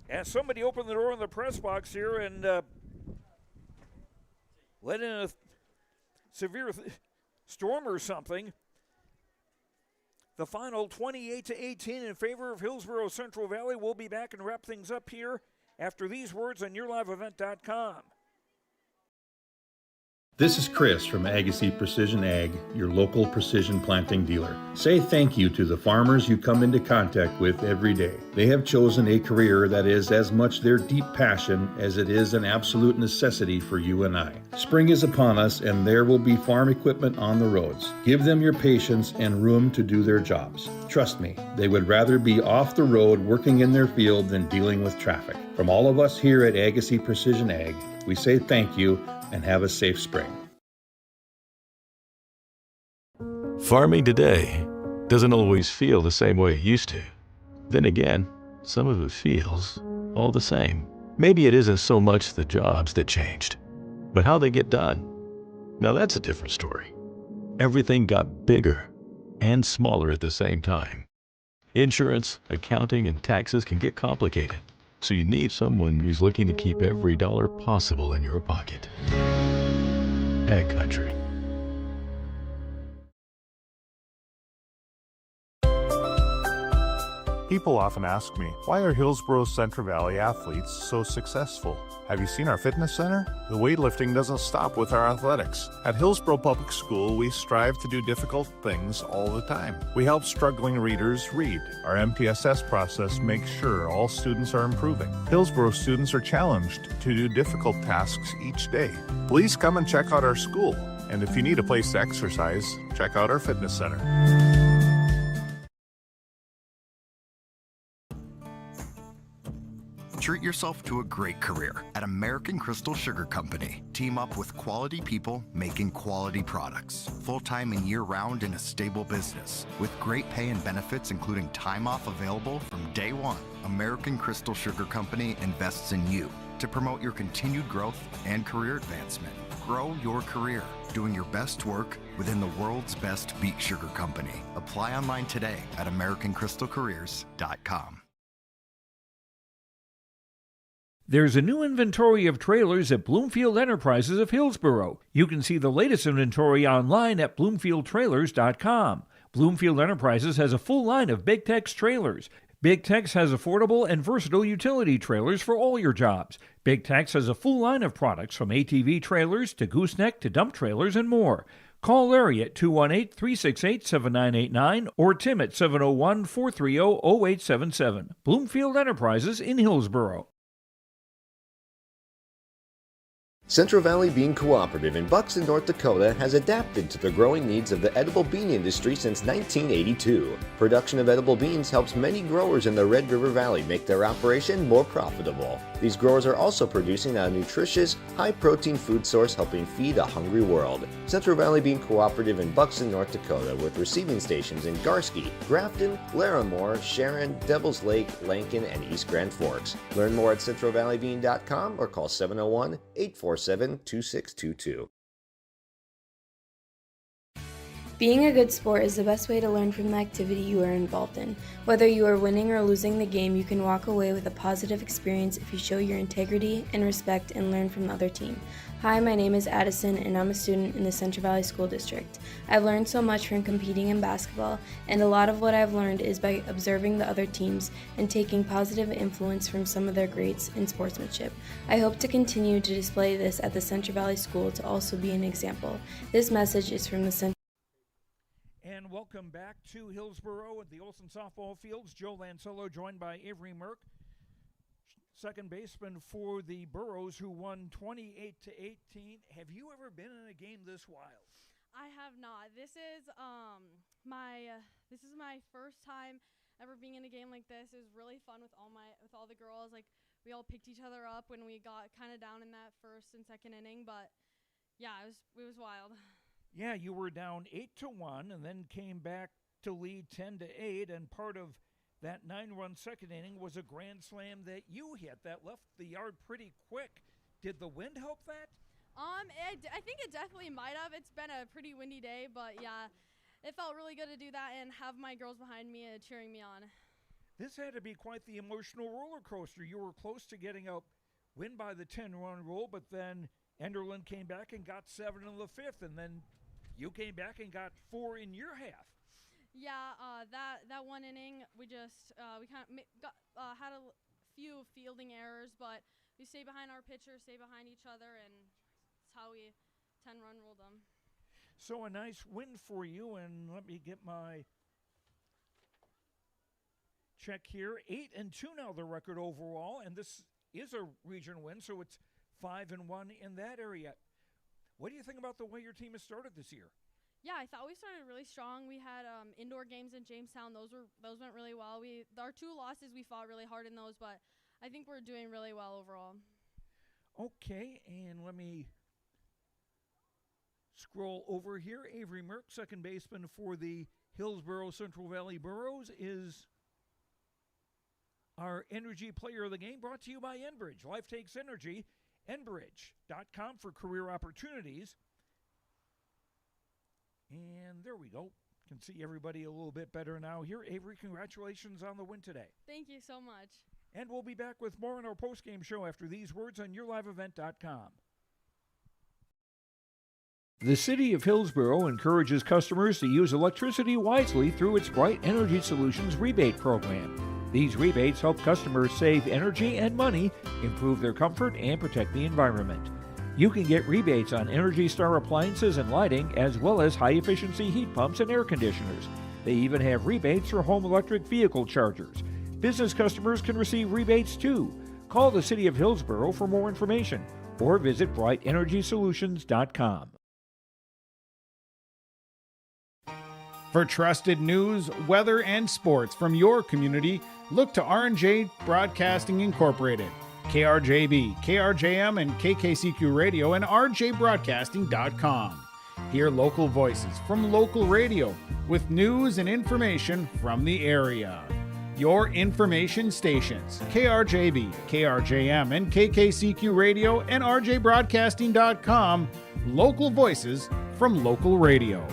As somebody opened the door in the press box here and let in a severe storm or something. The final 28-18 in favor of Hillsboro Central Valley. We'll be back and wrap things up here after these words on YourLiveEvent.com. This is Chris from Agassiz Precision Ag, your local precision planting dealer. Say thank you to the farmers you come into contact with every day. They have chosen a career that is as much their deep passion as it is an absolute necessity for you and I. Spring is upon us and there will be farm equipment on the roads. Give them your patience and room to do their jobs. Trust me, they would rather be off the road working in their field than dealing with traffic. From all of us here at Agassiz Precision Ag, we say thank you and have a safe spring. Farming today doesn't always feel the same way it used to. Then again, some of it feels all the same. Maybe it isn't so much the jobs that changed, but how they get done. Now that's a different story. Everything got bigger and smaller at the same time. Insurance, accounting, and taxes can get complicated, so you need someone who's looking to keep every dollar possible in your pocket. Ag Country. People often ask me, why are Hillsboro Central Valley athletes so successful? Have you seen our fitness center? The weightlifting doesn't stop with our athletics. At Hillsboro Public School, we strive to do difficult things all the time. We help struggling readers read. Our MTSS process makes sure all students are improving. Hillsboro students are challenged to do difficult tasks each day. Please come and check out our school. And if you need a place to exercise, check out our fitness center. Treat yourself to a great career at American Crystal Sugar Company. Team up with quality people making quality products. Full-time and year-round in a stable business. With great pay and benefits including time off available from day one. American Crystal Sugar Company invests in you to promote your continued growth and career advancement. Grow your career doing your best work within the world's best beet sugar company. Apply online today at AmericanCrystalCareers.com. There's a new inventory of trailers at Bloomfield Enterprises of Hillsboro. You can see the latest inventory online at BloomfieldTrailers.com. Bloomfield Enterprises has a full line of Big Tex trailers. Big Tex has affordable and versatile utility trailers for all your jobs. Big Tex has a full line of products from ATV trailers to gooseneck to dump trailers and more. Call Larry at 218-368-7989 or Tim at 701-430-0877. Bloomfield Enterprises in Hillsboro. Central Valley Bean Cooperative in Buxton, North Dakota has adapted to the growing needs of the edible bean industry since 1982. Production of edible beans helps many growers in the Red River Valley make their operation more profitable. These growers are also producing a nutritious, high-protein food source helping feed a hungry world. Central Valley Bean Cooperative in Buxton, North Dakota with receiving stations in Garsky, Grafton, Larimore, Sharon, Devils Lake, Lankin, and East Grand Forks. Learn more at centralvalleybean.com or call 701-847-2622. Being a good sport is the best way to learn from the activity you are involved in. Whether you are winning or losing the game, you can walk away with a positive experience if you show your integrity and respect and learn from the other team. Hi, my name is Addison and I'm a student in the Central Valley School District. I've learned so much from competing in basketball, and a lot of what I've learned is by observing the other teams and taking positive influence from some of their greats in sportsmanship. I hope to continue to display this at the Central Valley School to also be an example. This message is from the Central. And welcome back to Hillsboro at the Olson softball fields. Joe Lancello joined by Avery Merck, second baseman for the Burros, who won 28-18. Have you ever been in a game this wild? I have not. This is my first time ever being in a game like this. It was really fun with all the girls. Like, we all picked each other up when we got kind of down in that first and second inning. But yeah, it was wild. Yeah, you were down 8-1 and then came back to lead 10-8, and part of That 9-run second inning was a grand slam that you hit that left the yard pretty quick. Did the wind help that? I think it definitely might have. It's been a pretty windy day, but yeah, it felt really good to do that and have my girls behind me cheering me on. This had to be quite the emotional roller coaster. You were close to getting a win by the 10-run rule, but then Enderlin came back and got 7 in the 5th, and then you came back and got 4 in your half. Yeah, that one inning, we just we kind of had a few fielding errors, but we stay behind our pitcher, stay behind each other, and that's how we 10-run ruled them. So a nice win for you, and let me get my check here. 8-2 now the record overall, and this is a region win, so it's 5-1 in that area. What do you think about the way your team has started this year? Yeah, I thought we started really strong. We had indoor games in Jamestown. Those went really well. Our 2 losses, we fought really hard in those, but I think we're doing really well overall. Okay, and let me scroll over here. Avery Merck, second baseman for the Hillsboro Central Valley Burros, is our Energy Player of the Game, brought to you by Enbridge. Life takes energy. Enbridge.com for career opportunities. And there we go. Can see everybody a little bit better now here. Avery, congratulations on the win today. Thank you so much. And we'll be back with more in our postgame show after these words on YourLiveEvent.com. The City of Hillsboro encourages customers to use electricity wisely through its Bright Energy Solutions rebate program. These rebates help customers save energy and money, improve their comfort, and protect the environment. You can get rebates on Energy Star appliances and lighting, as well as high-efficiency heat pumps and air conditioners. They even have rebates for home electric vehicle chargers. Business customers can receive rebates too. Call the City of Hillsboro for more information or visit BrightEnergySolutions.com. For trusted news, weather, and sports from your community, look to R&J Broadcasting Incorporated. KRJB, KRJM, and KKCQ Radio and RJBroadcasting.com. Hear local voices from local radio with news and information from the area. Your information stations, KRJB, KRJM, and KKCQ Radio and RJBroadcasting.com. Local voices from local radio.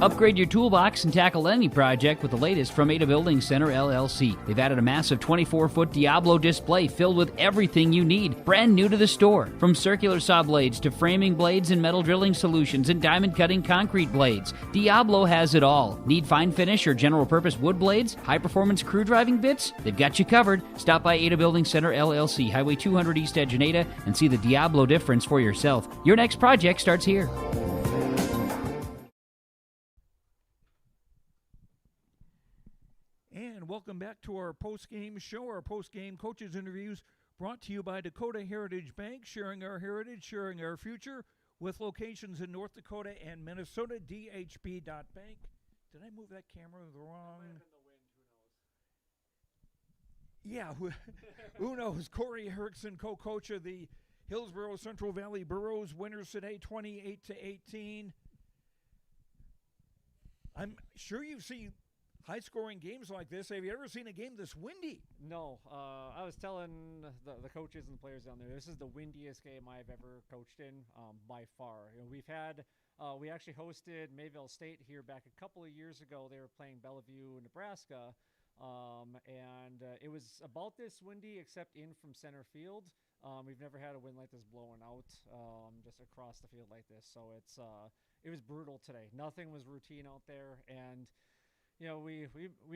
Upgrade your toolbox and tackle any project with the latest from Ada Building Center, LLC. They've added a massive 24-foot Diablo display filled with everything you need, brand new to the store. From circular saw blades to framing blades and metal drilling solutions and diamond cutting concrete blades, Diablo has it all. Need fine finish or general purpose wood blades? High-performance crew driving bits? They've got you covered. Stop by Ada Building Center, LLC, Highway 200 East Edge in Ada, and see the Diablo difference for yourself. Your next project starts here. And welcome back to our post-game show, our post-game coaches interviews brought to you by Dakota Heritage Bank, sharing our heritage, sharing our future, with locations in North Dakota and Minnesota, dhb.bank. Did I move that camera the wrong? Yeah, who knows? Corey Erickson, co-coach of the Hillsboro Central Valley Burros, winners today, 28-18. I'm sure you've seen high-scoring games like this. Have you ever seen a game this windy? No. I was telling the coaches and the players down there, this is the windiest game I've ever coached in by far. You know, we actually hosted Mayville State here back a couple of years ago. They were playing Bellevue, Nebraska, and it was about this windy except in from center field. We've never had a wind like this blowing out just across the field like this. So it was brutal today. Nothing was routine out there, and you know, we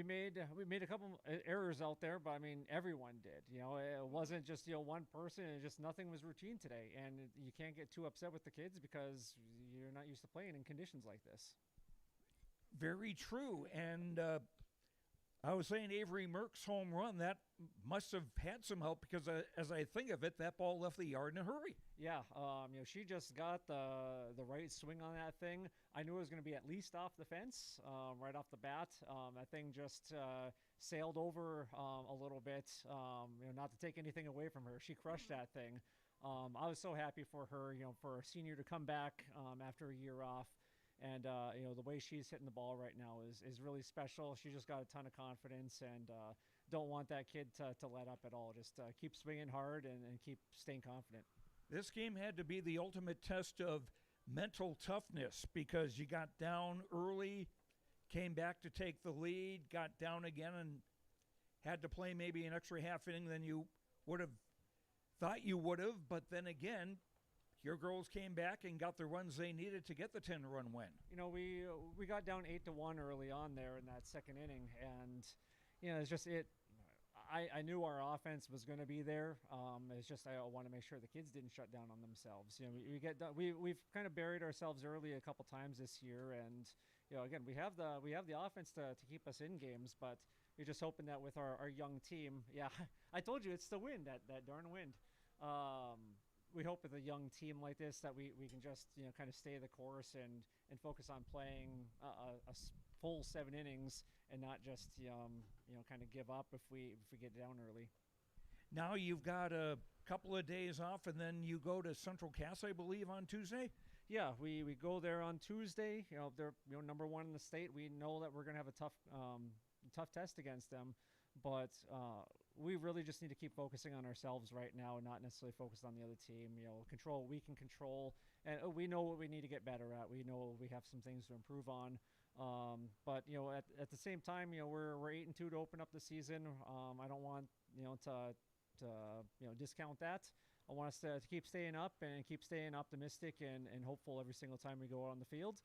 made a couple errors out there, but I mean everyone did. You know, it wasn't just one person. It just nothing was routine today, and you can't get too upset with the kids because you're not used to playing in conditions like this. Very true, and I was saying Avery Merck's home run, that must have had some help because as I think of it, that ball left the yard in a hurry. Yeah, she just got the right swing on that thing. I knew it was going to be at least off the fence right off the bat. That thing just sailed over a little bit, not to take anything away from her. She crushed that thing. I was so happy for her, for a senior to come back after a year off And the way she's hitting the ball right now is really special. She just got a ton of confidence, and don't want that kid to let up at all. Just keep swinging hard and keep staying confident. This game had to be the ultimate test of mental toughness because you got down early, came back to take the lead, got down again, and had to play maybe an extra half inning than you would have thought you would have. But then again, your girls came back and got the runs they needed to get the 10-run win. We got down 8-1 early on there in that second inning, and it's just I knew our offense was going to be there. It's just I want to make sure the kids didn't shut down on themselves. We've kind of buried ourselves early a couple times this year, and again we have the offense to keep us in games, but we're just hoping that with our young team. Yeah, I told you it's the wind, that darn wind. We hope with a young team like this that we can just kind of stay the course and focus on playing a full 7 innings and not just kind of give up if we get down early. Now you've got a couple of days off, and then you go to Central Cass, I believe, on Tuesday. Yeah, we go there on Tuesday. They're number 1 in the state. We know that we're going to have a tough test against them, but we really just need to keep focusing on ourselves right now and not necessarily focus on the other team. Control what we can control, and we know what we need to get better at. We know we have some things to improve on. But at the same time, we're 8-2 to open up the season. I don't want to discount that. I want us to keep staying up and keep staying optimistic and hopeful every single time we go out on the field.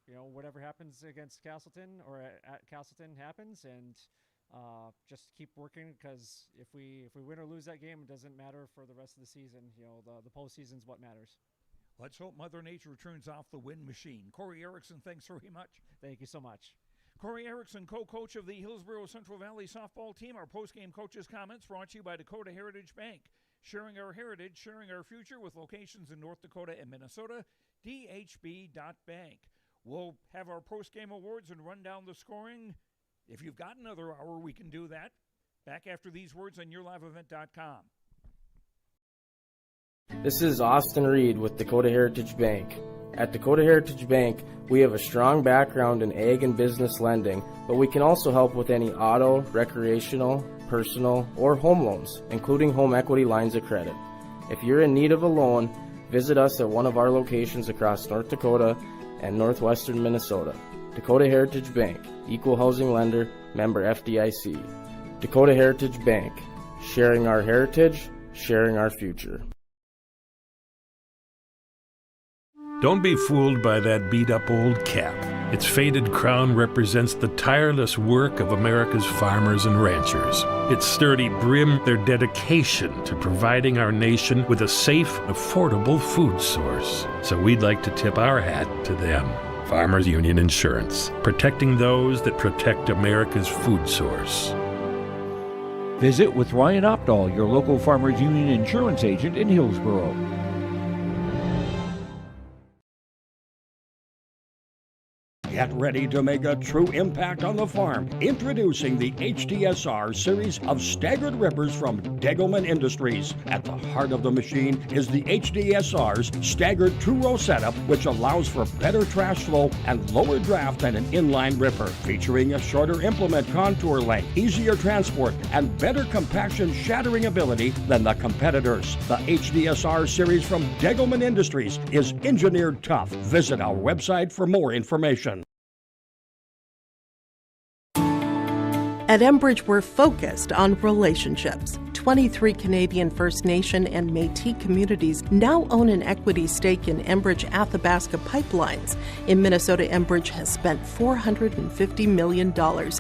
Whatever happens against Castleton or at Castleton happens, and just keep working, because if we win or lose that game, it doesn't matter for the rest of the season. The postseason's what matters. Let's hope Mother Nature turns off the wind machine. Corey Erickson, thanks very much. Thank you so much. Corey Erickson, co-coach of the Hillsboro Central Valley softball team. Our post-game coaches' comments brought to you by Dakota Heritage Bank. Sharing our heritage, sharing our future, with locations in North Dakota and Minnesota. DHB.bank. We'll have our post-game awards and run down the scoring. If you've got another hour, we can do that. Back after these words on YourLiveEvent.com. This is Austin Reed with Dakota Heritage Bank. At Dakota Heritage Bank, we have a strong background in ag and business lending, but we can also help with any auto, recreational, personal, or home loans, including home equity lines of credit. If you're in need of a loan, visit us at one of our locations across North Dakota and northwestern Minnesota. Dakota Heritage Bank, equal housing lender, member FDIC. Dakota Heritage Bank, sharing our heritage, sharing our future. Don't be fooled by that beat-up old cap. Its faded crown represents the tireless work of America's farmers and ranchers. Its sturdy brim, their dedication to providing our nation with a safe, affordable food source. So we'd like to tip our hat to them. Farmers Union Insurance, protecting those that protect America's food source. Visit with Ryan Opdahl, your local Farmers Union insurance agent in Hillsboro. Get ready to make a true impact on the farm. Introducing the HDSR series of staggered rippers from Degelman Industries. At the heart of the machine is the HDSR's staggered two-row setup, which allows for better trash flow and lower draft than an inline ripper. Featuring a shorter implement contour length, easier transport, and better compaction shattering ability than the competitors. The HDSR series from Degelman Industries is engineered tough. Visit our website for more information. At Enbridge, we're focused on relationships. 23 Canadian First Nation and Métis communities now own an equity stake in Enbridge Athabasca Pipelines. In Minnesota, Enbridge has spent $450 million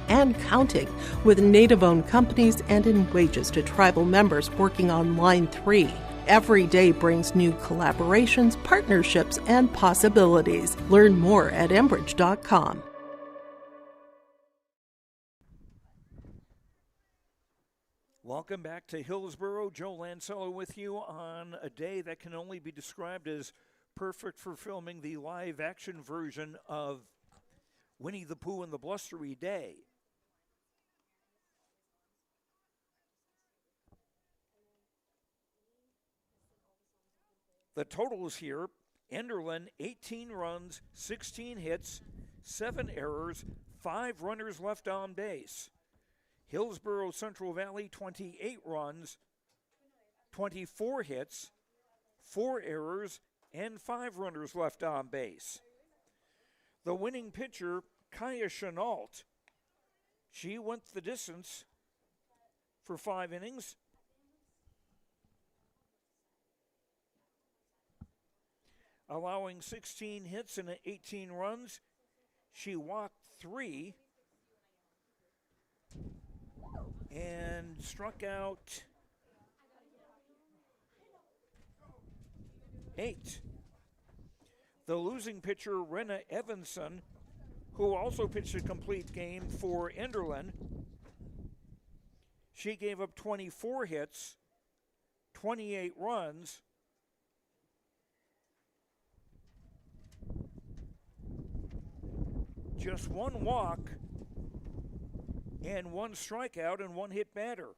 and counting, with Native-owned companies and in wages to tribal members working on Line 3. Every day brings new collaborations, partnerships, and possibilities. Learn more at Enbridge.com. Welcome back to Hillsboro. Joe Lancello with you on a day that can only be described as perfect for filming the live-action version of Winnie the Pooh and the Blustery Day. The totals here Enderlin, 18 runs, 16 hits, 7 errors, 5 runners left on base. Hillsboro Central Valley, 28 runs, 24 hits, 4 errors, and 5 runners left on base. The winning pitcher, Kaya Chenault, she went the distance for 5 innings. Allowing 16 hits and 18 runs. She walked 3 and struck out 8. The losing pitcher, Rena Evanson, who also pitched a complete game for Enderlin, she gave up 24 hits, 28 runs, just 1 walk, and 1 strikeout and 1 hit batter.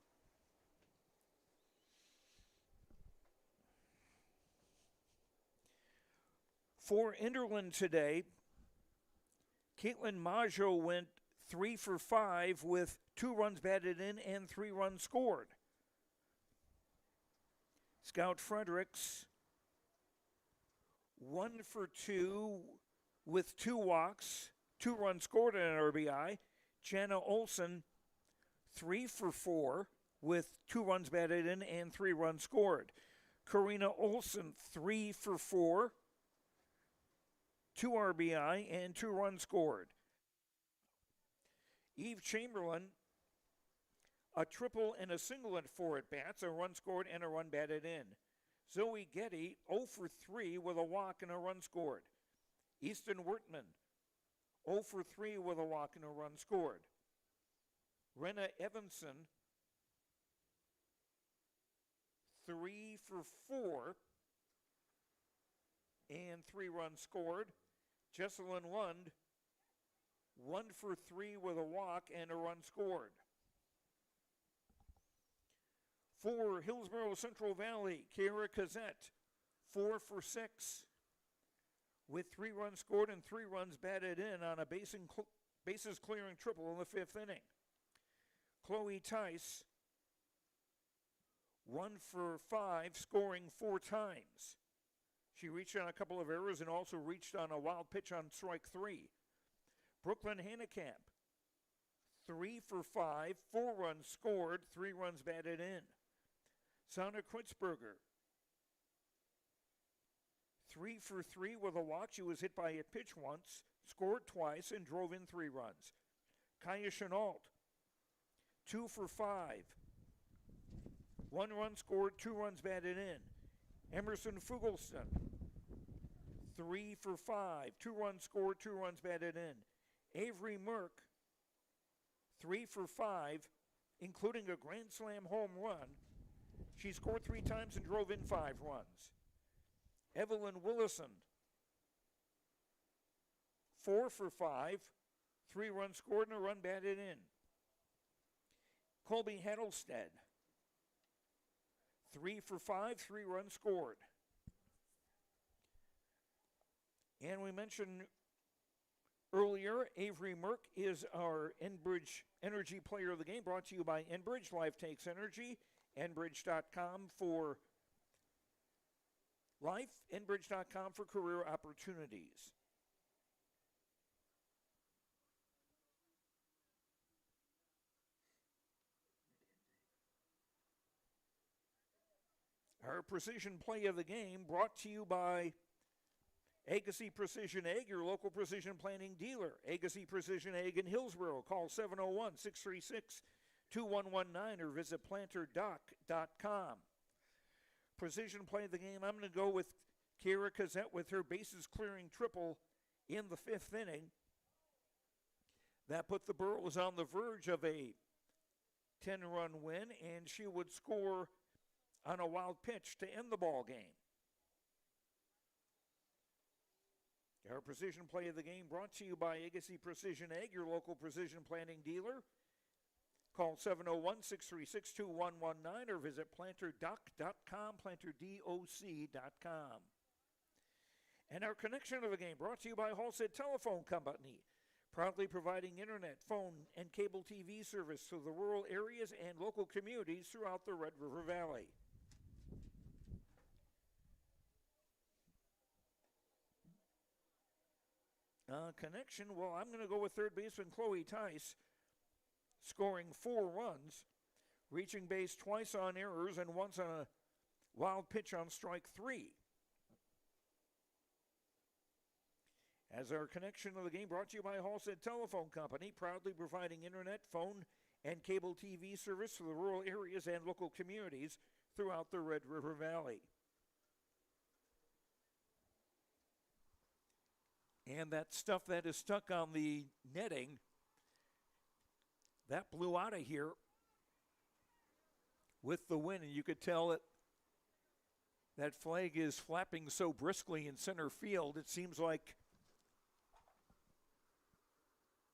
For Enderlin today, Caitlin Maggio went 3 for 5 with 2 runs batted in and 3 runs scored. Scout Fredericks, 1 for 2 with 2 walks, 2 runs scored and an RBI. Jana Olson, 3 for 4 with 2 runs batted in and 3 runs scored. Karina Olson, 3 for 4, 2 RBI and 2 runs scored. Eve Chamberlain, a triple and a single at 4 at-bats, a run scored and a run batted in. Zoe Getty, 0 for 3 with a walk and a run scored. Easton Wertman, 0 for 3 with a walk and a run scored. Rena Evanson, 3 for 4 and 3 runs scored. Jesselyn Lund, 1 for 3 with a walk and a run scored. For Hillsboro Central Valley, Kara Kazette, 4 for 6 with 3 runs scored and 3 runs batted in on a bases clearing triple in the 5th inning. Chloe Tice, 1 for 5, scoring 4 times. She reached on a couple of errors and also reached on a wild pitch on strike 3. Brooklyn Hannekamp, 3 for 5, 4 runs scored, 3 runs batted in. Sana Kritzberger, 3 for 3 with a walk. She was hit by a pitch once, scored twice, and drove in 3 runs. Kaya Chenault, 2 for 5, 1 run scored, 2 runs batted in. Emerson Fugelston, 3 for 5, 2 runs scored, 2 runs batted in. Avery Merck, 3 for 5, including a grand slam home run. She scored 3 times and drove in 5 runs. Evelyn Willison, 4 for 5, 3 runs scored and a run batted in. Colby Hattlestead, 3 for 5, 3 runs scored. And we mentioned earlier, Avery Merck is our Enbridge Energy Player of the Game, brought to you by Enbridge. Life takes energy. Enbridge.com for life, Enbridge.com for career opportunities. Our precision play of the game brought to you by Agassi Precision Ag, your local precision planting dealer. Agassi Precision Ag in Hillsboro. Call 701-636-2119 or visit planterdoc.com. Precision play of the game, I'm going to go with Kara Kazette with her bases clearing triple in the 5th inning. That put the Burros on the verge of a 10-run win, and she would score on a wild pitch to end the ball game. Our precision play of the game brought to you by Agassi Precision Ag, your local precision planting dealer. Call 701-636-2119 or visit planterdoc.com, planterdoc.com. And our connection to the game brought to you by Halstead Telephone Company, proudly providing internet, phone, and cable TV service to the rural areas and local communities throughout the Red River Valley. Connection, well, I'm going to go with third baseman Chloe Tice, scoring 4 runs, reaching base twice on errors and once on a wild pitch on strike 3. As our connection to the game brought to you by Halstead Telephone Company, proudly providing internet, phone, and cable TV service to the rural areas and local communities throughout the Red River Valley. And that stuff that is stuck on the netting, that blew out of here with the wind, and you could tell that that flag is flapping so briskly in center field, it seems like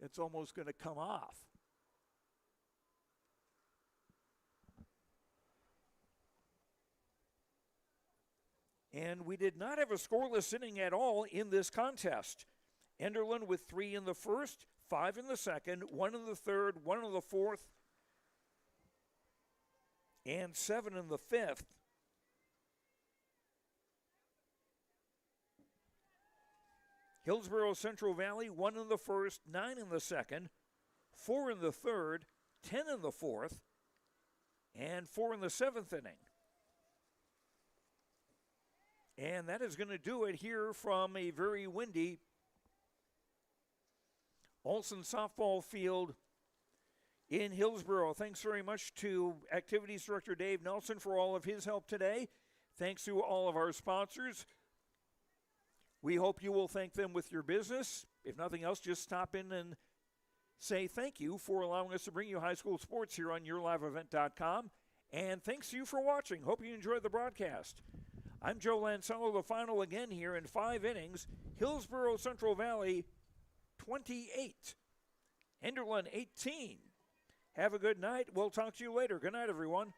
it's almost going to come off. And we did not have a scoreless inning at all in this contest. Enderlin with 3 in the first, 5 in the second, 1 in the third, 1 in the fourth, and 7 in the fifth. Hillsboro Central Valley, 1 in the first, 9 in the second, 4 in the third, 10 in the fourth, and 4 in the seventh inning. And that is going to do it here from a very windy Olson softball field in Hillsboro. Thanks very much to Activities Director Dave Nelson for all of his help today. Thanks to all of our sponsors. We hope you will thank them with your business. If nothing else, just stop in and say thank you for allowing us to bring you high school sports here on YourLiveEvent.com. And thanks to you for watching. Hope you enjoyed the broadcast. I'm Joe Lancello. The final again here in 5 innings. Hillsboro Central Valley 28. Enderlin 18. Have a good night. We'll talk to you later. Good night, everyone.